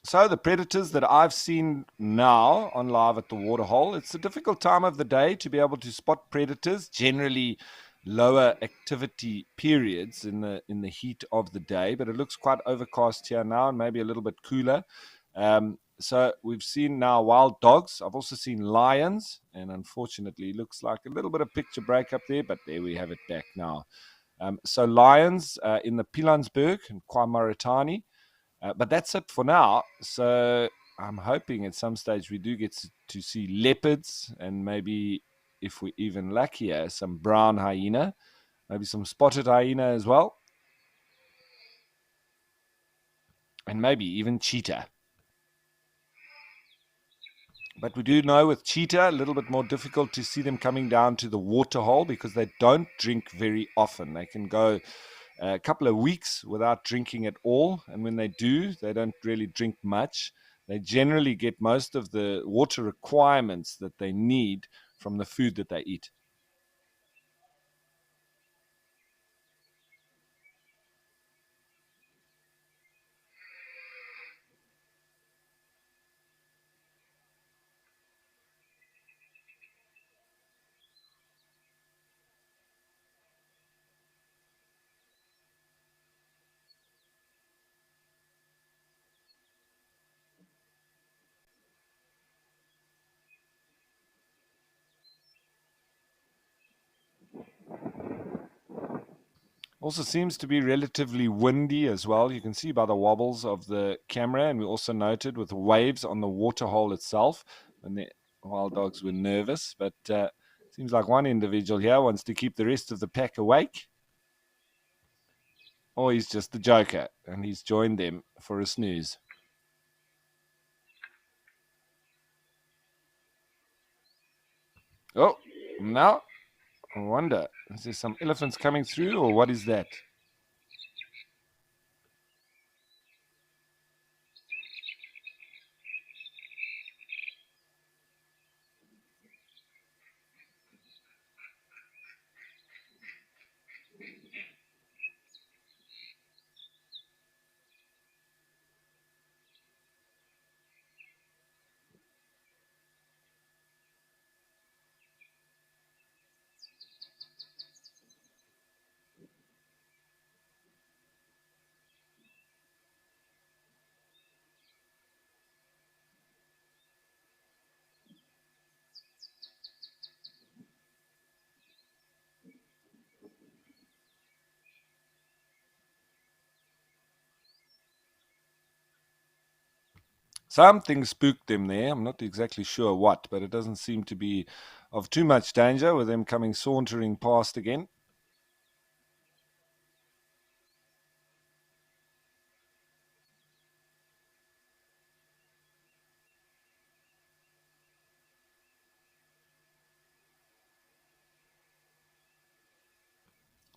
So the predators that I've seen now on live at the Waterhole, it's a difficult time of the day to be able to spot predators, generally lower activity periods in the heat of the day, but it looks quite overcast here now and maybe a little bit cooler. So we've seen now wild dogs. I've also seen lions, and unfortunately it looks like a little bit of picture break up there, but there we have it back now. So lions in the Pilansberg and Kwamaratani. But that's it for now. So I'm hoping at some stage we do get to see leopards, and maybe, if we're even luckier, some brown hyena, maybe some spotted hyena as well, and maybe even cheetah. But we do know with cheetah, a little bit more difficult to see them coming down to the waterhole because they don't drink very often. They can go a couple of weeks without drinking at all. And when they do, they don't really drink much. They generally get most of the water requirements that they need from the food that they eat. Also seems to be relatively windy as well. You can see by the wobbles of the camera, and we also noted with waves on the waterhole itself when the wild dogs were nervous. But seems like one individual here wants to keep the rest of the pack awake, or he's just the joker and he's joined them for a snooze. Oh, now I wonder, is there some elephants coming through, or what is that? Something spooked them there. I'm not exactly sure what, but it doesn't seem to be of too much danger with them coming sauntering past again.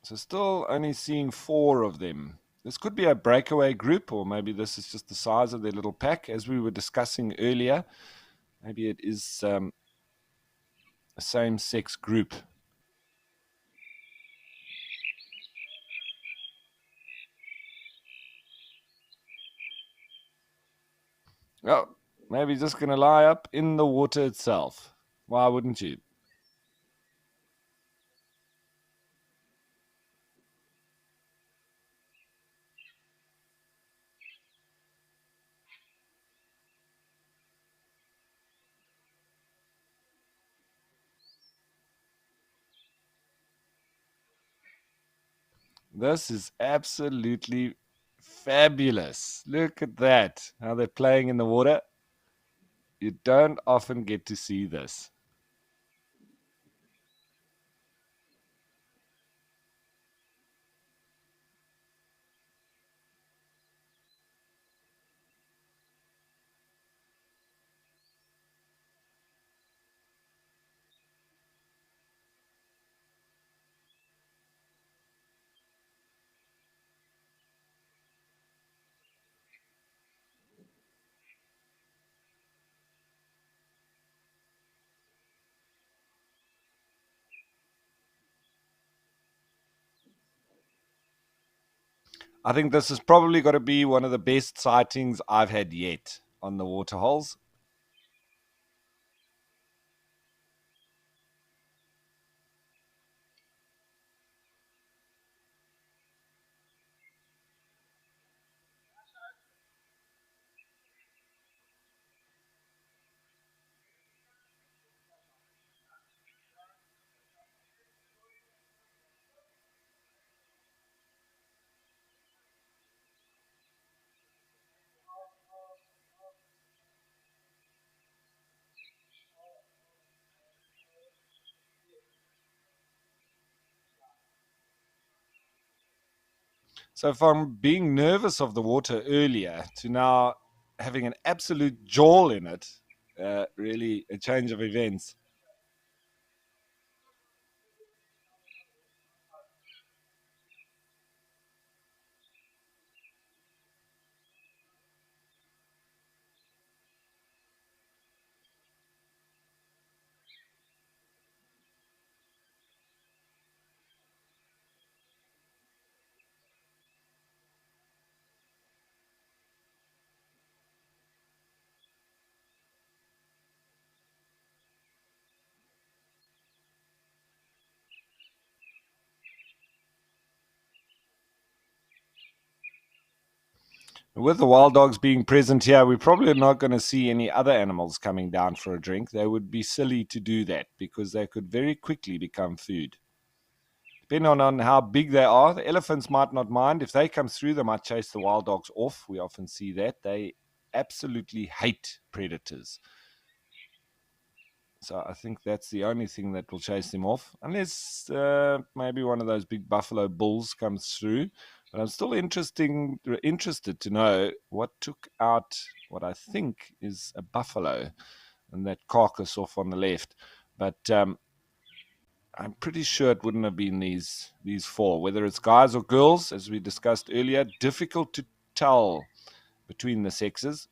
So still only seeing 4 of them. This could be a breakaway group, or maybe this is just the size of their little pack, as we were discussing earlier. Maybe it is a same-sex group. Oh, maybe just going to lie up in the water itself. Why wouldn't you? This is absolutely fabulous. Look at that. How they're playing in the water. You don't often get to see this. I think this has probably got to be one of the best sightings I've had yet on the waterholes. So from being nervous of the water earlier to now having an absolute jawl in it, really a change of events. With the wild dogs being present here, we're probably not going to see any other animals coming down for a drink. They would be silly to do that because they could very quickly become food. Depending on how big they are, the elephants might not mind. If they come through, they might chase the wild dogs off. We often see that. They absolutely hate predators. So I think that's the only thing that will chase them off, unless maybe one of those big buffalo bulls comes through. But I'm still interested to know what took out what I think is a buffalo and that carcass off on the left. But I'm pretty sure it wouldn't have been these four. Whether it's guys or girls, as we discussed earlier, difficult to tell between the sexes.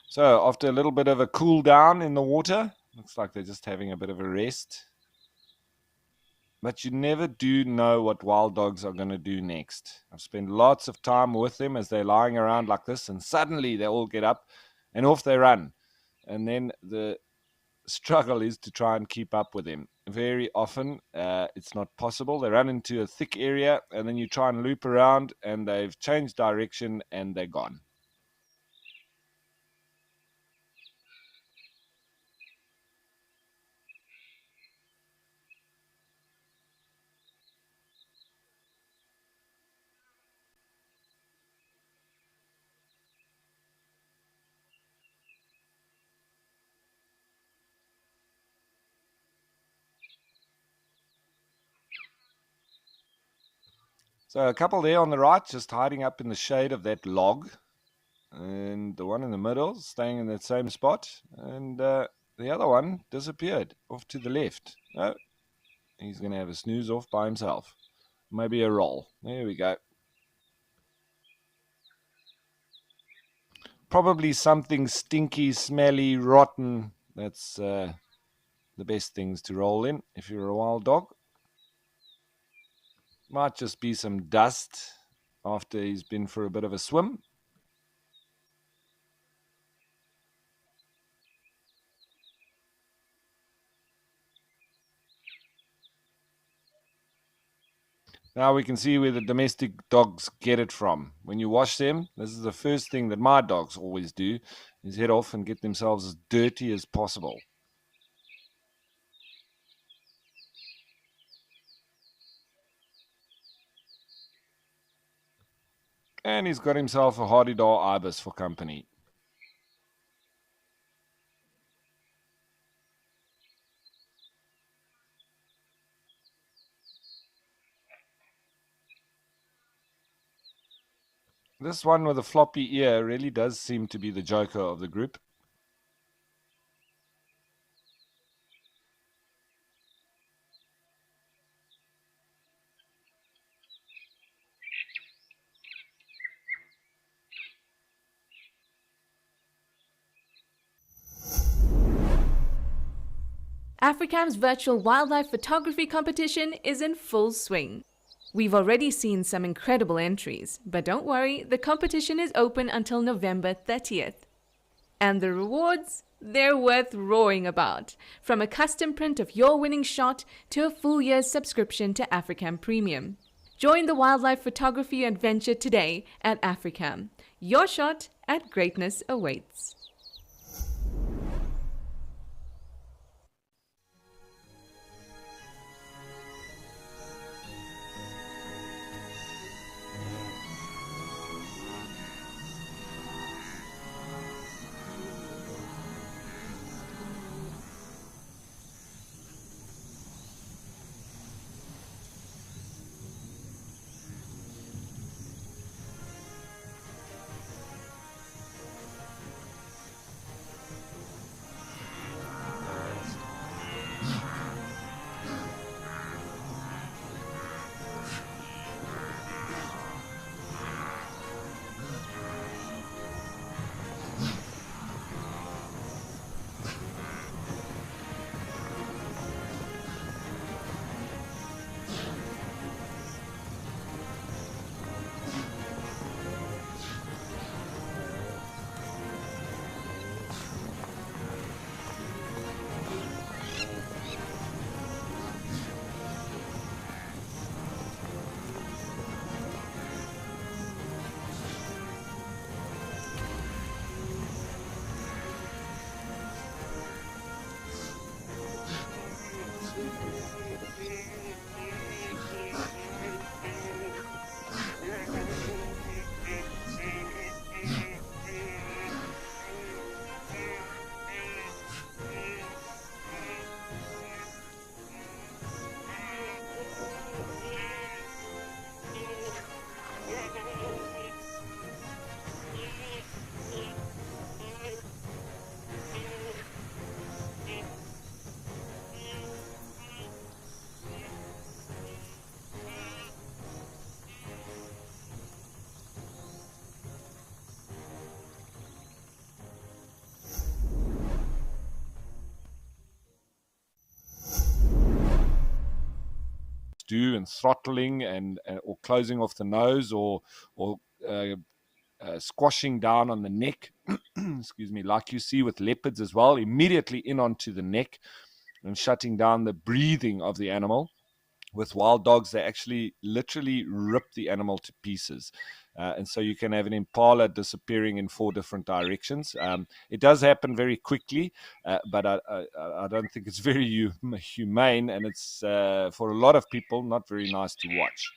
So after a little bit of a cool down in the water, looks like they're just having a bit of a rest. But you never do know what wild dogs are going to do next. I've spent lots of time with them as they're lying around like this, and suddenly they all get up and off they run. And then the struggle is to try and keep up with them. Very often, it's not possible. They run into a thick area, and then you try and loop around, and they've changed direction, and they're gone. So a couple there on the right, just hiding up in the shade of that log. And the one in the middle, staying in that same spot. And the other one disappeared off to the left. Oh, he's going to have a snooze off by himself. Maybe a roll. There we go. Probably something stinky, smelly, rotten. That's the best things to roll in if you're a wild dog. Might just be some dust after he's been for a bit of a swim. Now we can see where the domestic dogs get it from. When you wash them, this is the first thing that my dogs always do, is head off and get themselves as dirty as possible. And he's got himself a Hardy-Dar ibis for company. This one with a floppy ear really does seem to be the joker of the group. Africam's virtual wildlife photography competition is in full swing. We've already seen some incredible entries, but don't worry, the competition is open until November 30th. And the rewards? They're worth roaring about. From a custom print of your winning shot to a full year's subscription to Africam Premium. Join the wildlife photography adventure today at Africam. Your shot at greatness awaits. Do and throttling and or closing off the nose or squashing down on the neck, excuse me, like you see with leopards as well, immediately in onto the neck and shutting down the breathing of the animal. With wild dogs, they actually literally rip the animal to pieces. And so you can have an impala disappearing in 4 different directions. It does happen very quickly, but I don't think it's very humane, and it's, for a lot of people, not very nice to watch.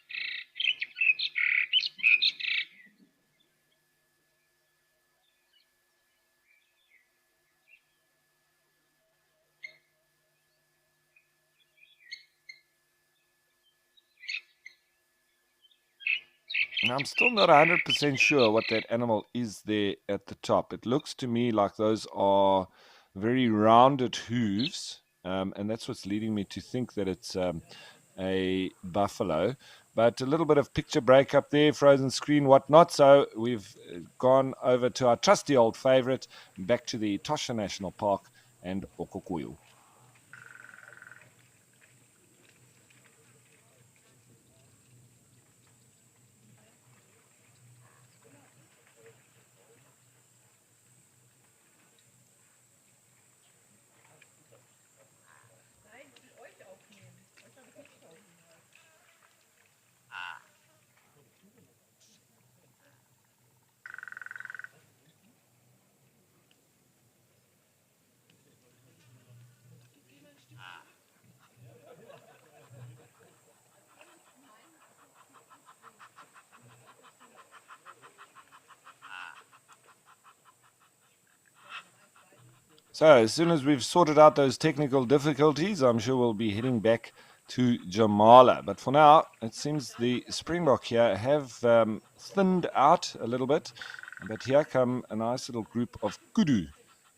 Now, I'm still not 100% sure what that animal is there at the top. It looks to me like those are very rounded hooves, and that's what's leading me to think that it's a buffalo. But a little bit of picture breakup there, frozen screen, whatnot. So we've gone over to our trusty old favorite, back to the Etosha National Park and Okokuyu. So as soon as we've sorted out those technical difficulties, I'm sure we'll be heading back to Jamala. But for now, it seems the Springbok here have thinned out a little bit. But here come a nice little group of kudu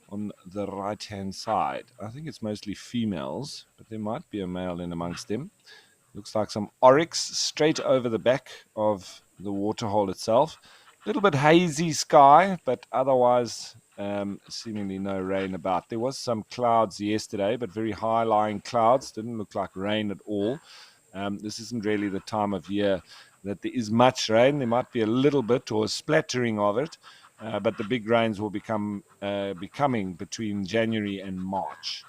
on the right-hand side. I think it's mostly females, but there might be a male in amongst them. Looks like some oryx straight over the back of the waterhole itself. A little bit hazy sky, but otherwise seemingly no rain about. There was some clouds yesterday, but very high-lying clouds. Didn't look like rain at all. This isn't really the time of year that there is much rain. There might be a little bit or a splattering of it, but the big rains will becoming between January and March.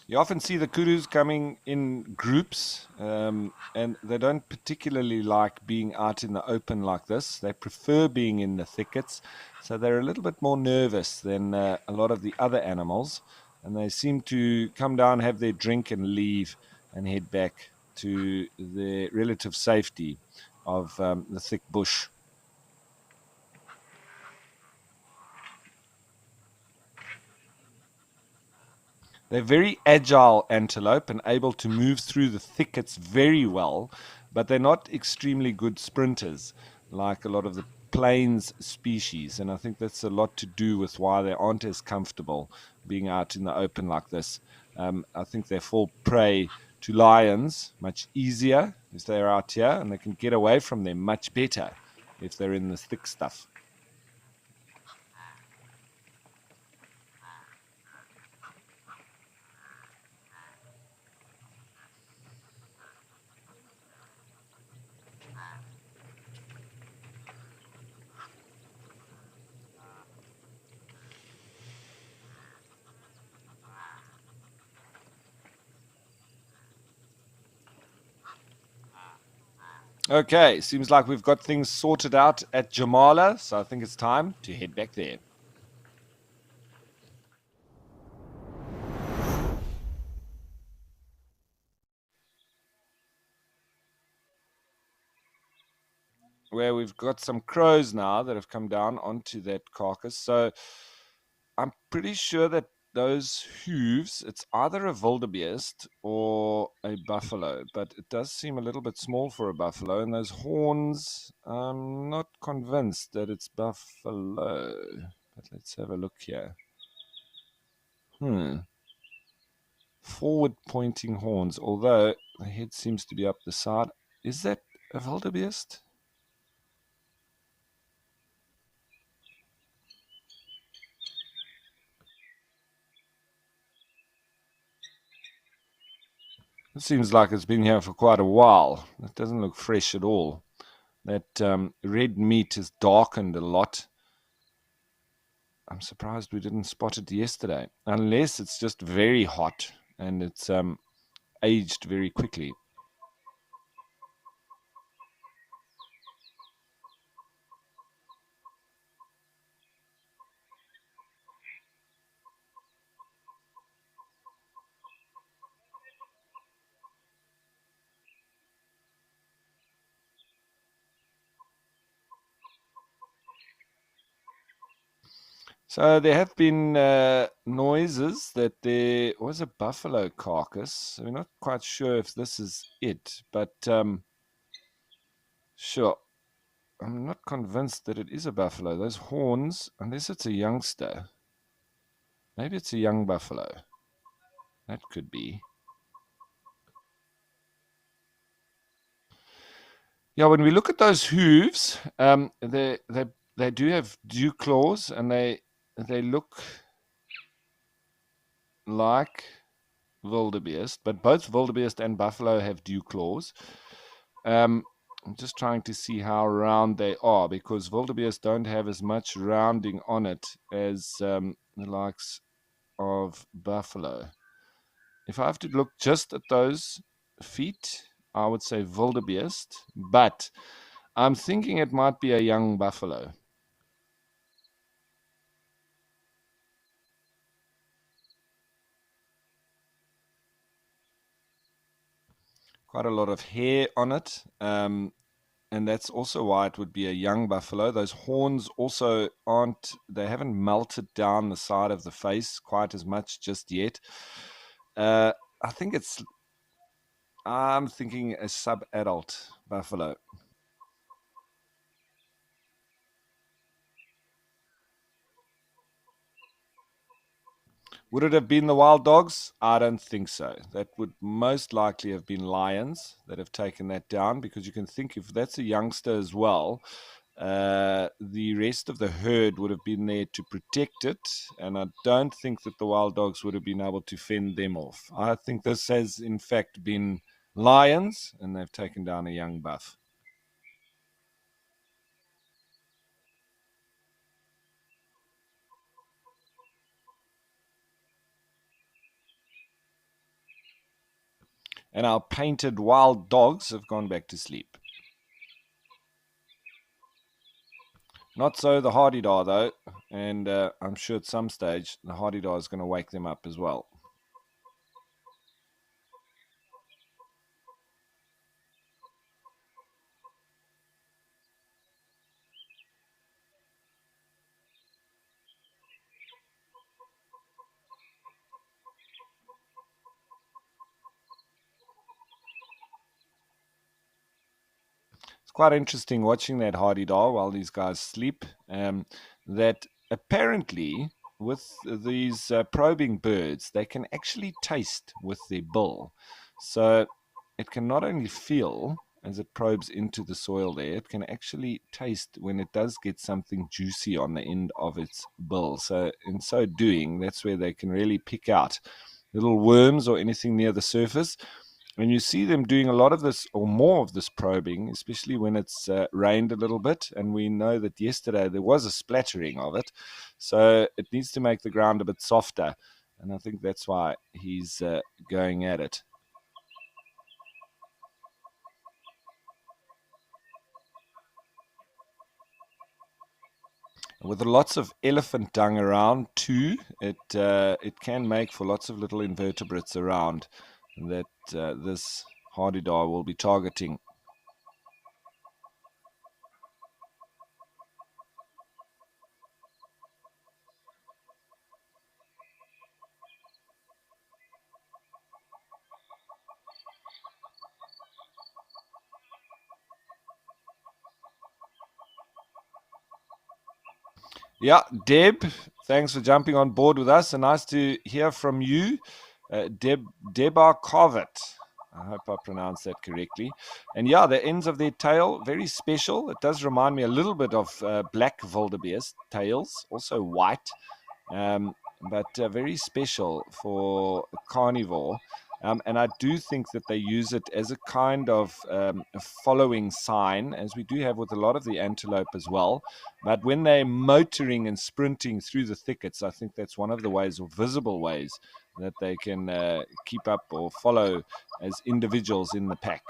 You often see the kudus coming in groups, and they don't particularly like being out in the open like this. They prefer being in the thickets, so they're a little bit more nervous than a lot of the other animals, and they seem to come down, have their drink, and leave and head back to the relative safety of the thick bush. They're very agile antelope and able to move through the thickets very well, but they're not extremely good sprinters like a lot of the plains species. And I think that's a lot to do with why they aren't as comfortable being out in the open like this. I think they fall prey to lions much easier if they're out here, and they can get away from them much better if they're in the thick stuff. Okay, seems like we've got things sorted out at Jamala, so I think it's time to head back there. Where we've got some crows now that have come down onto that carcass. So I'm pretty sure that those hooves, it's either a wildebeest or a buffalo, but it does seem a little bit small for a buffalo. And those horns, I'm not convinced that it's buffalo. But let's have a look here. Forward pointing horns, although the head seems to be up the side. Is that a wildebeest? It seems like it's been here for quite a while. It doesn't look fresh at all. That red meat is darkened a lot. I'm surprised we didn't spot it yesterday, unless it's just very hot and it's aged very quickly. So there have been noises that there was a buffalo carcass. We're not quite sure if this is it, but sure. I'm not convinced that it is a buffalo. Those horns, unless it's a youngster. Maybe it's a young buffalo. That could be. Yeah, when we look at those hooves, they do have dew claws, and they look like wildebeest, but both wildebeest and buffalo have dew claws. I'm just trying to see how round they are, because wildebeest don't have as much rounding on it as the likes of buffalo. If I have to look just at those feet, I would say wildebeest, but I'm thinking it might be a young buffalo. Quite a lot of hair on it, and that's also why it would be a young buffalo. Those horns also they haven't melted down the side of the face quite as much just yet. I'm thinking a sub-adult buffalo. Would it have been the wild dogs? I don't think so. That would most likely have been lions that have taken that down, because you can think if that's a youngster as well, the rest of the herd would have been there to protect it, and I don't think that the wild dogs would have been able to fend them off. I think this has in fact been lions, and they've taken down a young buff. And our painted wild dogs have gone back to sleep. Not so the hardy-dar, though, and I'm sure at some stage the hardy-dar is going to wake them up as well. It's quite interesting watching that hardy-dar while these guys sleep, that apparently with these probing birds, they can actually taste with their bill. So it can not only feel as it probes into the soil there, it can actually taste when it does get something juicy on the end of its bill. So in so doing, that's where they can really pick out little worms or anything near the surface. And you see them doing a lot of this, or more of this probing, especially when it's rained a little bit. And we know that yesterday there was a splattering of it. So it needs to make the ground a bit softer. And I think that's why he's going at it. With lots of elephant dung around too, it can make for lots of little invertebrates around that this hardy-dar will be targeting. Yeah, Deb, thanks for jumping on board with us, and nice to hear from you, Debar Covet. I hope I pronounced that correctly. And yeah, the ends of their tail, very special. It does remind me a little bit of black wildebeest tails, also white, but very special for a carnivore. And I do think that they use it as a kind of a following sign, as we do have with a lot of the antelope as well. But when they're motoring and sprinting through the thickets, I think that's one of the ways, or visible ways, that they can keep up or follow as individuals in the pack.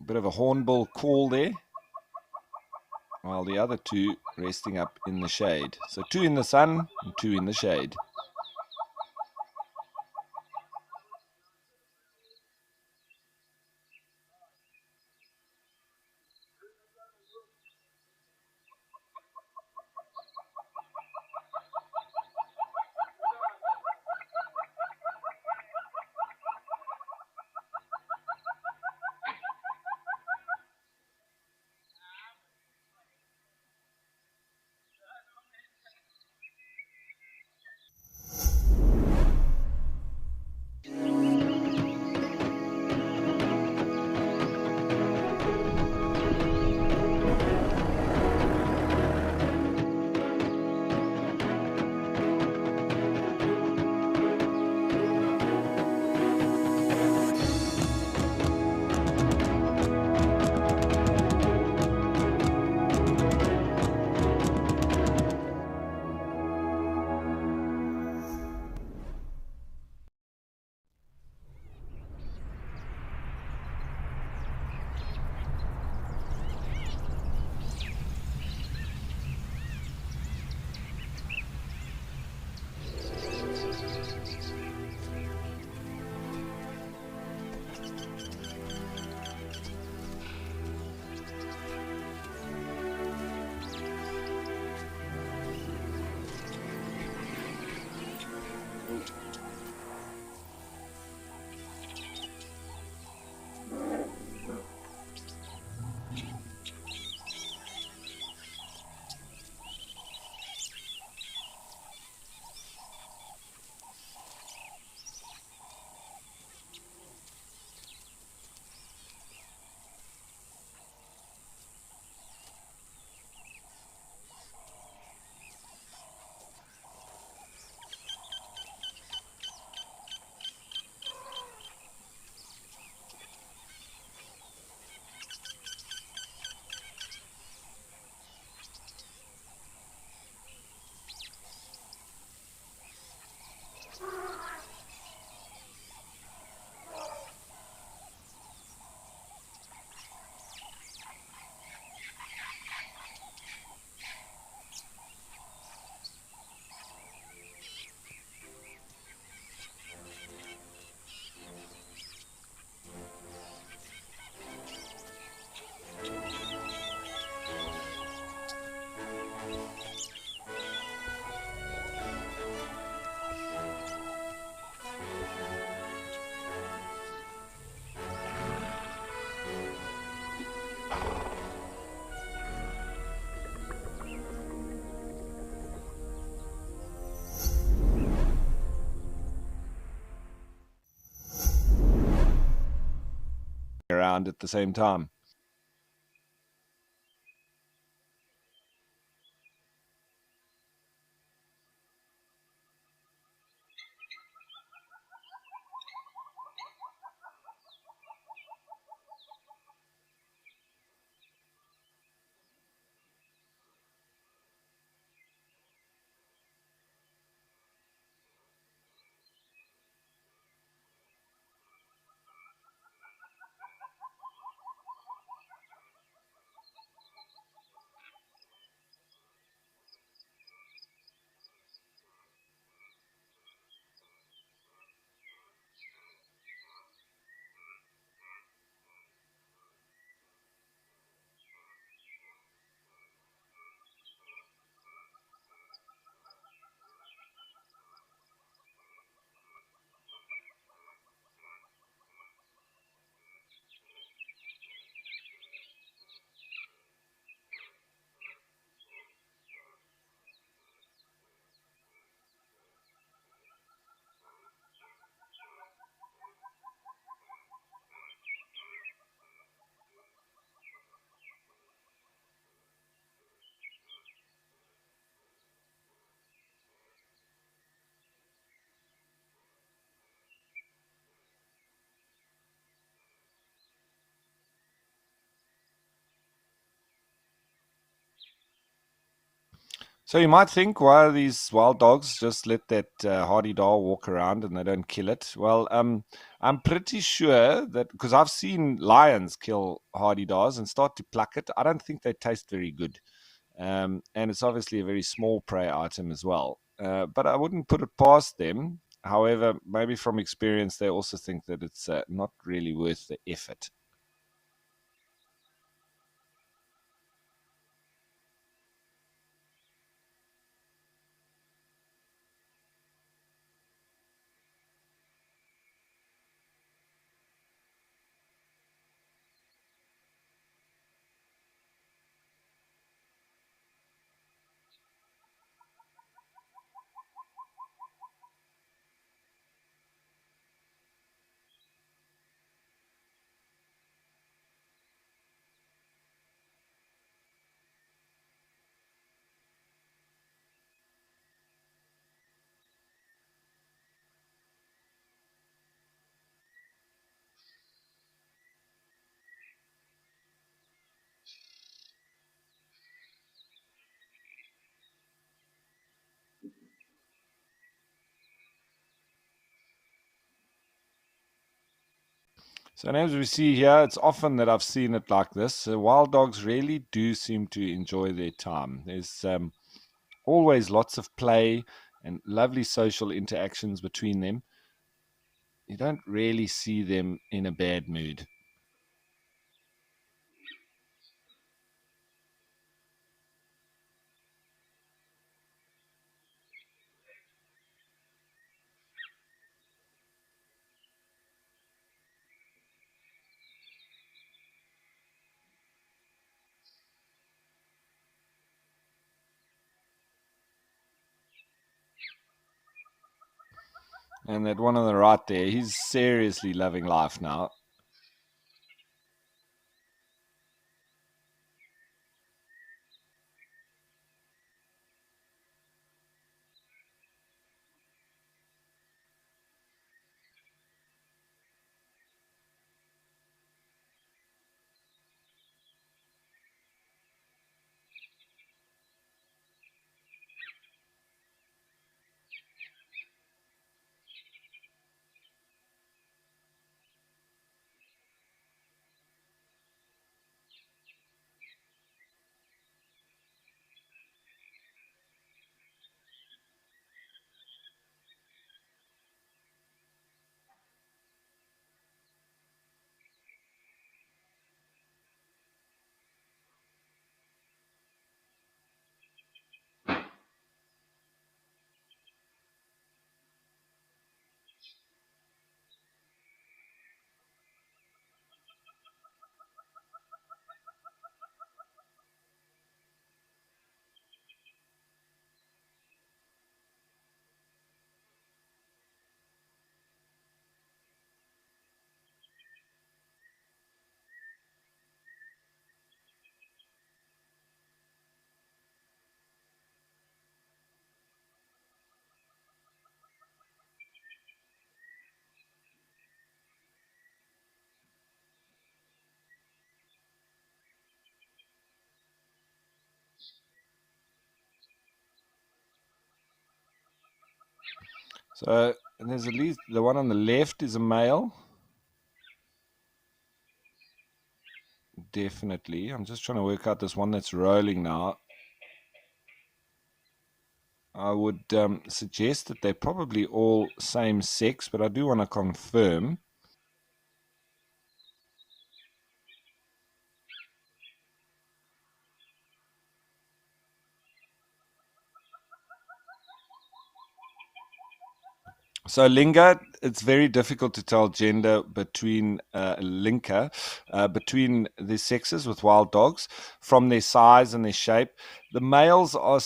A bit of a hornbill call there, while the other two resting up in the shade. So 2 in the sun and 2 in the shade. around at the same time. So you might think, why are these wild dogs just let that hardy dog walk around and they don't kill it? Well, I'm pretty sure that, because I've seen lions kill hardy dogs and start to pluck it. I don't think they taste very good. And it's obviously a very small prey item as well. But I wouldn't put it past them. However, maybe from experience, they also think that it's not really worth the effort. So, and as we see here, it's often that I've seen it like this. Wild dogs really do seem to enjoy their time. There's always lots of play and lovely social interactions between them. You don't really see them in a bad mood. And that one on the right there, he's seriously loving life now. So there's at least the one on the left is a male. Definitely. I'm just trying to work out this one that's rolling now. I would suggest that they're probably all same sex, but I do want to confirm. So Linga, it's very difficult to tell gender between between the sexes with wild dogs from their size and their shape. The males are,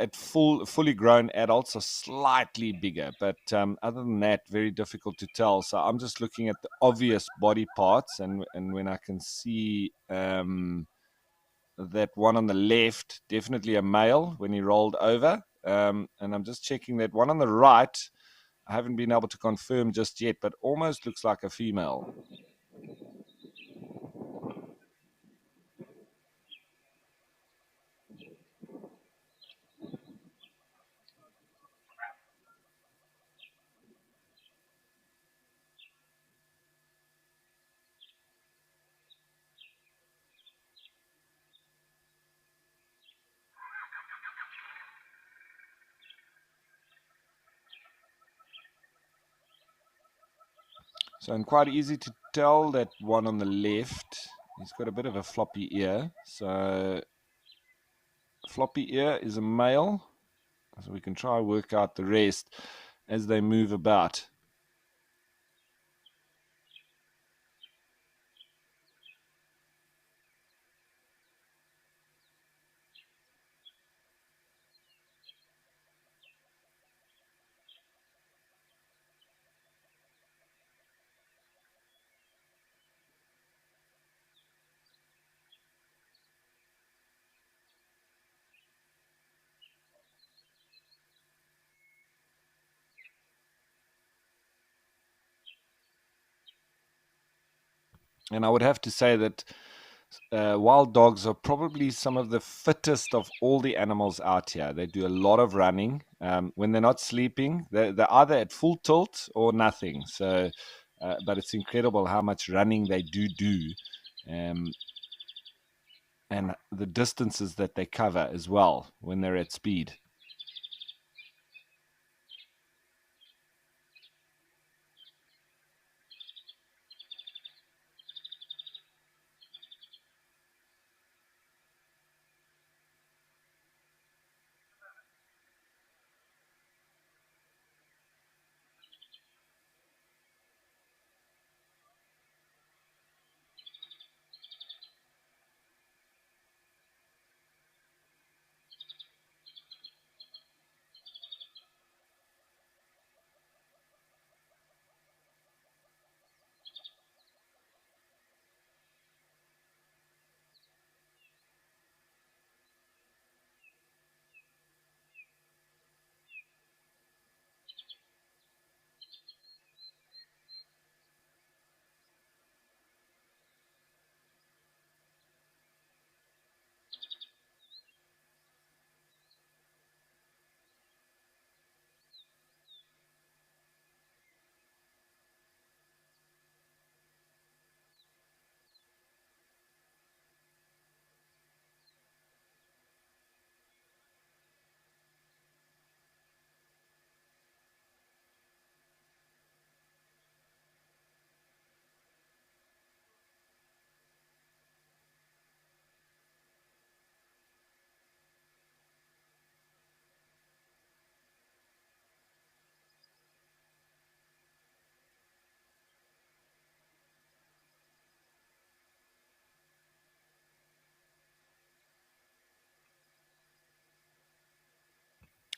at fully grown adults are slightly bigger, but other than that, very difficult to tell. So I'm just looking at the obvious body parts, and when I can see that one on the left, definitely a male when he rolled over, and I'm just checking that one on the right. I haven't been able to confirm just yet, but almost looks like a female. So, and quite easy to tell that one on the left, he's got a bit of a floppy ear. So, floppy ear is a male. So we can try work out the rest as they move about. And I would have to say that wild dogs are probably some of the fittest of all the animals out here. They do a lot of running. When they're not sleeping, they're either at full tilt or nothing. So, but it's incredible how much running they do, um, and the distances that they cover as well when they're at speed.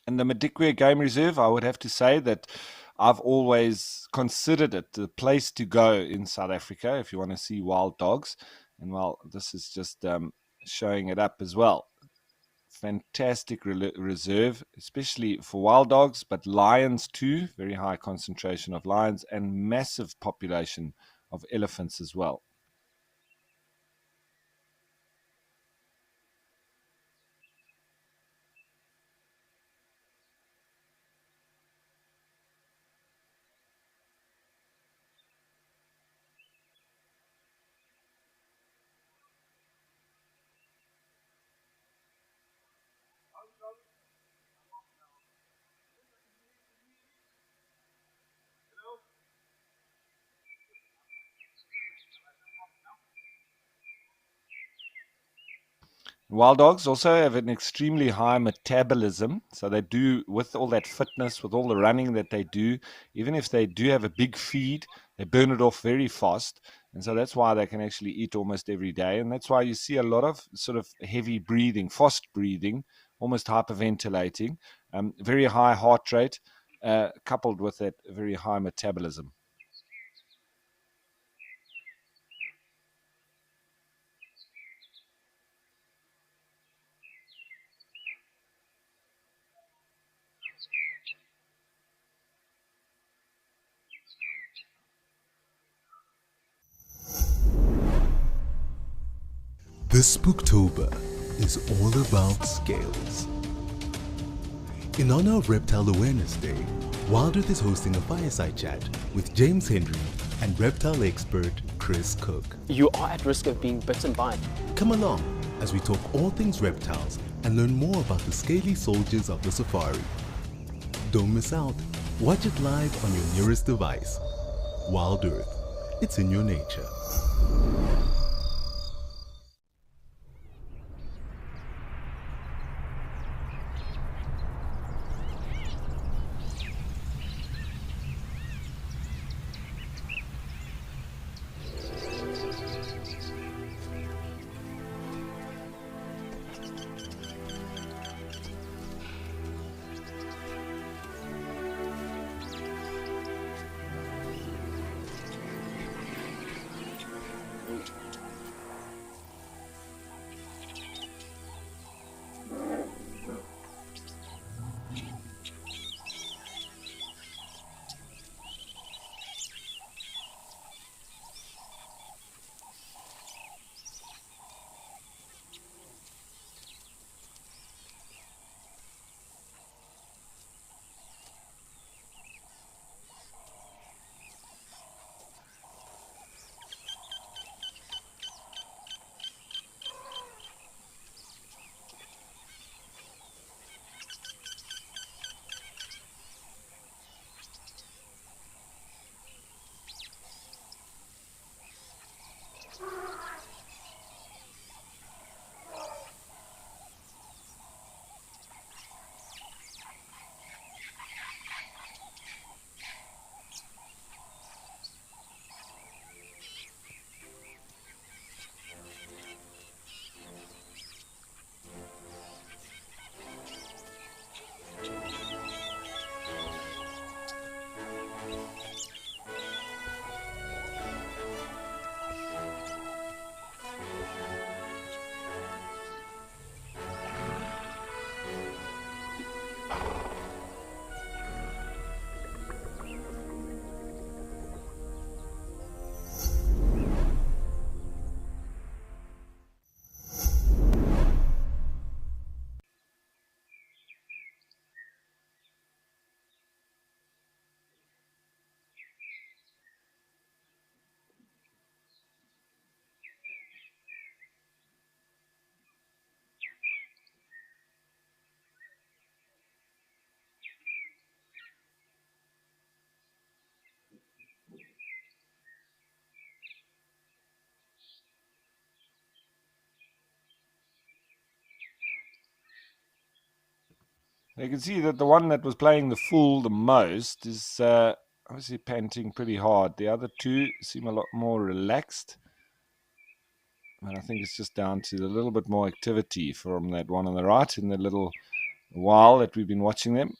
And the Madikwe Game Reserve, I would have to say that I've always considered it the place to go in South Africa if you want to see wild dogs. And well, this is just showing it up as well. Fantastic reserve, especially for wild dogs, but lions too. Very high concentration of lions and massive population of elephants as well. Wild dogs also have an extremely high metabolism. So they do, with all that fitness, with all the running that they do, even if they do have a big feed, they burn it off very fast. And so that's why they can actually eat almost every day. And that's why you see a lot of sort of heavy breathing, fast breathing, almost hyperventilating, very high heart rate, coupled with that very high metabolism. This Spooktober is all about scales. In honor of Reptile Awareness Day, WildEarth is hosting a fireside chat with James Henry and reptile expert Chris Cook. You are at risk of being bitten by it. Come along as we talk all things reptiles and learn more about the scaly soldiers of the safari. Don't miss out. Watch it live on your nearest device. WildEarth. It's in your nature. You can see that the one that was playing the fool the most is obviously panting pretty hard. The other two seem a lot more relaxed. And I think it's just down to a little bit more activity from that one on the right in the little while that we've been watching them.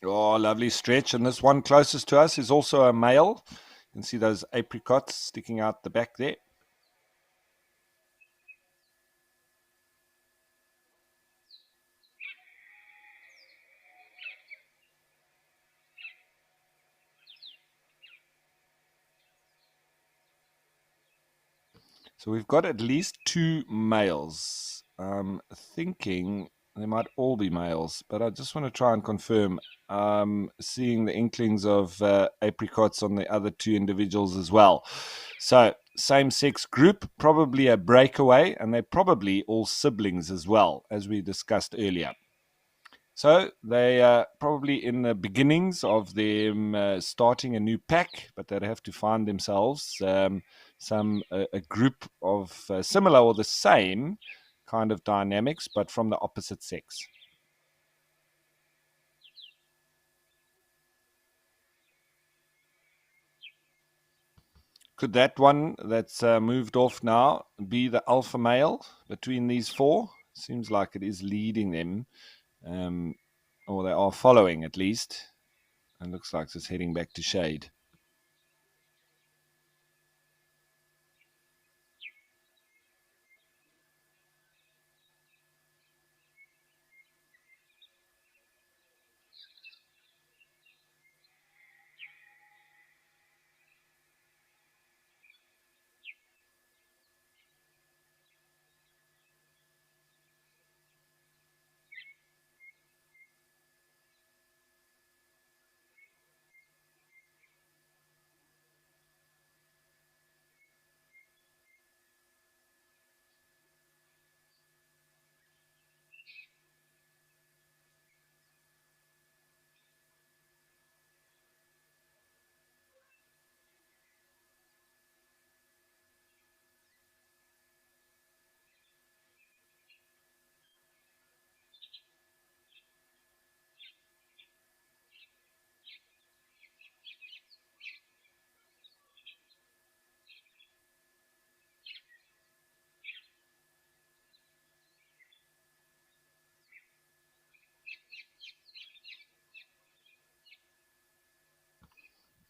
Oh, lovely stretch. And this one closest to us is also a male. You can see those apricots sticking out the back there. So we've got at least two males. Thinking They might all be males, but I just want to try and confirm. Seeing the inklings of apricots on the other two individuals as well. So, same-sex group, probably a breakaway, and they're probably all siblings as well, as we discussed earlier. So they are probably in the beginnings of them starting a new pack, but they'd have to find themselves a group of similar or the same kind of dynamics, but from the opposite sex. Could that one that's moved off now be the alpha male between these four? Seems like it is leading them, or they are following at least. And looks like it's heading back to shade.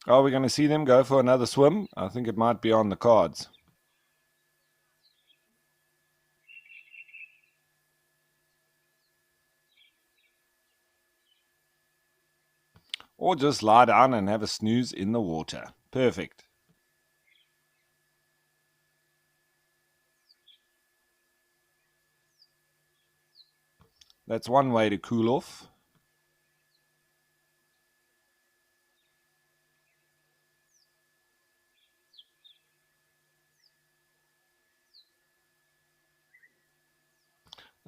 Are we going to see them go for another swim? I think it might be on the cards. Or just lie down and have a snooze in the water. Perfect. That's one way to cool off.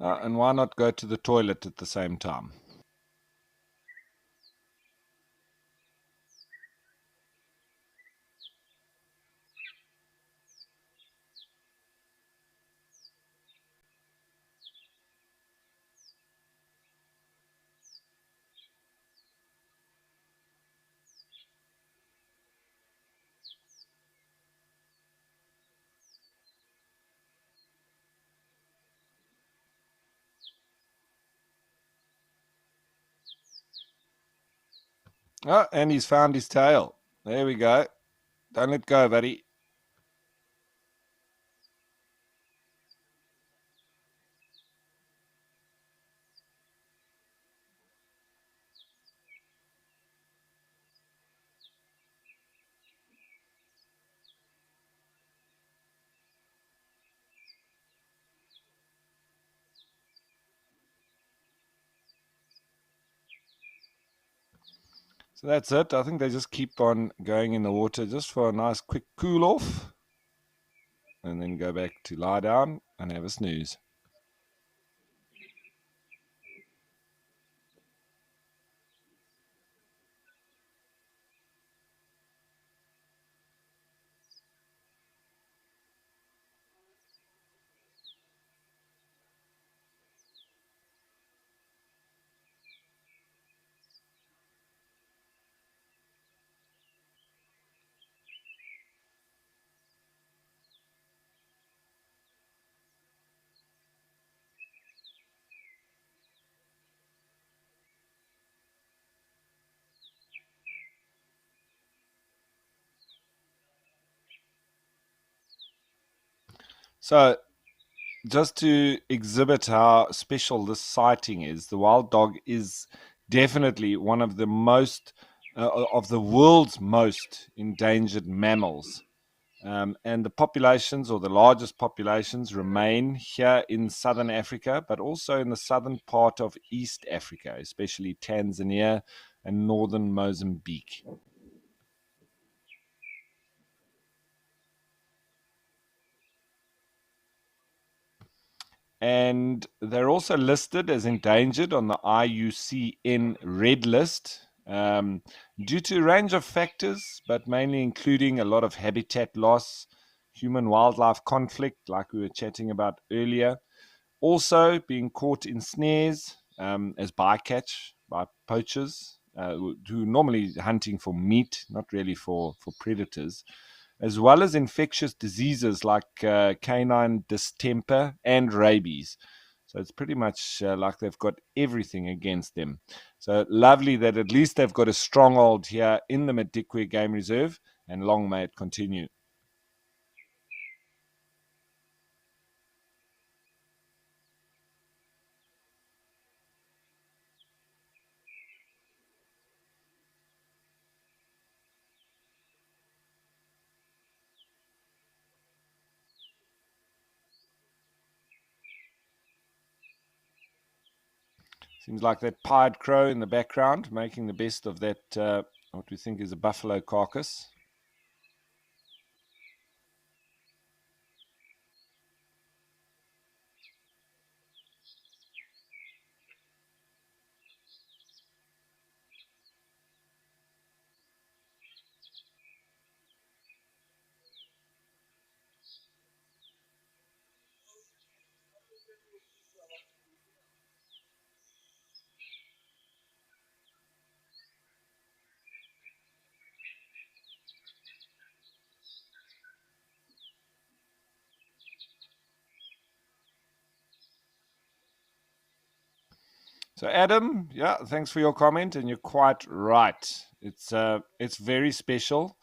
And why not go to the toilet at the same time? Oh, and he's found his tail. There we go. Don't let go, buddy. So that's it. I think they just keep on going in the water just for a nice quick cool off. And then go back to lie down and have a snooze. So, just to exhibit how special this sighting is, the wild dog is definitely one of the most, of the world's most endangered mammals. And the populations, or the largest populations, remain here in southern Africa, but also in the southern part of East Africa, especially Tanzania and northern Mozambique. And they're also listed as endangered on the IUCN Red List due to a range of factors, but mainly including a lot of habitat loss, human-wildlife conflict, like we were chatting about earlier, also being caught in snares as bycatch by poachers who are normally hunting for meat, not really for predators, as well as infectious diseases like canine distemper and rabies. So it's pretty much like they've got everything against them. So lovely that at least they've got a stronghold here in the Madikwe Game Reserve, and long may it continue. Seems like that pied crow in the background making the best of that, what we think is a buffalo carcass. So Adam, yeah, thanks for your comment, and you're quite right. It's very special.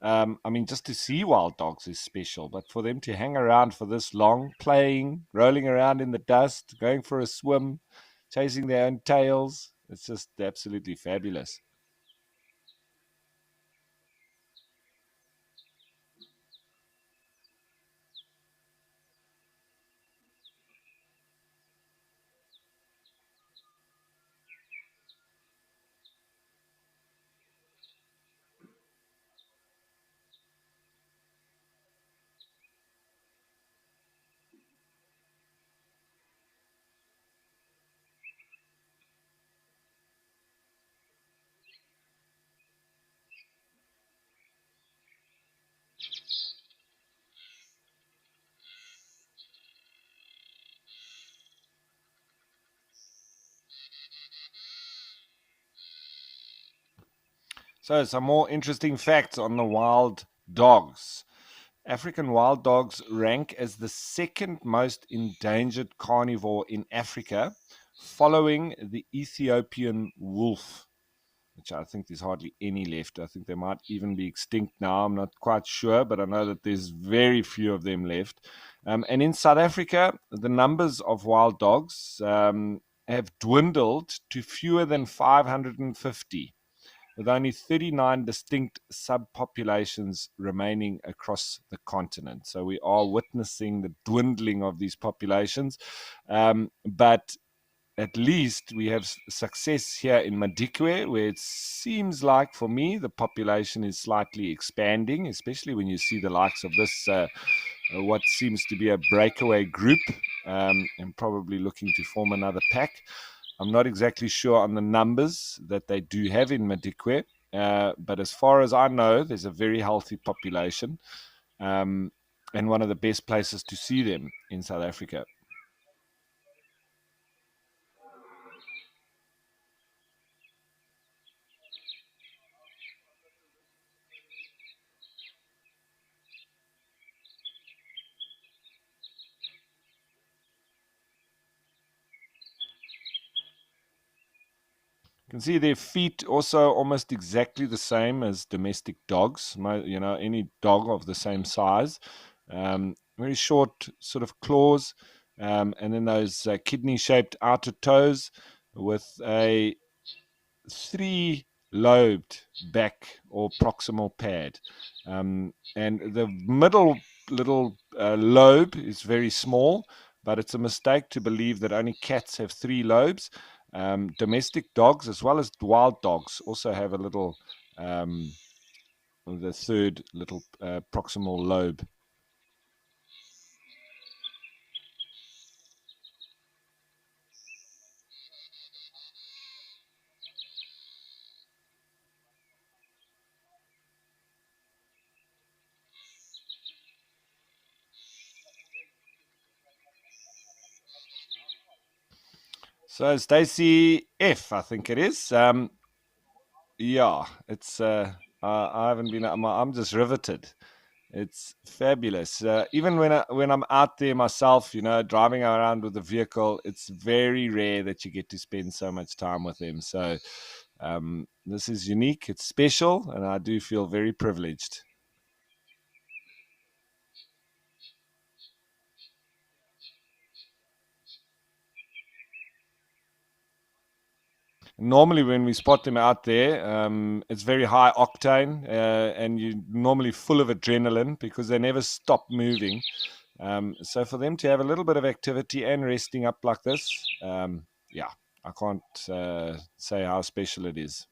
I mean, just to see wild dogs is special, but for them to hang around for this long, playing, rolling around in the dust, going for a swim, chasing their own tails, it's just absolutely fabulous. So, some more interesting facts on the wild dogs. African wild dogs rank as the second most endangered carnivore in Africa, following the Ethiopian wolf, which I think there's hardly any left. I think they might even be extinct now. I'm not quite sure, but I know that there's very few of them left. And in South Africa, the numbers of wild dogs have dwindled to fewer than 550, with only 39 distinct subpopulations remaining across the continent. So we are witnessing the dwindling of these populations. But at least we have success here in Madikwe, where it seems like, for me, the population is slightly expanding, especially when you see the likes of this, what seems to be a breakaway group, and probably looking to form another pack. I'm not exactly sure on the numbers that they do have in Madikwe, but as far as I know, there's a very healthy population, and one of the best places to see them in South Africa. You can see their feet also almost exactly the same as domestic dogs. Any dog of the same size. Very short sort of claws, and then those kidney-shaped outer toes with a 3 lobed back or proximal pad. And the middle little lobe is very small, but it's a mistake to believe that only cats have 3 lobes. Domestic dogs, as well as wild dogs, also have a little, the third little proximal lobe. So Stacey F, I think it is. Yeah, it's. I haven't been. I'm just riveted. It's fabulous. Even when I'm out there myself, driving around with the vehicle, it's very rare that you get to spend so much time with them. So this is unique. It's special, and I do feel very privileged. Normally, when we spot them out there, it's very high octane, and you're normally full of adrenaline because they never stop moving. So for them to have a little bit of activity and resting up like this, yeah, I can't say how special it is.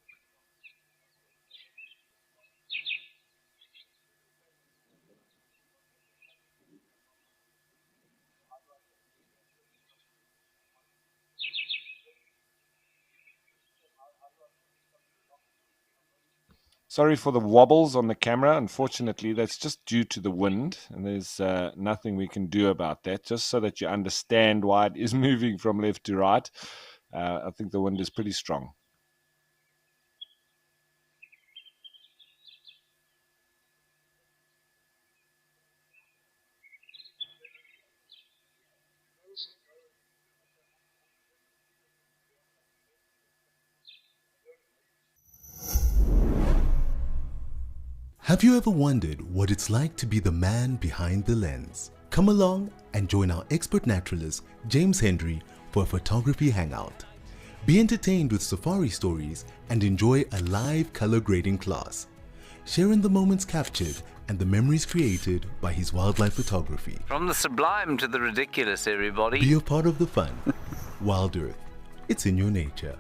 Sorry for the wobbles on the camera. Unfortunately, that's just due to the wind, and there's nothing we can do about that. Just so that you understand why it is moving from left to right, I think the wind is pretty strong. Have you ever wondered what it's like to be the man behind the lens? Come along and join our expert naturalist, James Hendry, for a photography hangout. Be entertained with safari stories and enjoy a live color grading class. Share in the moments captured and the memories created by his wildlife photography. From the sublime to the ridiculous, everybody. Be a part of the fun. WildEarth. It's in your nature.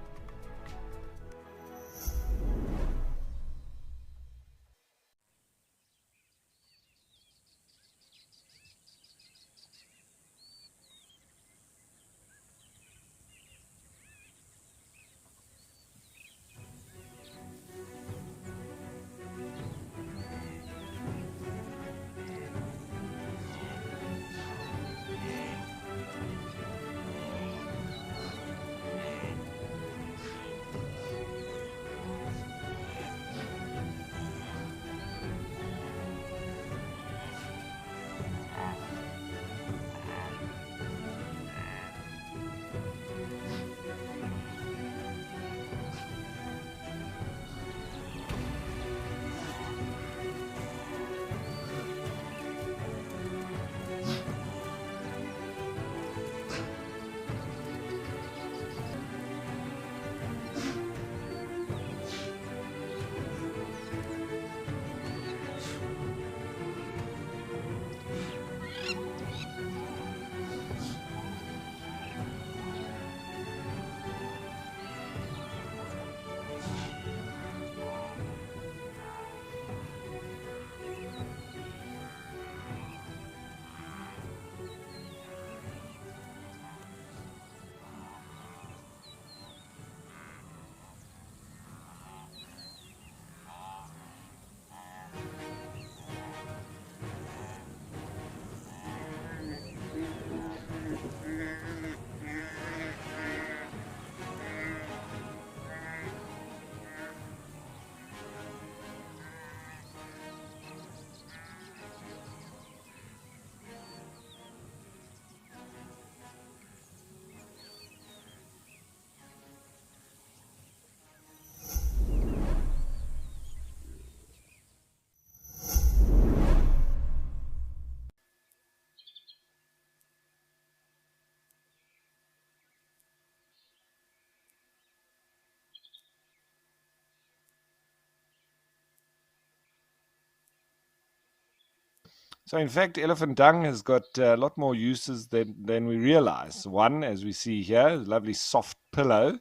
So, in fact, elephant dung has got a lot more uses than we realize. One, as we see here, a lovely soft pillow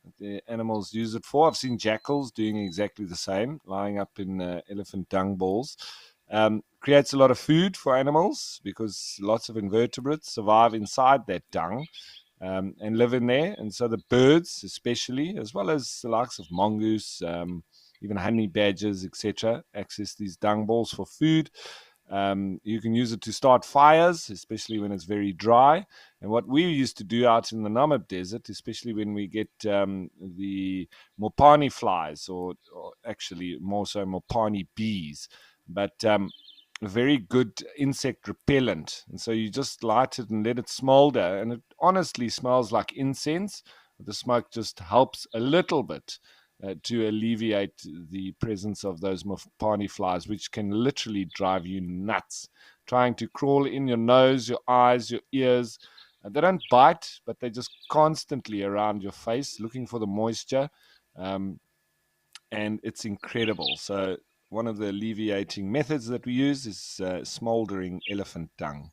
that the animals use it for. I've seen jackals doing exactly the same, lying up in elephant dung balls. Creates a lot of food for animals because lots of invertebrates survive inside that dung. And live in there. And so the birds, especially, as well as the likes of mongoose, even honey badgers, etc., access these dung balls for food. You can use it to start fires, especially when it's very dry. And what we used to do out in the Namib Desert, especially when we get the Mopani flies, or actually more so Mopani bees, but a very good insect repellent. And so you just light it and let it smolder. And it honestly smells like incense. The smoke just helps a little bit to alleviate the presence of those Mopani flies, which can literally drive you nuts, trying to crawl in your nose, your eyes, your ears. They don't bite, but they're just constantly around your face looking for the moisture. And it's incredible. So one of the alleviating methods that we use is smoldering elephant dung.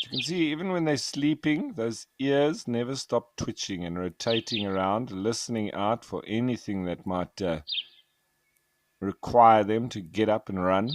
You can see even when they're sleeping, those ears never stop twitching and rotating around, listening out for anything that might require them to get up and run.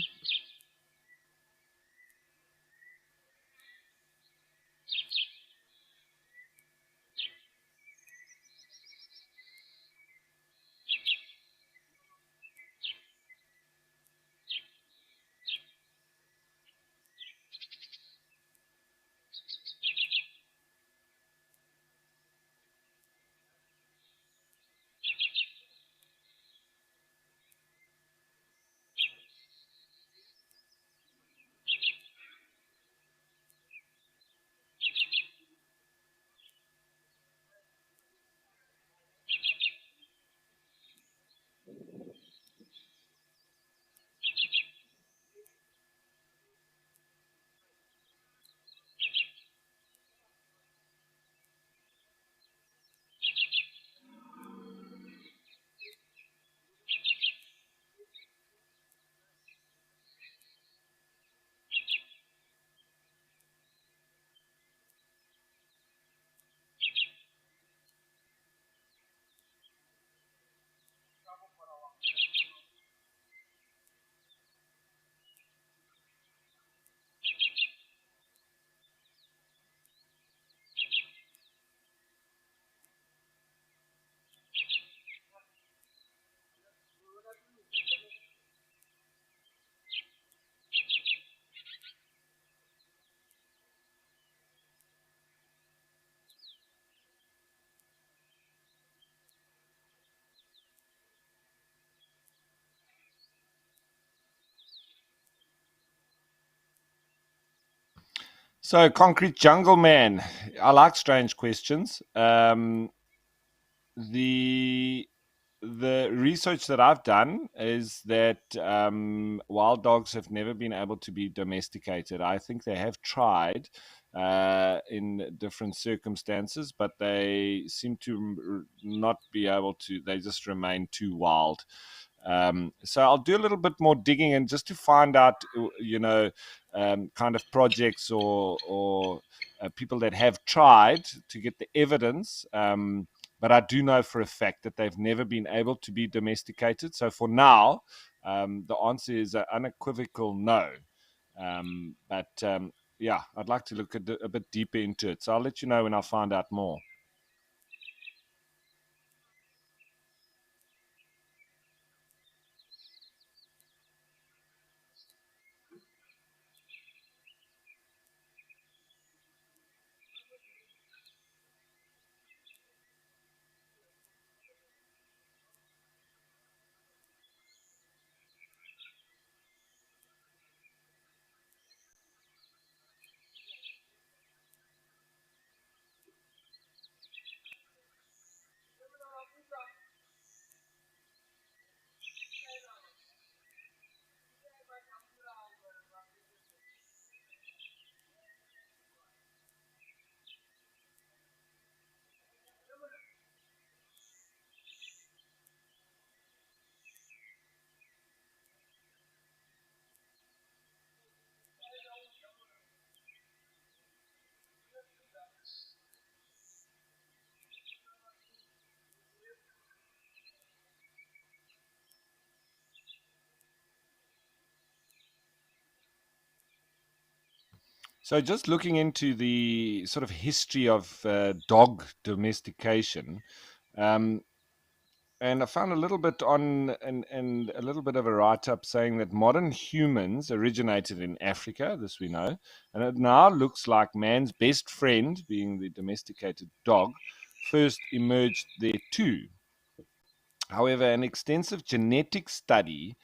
So, Concrete Jungle Man, I like strange questions. The research that I've done is that wild dogs have never been able to be domesticated. I think they have tried in different circumstances, but they seem to not be able to. They just remain too wild. So I'll do a little bit more digging and just to find out, kind of projects or people that have tried to get the evidence. But I do know for a fact that they've never been able to be domesticated. So for now, the answer is an unequivocal no. But yeah, I'd like to look a bit deeper into it. So I'll let you know when I find out more. So, just looking into the sort of history of dog domestication, um, and I found a little bit on and a little bit of a write up saying that modern humans originated in Africa, this we know, and it now looks like man's best friend, being the domesticated dog, first emerged there too. However, an extensive genetic study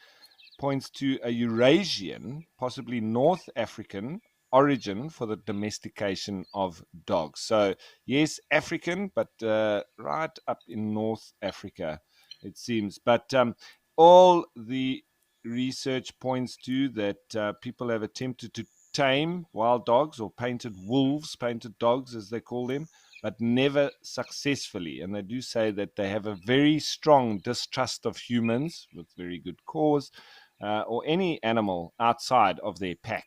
points to a Eurasian, possibly North African origin for the domestication of dogs. So, yes, African, but right up in North Africa, it seems. But all the research points to that people have attempted to tame wild dogs or painted wolves, painted dogs as they call them, but never successfully. And they do say that they have a very strong distrust of humans with very good cause, or any animal outside of their pack.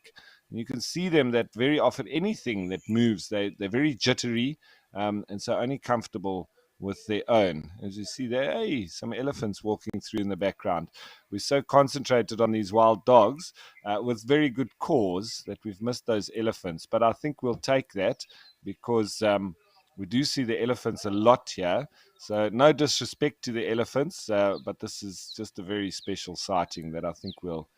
And you can see them that very often anything that moves, they're very jittery, and so only comfortable with their own. As you see there, hey, some elephants walking through in the background. We're so concentrated on these wild dogs with very good cause that we've missed those elephants. But I think we'll take that because we do see the elephants a lot here. So no disrespect to the elephants, but this is just a very special sighting that I think we'll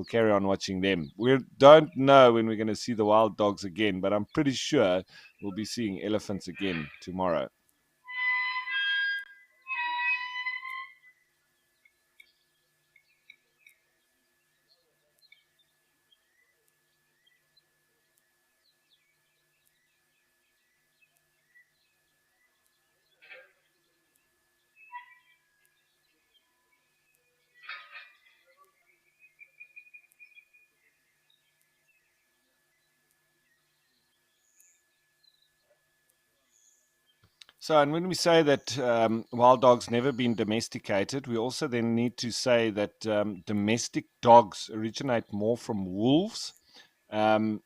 carry on watching them. We don't know when we're going to see the wild dogs again, but I'm pretty sure we'll be seeing elephants again tomorrow. So, and when we say that wild dogs never been domesticated, we also then need to say that domestic dogs originate more from wolves. Um,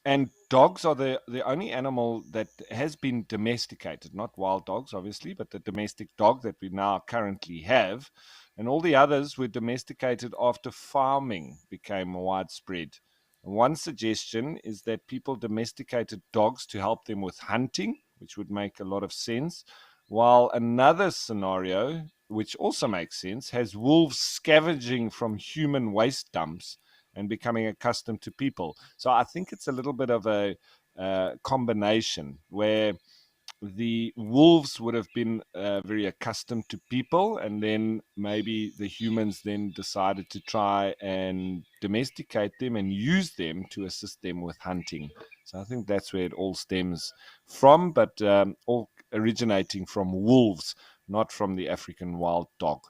and dogs are the only animal that has been domesticated, not wild dogs, obviously, but the domestic dog that we now currently have. And all the others were domesticated after farming became widespread. And one suggestion is that people domesticated dogs to help them with hunting, which would make a lot of sense. While another scenario, which also makes sense, has wolves scavenging from human waste dumps and becoming accustomed to people. So I think it's a little bit of a combination where the wolves would have been very accustomed to people, and then maybe the humans then decided to try and domesticate them and use them to assist them with hunting. So I think that's where it all stems from, but all originating from wolves, not from the African wild dog.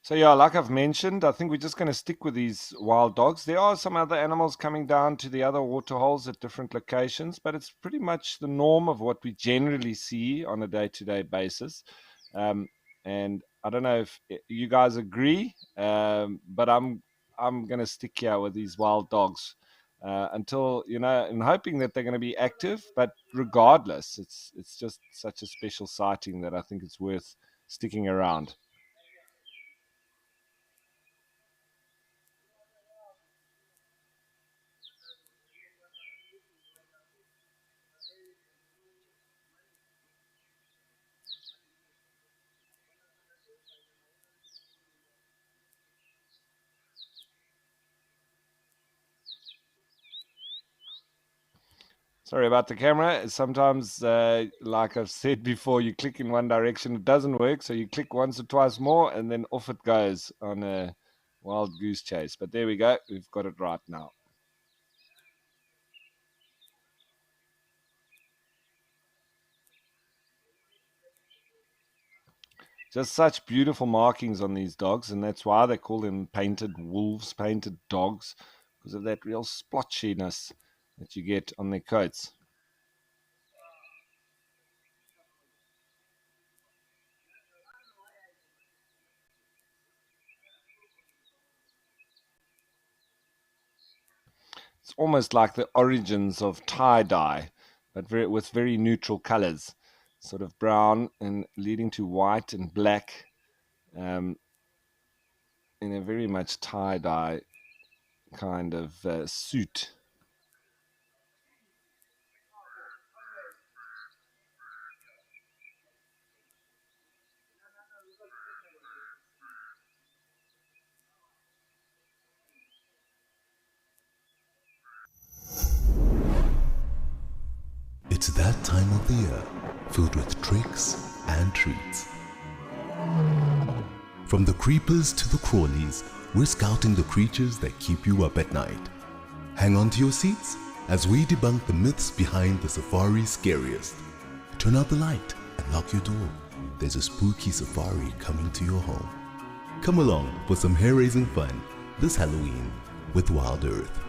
So yeah, like I've mentioned, I think we're just going to stick with these wild dogs. There are some other animals coming down to the other water holes at different locations, but it's pretty much the norm of what we generally see on a day-to-day basis. Um, and I don't know if you guys agree, but I'm going to stick here with these wild dogs until and hoping that they're going to be active. But regardless, it's just such a special sighting that I think it's worth sticking around. Sorry about the camera. Sometimes, like I've said before, you click in one direction, it doesn't work. So you click once or twice more, and then off it goes on a wild goose chase. But there we go. We've got it right now. Just such beautiful markings on these dogs, and that's why they call them painted wolves, painted dogs, because of that real splotchiness that you get on their coats. It's almost like the origins of tie-dye, but with very neutral colors, sort of brown and leading to white and black, in a very much tie-dye kind of suit. It's that time of the year filled with tricks and treats. From the creepers to the crawlies, we're scouting the creatures that keep you up at night. Hang on to your seats as we debunk the myths behind the safari's scariest. Turn out the light and lock your door. There's a spooky safari coming to your home. Come along for some hair-raising fun this Halloween with WildEarth.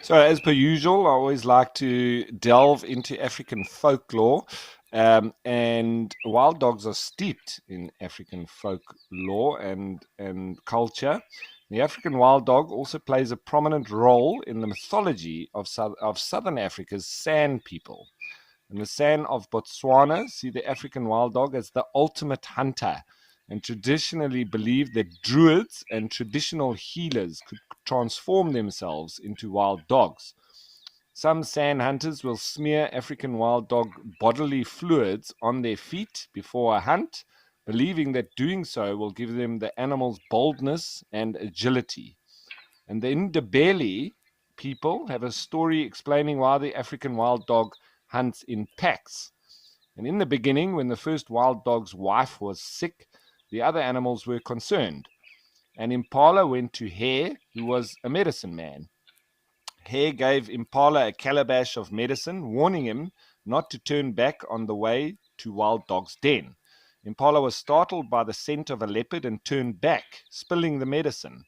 So, as per usual, I always like to delve into African folklore, and wild dogs are steeped in African folklore and culture. The African wild dog also plays a prominent role in the mythology of southern Africa's San people. And the San of Botswana see the African wild dog as the ultimate hunter and traditionally believe that druids and traditional healers could transform themselves into wild dogs. Some San hunters will smear African wild dog bodily fluids on their feet before a hunt, believing that doing so will give them the animal's boldness and agility. And the Ndebele people have a story explaining why the African wild dog hunts in packs. And in the beginning, when the first wild dog's wife was sick, the other animals were concerned. And Impala went to Hare, who was a medicine man. Hare gave Impala a calabash of medicine, warning him not to turn back on the way to Wild Dog's den. Impala was startled by the scent of a leopard and turned back, spilling the medicine.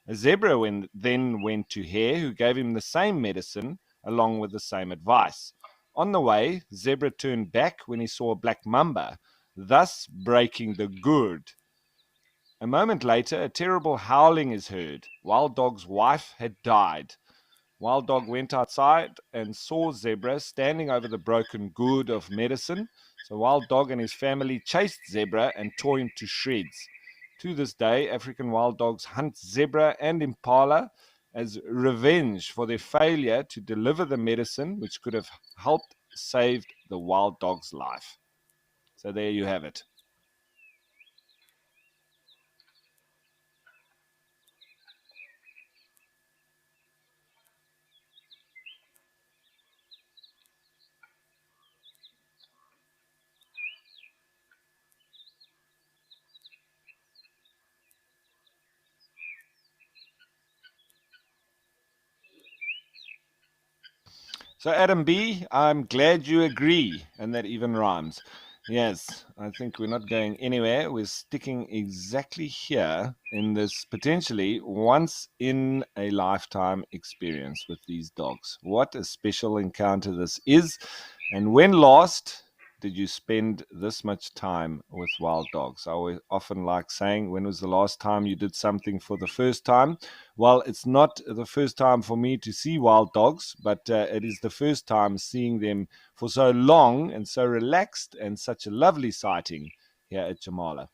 A zebra then went to Hare, who gave him the same medicine along with the same advice. On the way, Zebra turned back when he saw a black mamba, thus breaking the gourd. A moment later, a terrible howling is heard. Wild Dog's wife had died. Wild Dog went outside and saw Zebra standing over the broken gourd of medicine. So Wild Dog and his family chased Zebra and tore him to shreds. To this day, African wild dogs hunt zebra and impala as revenge for their failure to deliver the medicine which could have helped save the wild dog's life. So there you have it. So, Adam B., I'm glad you agree, and that even rhymes. Yes, I think we're not going anywhere. We're sticking exactly here in this potentially once in a lifetime experience with these dogs. What a special encounter this is. And when last did you spend this much time with wild dogs? I always often like saying, when was the last time you did something for the first time? Well, it's not the first time for me to see wild dogs, but it is the first time seeing them for so long and so relaxed and such a lovely sighting here at Jamala.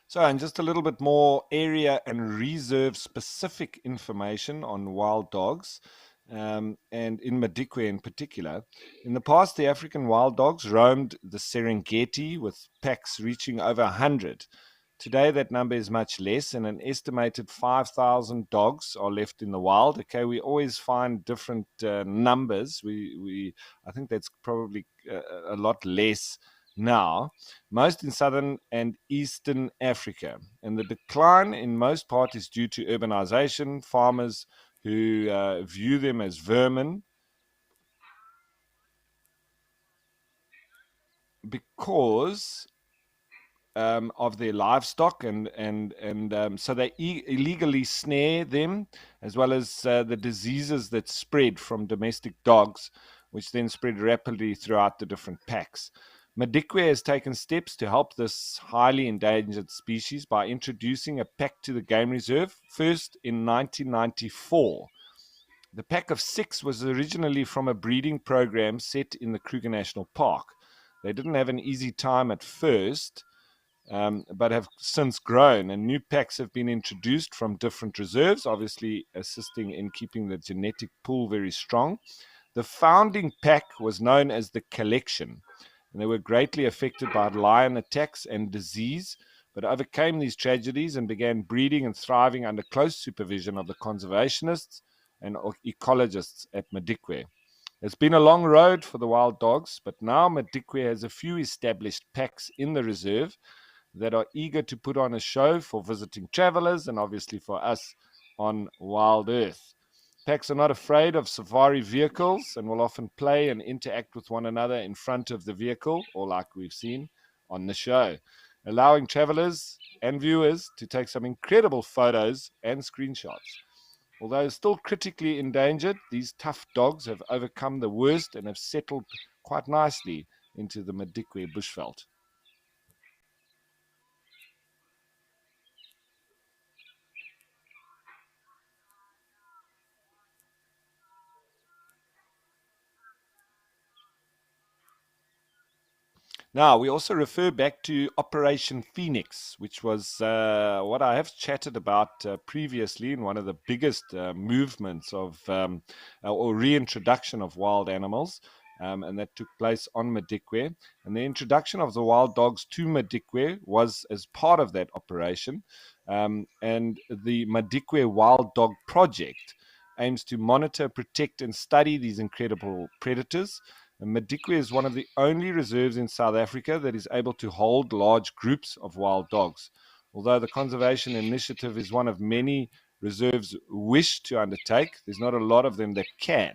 So, and just a little bit more area and reserve specific information on wild dogs, and in Madikwe in particular. In the past, the African wild dogs roamed the Serengeti with packs reaching over 100. Today, that number is much less, and an estimated 5,000 dogs are left in the wild. Okay, we always find different numbers. I think that's probably a lot less now, most in southern and eastern Africa. And the decline in most part is due to urbanization, farmers who view them as vermin because of their livestock, and so they illegally snare them, as well as the diseases that spread from domestic dogs, which then spread rapidly throughout the different packs. Madikwe has taken steps to help this highly endangered species by introducing a pack to the game reserve, first in 1994. The pack of 6 was originally from a breeding program set in the Kruger National Park. They didn't have an easy time at first, but have since grown, and new packs have been introduced from different reserves, obviously assisting in keeping the genetic pool very strong. The founding pack was known as the Collection, and they were greatly affected by lion attacks and disease, but overcame these tragedies and began breeding and thriving under close supervision of the conservationists and ecologists at Madikwe. It's been a long road for the wild dogs, but now Madikwe has a few established packs in the reserve that are eager to put on a show for visiting travelers and obviously for us on WildEarth. Packs are not afraid of safari vehicles and will often play and interact with one another in front of the vehicle, or like we've seen on the show, allowing travelers and viewers to take some incredible photos and screenshots. Although still critically endangered, these tough dogs have overcome the worst and have settled quite nicely into the Madikwe bushveld. Now, we also refer back to Operation Phoenix, which was what I have chatted about previously in one of the biggest movements of or reintroduction of wild animals. And that took place on Madikwe. And the introduction of the wild dogs to Madikwe was as part of that operation. And the Madikwe Wild Dog Project aims to monitor, protect, and study these incredible predators. And Madikwe is one of the only reserves in South Africa that is able to hold large groups of wild dogs. Although the conservation initiative is one of many reserves wish to undertake, there's not a lot of them that can.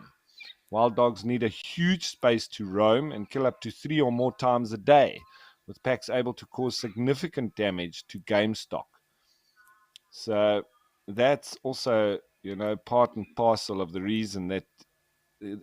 Wild dogs need a huge space to roam and kill up to 3 or more times a day, with packs able to cause significant damage to game stock. So that's also, part and parcel of the reason that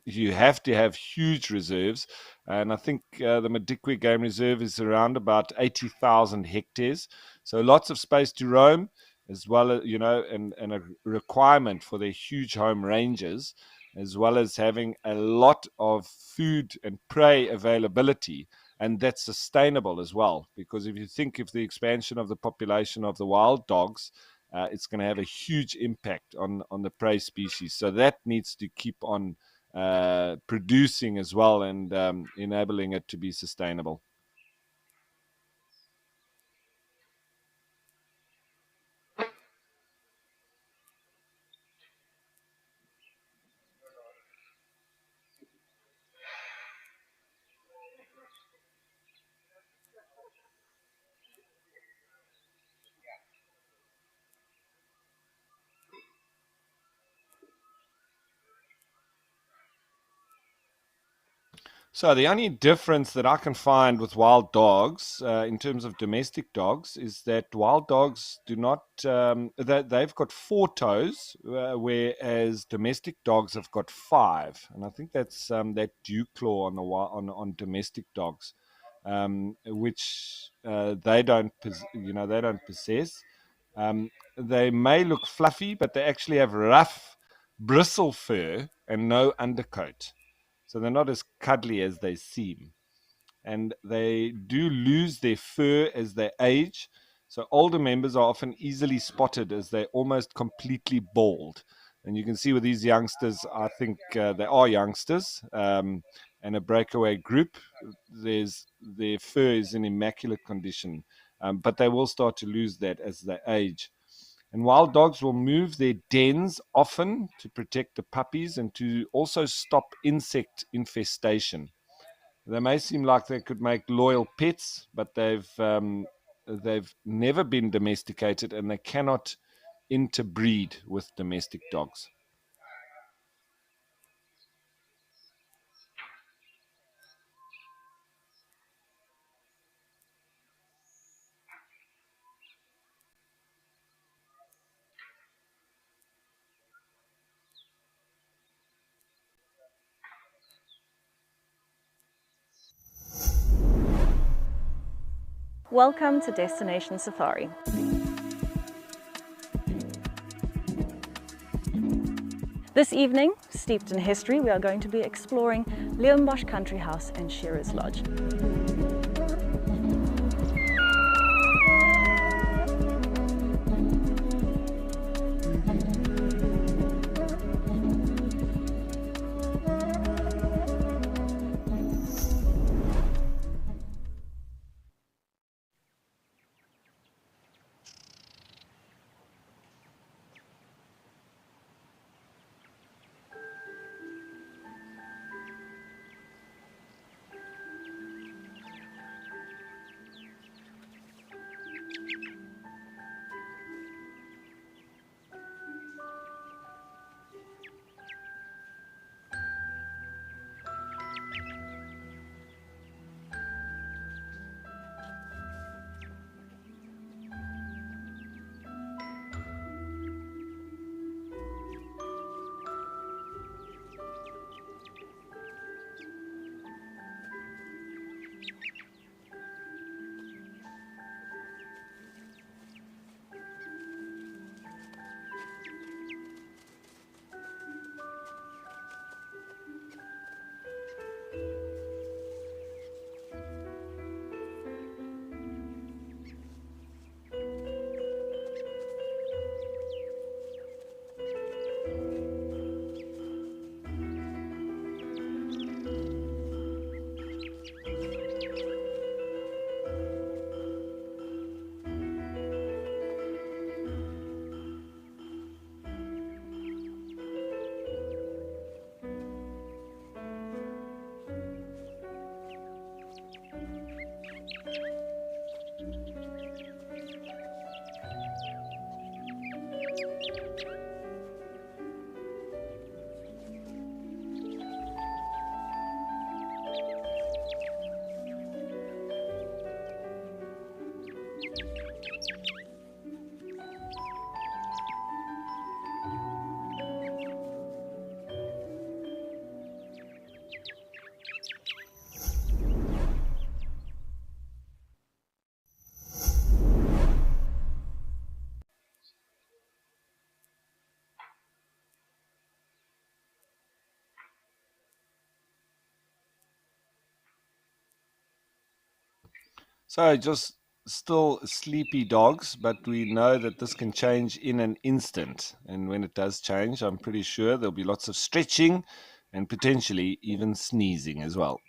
you have to have huge reserves. And I think the Madikwe Game Reserve is around about 80,000 hectares. So lots of space to roam, as well as, and a requirement for their huge home ranges, as well as having a lot of food and prey availability. And that's sustainable as well, because if you think of the expansion of the population of the wild dogs, it's going to have a huge impact on the prey species. So that needs to keep on producing as well, and enabling it to be sustainable. So the only difference that I can find with wild dogs in terms of domestic dogs is that wild dogs do not, they've got 4 toes, whereas domestic dogs have got 5. And I think that's that dew claw on domestic dogs, which they don't, they don't possess. They may look fluffy, but they actually have rough bristle fur and no undercoat. So they're not as cuddly as they seem. And they do lose their fur as they age. So older members are often easily spotted as they're almost completely bald. And you can see with these youngsters, I think they are youngsters, and a breakaway group. Their fur is in immaculate condition, but they will start to lose that as they age. And wild dogs will move their dens often to protect the puppies and to also stop insect infestation. They may seem like they could make loyal pets, but they've never been domesticated, and they cannot interbreed with domestic dogs. Welcome to Destination Safari. This evening, steeped in history, we are going to be exploring Leeuwenbosch Country House and Shearers Lodge. So just still sleepy dogs, but we know that this can change in an instant. And when it does change, I'm pretty sure there'll be lots of stretching and potentially even sneezing as well.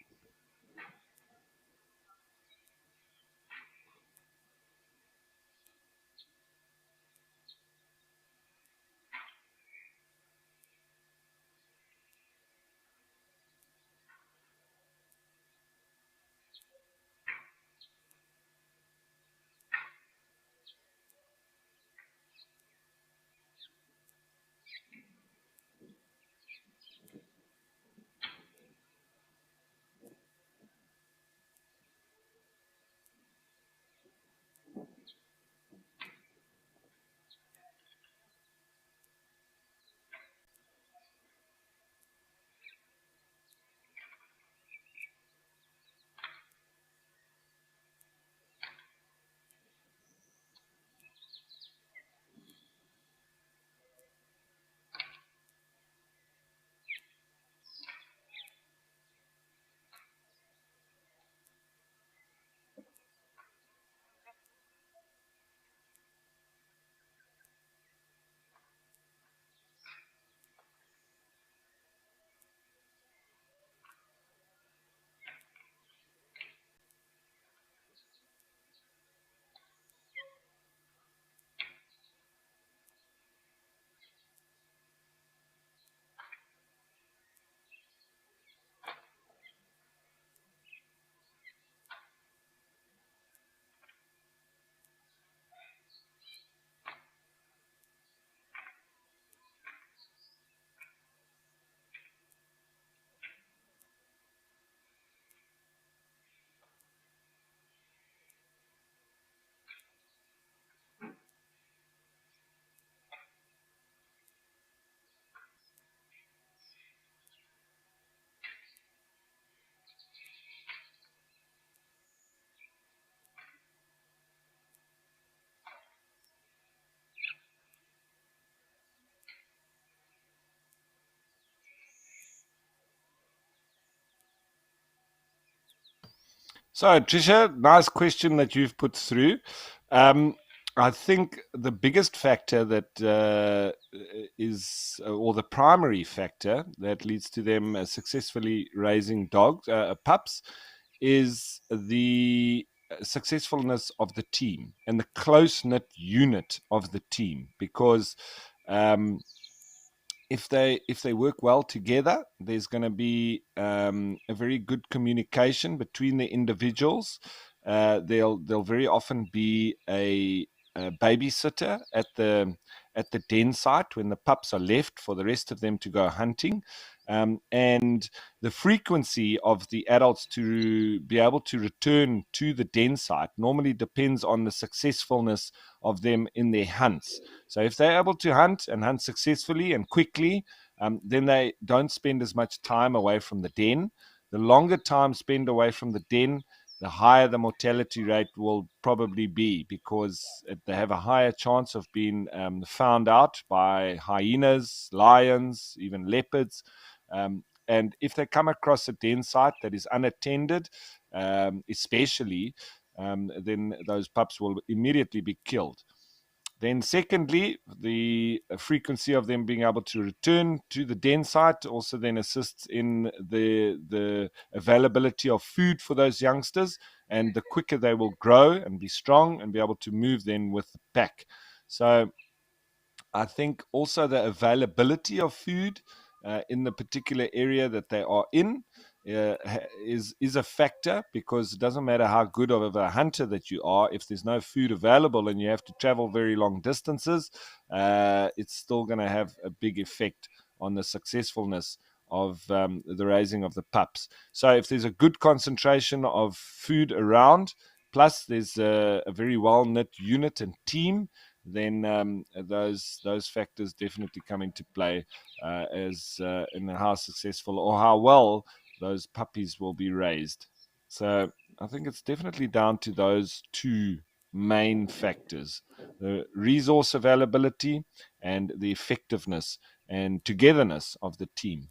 So, Tricia, nice question that you've put through. I think the biggest factor that or the primary factor that leads to them successfully raising pups, is the successfulness of the team and the close knit unit of the team. Because if they work well together, there's going to be a very good communication between the individuals. There'll very often be a babysitter at the den site when the pups are left for the rest of them to go hunting. And the frequency of the adults to be able to return to the den site normally depends on the successfulness of them in their hunts. So if they're able to hunt and hunt successfully and quickly, then they don't spend as much time away from the den. The longer time spent away from the den, the higher the mortality rate will probably be, because they have a higher chance of being found out by hyenas, lions, even leopards. And if they come across a den site that is unattended, especially, then those pups will immediately be killed. Then secondly, the frequency of them being able to return to the den site also then assists in the availability of food for those youngsters, and the quicker they will grow and be strong and be able to move then with the pack. So I think also the availability of food in the particular area that they are in is a factor, because it doesn't matter how good of a hunter that you are, if there's no food available and you have to travel very long distances, it's still going to have a big effect on the successfulness of the raising of the pups. So if there's a good concentration of food around, plus there's a very well knit unit and team, then those factors definitely come into play as in how successful or how well those puppies will be raised. So I think it's definitely down to those two main factors: the resource availability and the effectiveness and togetherness of the team.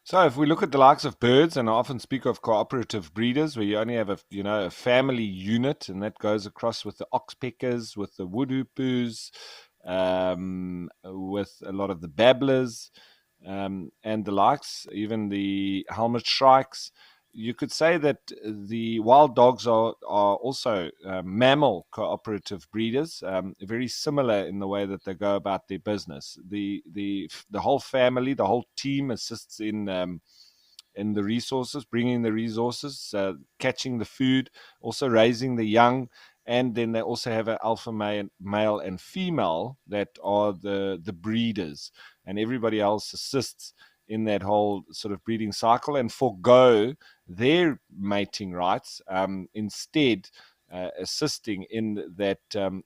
So if we look at the likes of birds, and I often speak of cooperative breeders, where you only have a family unit, and that goes across with the oxpeckers, with the woodhoopers, with a lot of the babblers, and the likes, even the helmet shrikes. You could say that the wild dogs are also mammal cooperative breeders, very similar in the way that they go about their business. The whole family, the whole team assists in the resources, bringing the resources, catching the food, also raising the young. And then they also have an alpha male and female that are the breeders, and everybody else assists in that whole sort of breeding cycle and forego their mating rights, instead assisting in that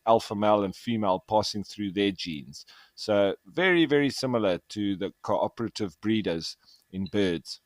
alpha male and female passing through their genes. So very, very similar to the cooperative breeders in birds.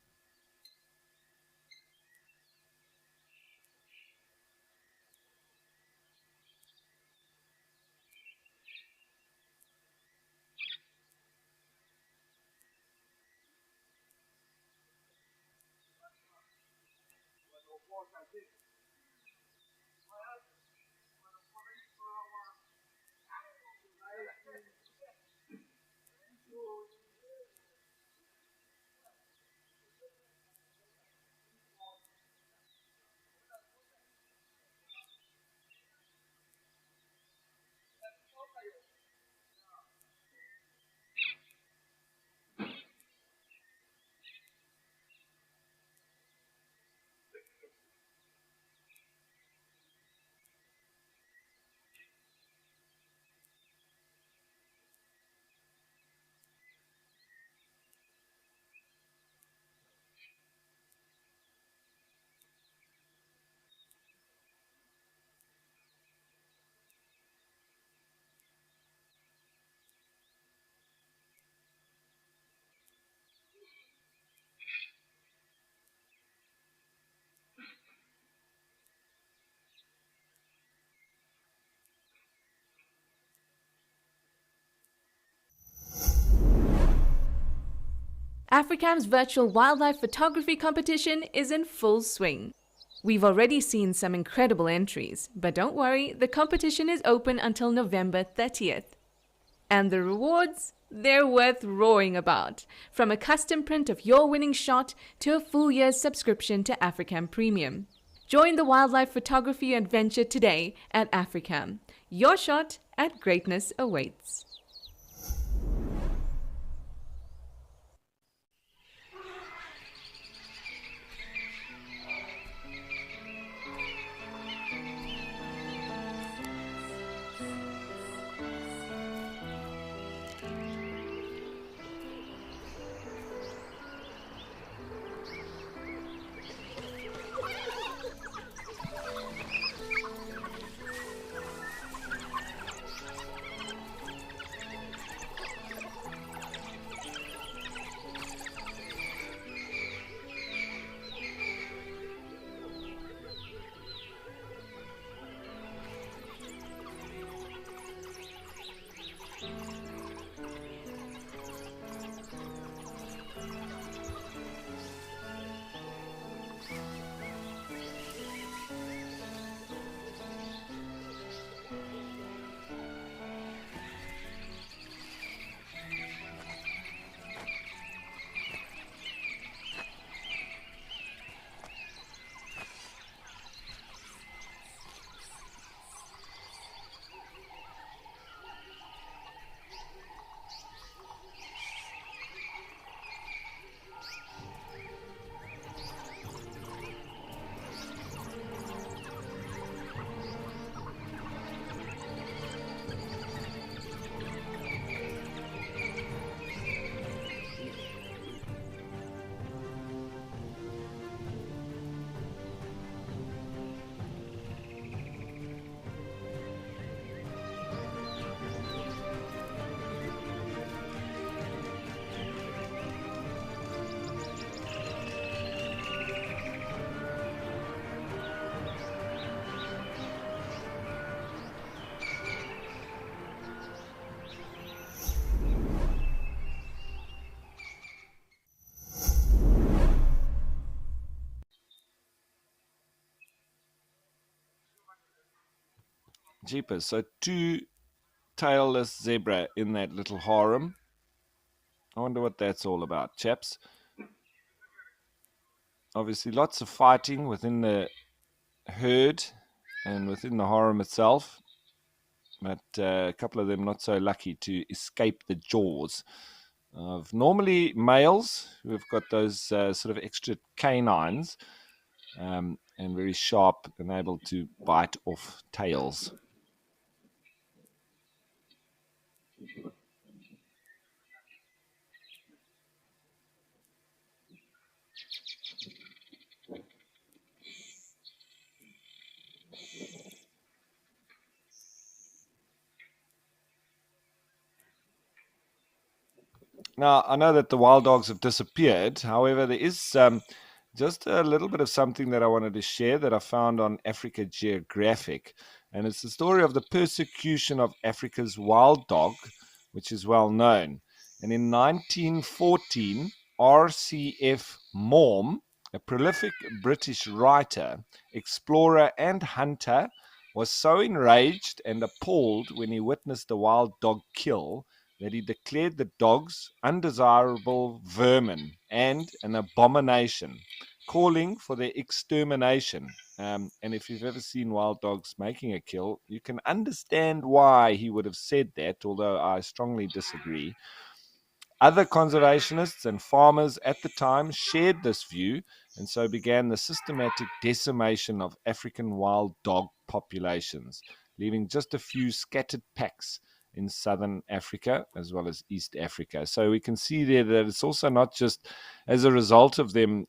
Africam's virtual wildlife photography competition is in full swing. We've already seen some incredible entries, but don't worry, the competition is open until November 30th. And the rewards? They're worth roaring about. From a custom print of your winning shot to a full year's subscription to Africam Premium. Join the wildlife photography adventure today at Africam. Your shot at greatness awaits. Jeepers. So 2 tailless zebra in that little harem. I wonder what that's all about, chaps. Obviously, lots of fighting within the herd and within the harem itself. But a couple of them not so lucky to escape the jaws of normally males who have got those sort of extra canines and very sharp and able to bite off tails. Now, I know that the wild dogs have disappeared. However, there is just a little bit of something that I wanted to share that I found on Africa Geographic. And it's the story of the persecution of Africa's wild dog, which is well known. And in 1914, R.C.F. Morm, a prolific British writer, explorer, and hunter, was so enraged and appalled when he witnessed a wild dog kill that he declared the dogs undesirable vermin and an abomination, calling for their extermination. And if you've ever seen wild dogs making a kill, you can understand why he would have said that, although I strongly disagree. Other conservationists and farmers at the time shared this view, and so began the systematic decimation of African wild dog populations, leaving just a few scattered packs in southern Africa as well as East Africa. So we can see there that it's also not just as a result of them,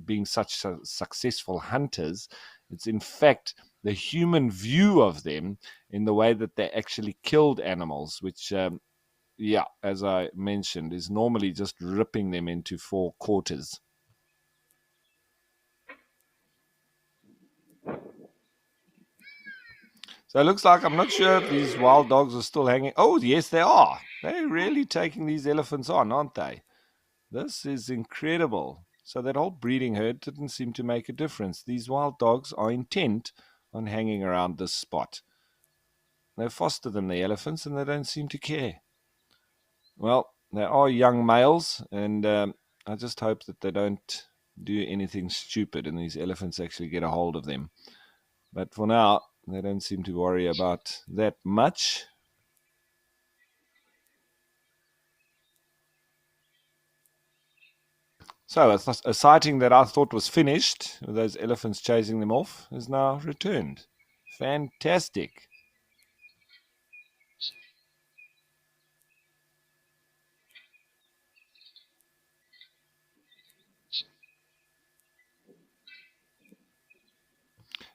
being such successful hunters. It's in fact the human view of them in the way that they actually killed animals, which, as I mentioned, is normally just ripping them into 4 quarters. So it looks like, I'm not sure if these wild dogs are still hanging. Oh, yes, they are. They're really taking these elephants on, aren't they? This is incredible. So that whole breeding herd didn't seem to make a difference. These wild dogs are intent on hanging around this spot. They're faster than the elephants and they don't seem to care. Well, they are young males, and I just hope that they don't do anything stupid and these elephants actually get a hold of them. But for now, they don't seem to worry about that much. So a sighting that I thought was finished, with those elephants chasing them off, is now returned. Fantastic.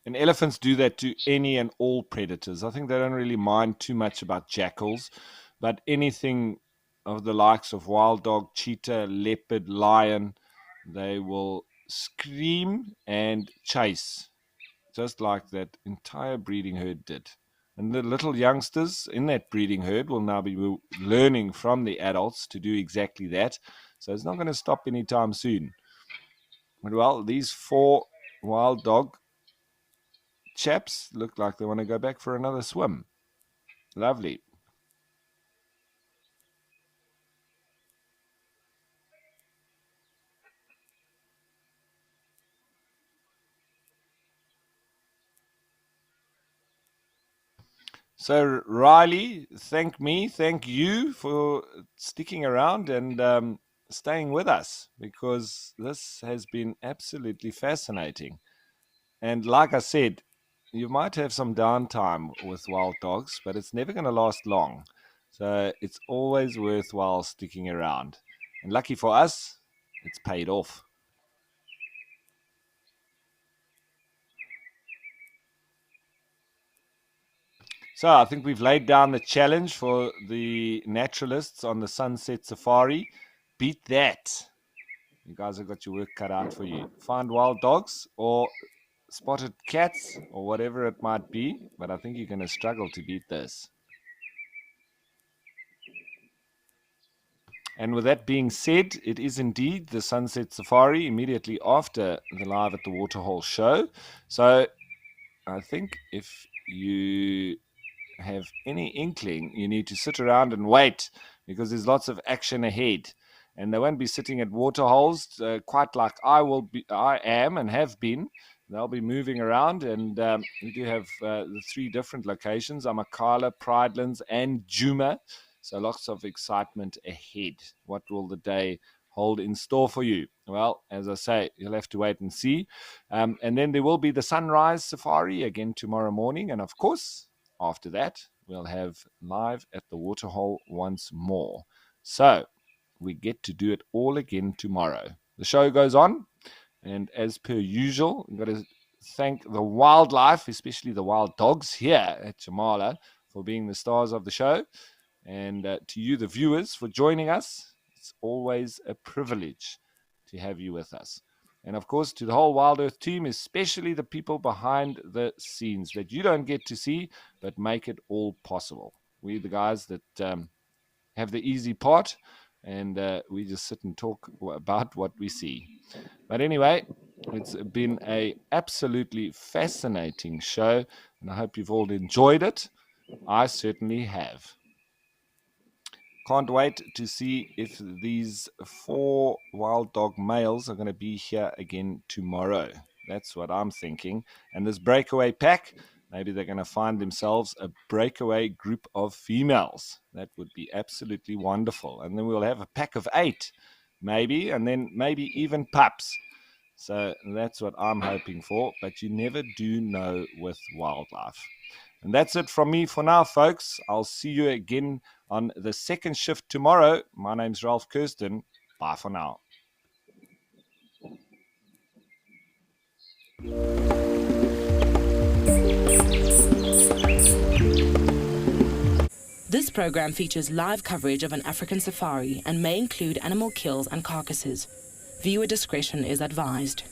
And elephants do that to any and all predators. I think they don't really mind too much about jackals, but anything of the likes of wild dog, cheetah, leopard, lion, they will scream and chase, just like that entire breeding herd did. And the little youngsters in that breeding herd will now be learning from the adults to do exactly that. So it's not going to stop anytime soon. But well, these 4 wild dog chaps look like they want to go back for another swim. Lovely. So Riley, thank you for sticking around and staying with us, because this has been absolutely fascinating. And like I said, you might have some downtime with wild dogs, but it's never going to last long. So it's always worthwhile sticking around. And lucky for us, it's paid off. So I think we've laid down the challenge for the naturalists on the Sunset Safari. Beat that. You guys have got your work cut out for you. Find wild dogs or spotted cats or whatever it might be, but I think you're going to struggle to beat this. And with that being said, it is indeed the Sunset Safari immediately after the Live at the Waterhole show. So I think if you have any inkling, you need to sit around and wait, because there's lots of action ahead. And they won't be sitting at waterholes quite like I am and have been. They'll be moving around, and we do have the 3 different locations: Amakhala, Pridelands, and Djuma. So lots of excitement ahead. What will the day hold in store for you? Well, as I say, you'll have to wait and see. And then there will be the Sunrise Safari again tomorrow morning. And of course, after that, we'll have Live at the Waterhole once more. So we get to do it all again tomorrow. The show goes on, and as per usual, we've got to thank the wildlife, especially the wild dogs here at Jamala, for being the stars of the show, and to you, the viewers, for joining us. It's always a privilege to have you with us. And of course, to the whole WildEarth team, especially the people behind the scenes that you don't get to see, but make it all possible. We're the guys that have the easy part, and we just sit and talk about what we see. But anyway, it's been an absolutely fascinating show, and I hope you've all enjoyed it. I certainly have. Can't wait to see if these 4 wild dog males are going to be here again tomorrow. That's what I'm thinking. And this breakaway pack, maybe they're going to find themselves a breakaway group of females. That would be absolutely wonderful. And then we'll have a pack of 8, maybe, and then maybe even pups. So that's what I'm hoping for. But you never do know with wildlife. And that's it from me for now, folks. I'll see you again on the second shift tomorrow. My name's Ralph Kirsten. Bye for now. This program features live coverage of an African safari and may include animal kills and carcasses. Viewer discretion is advised.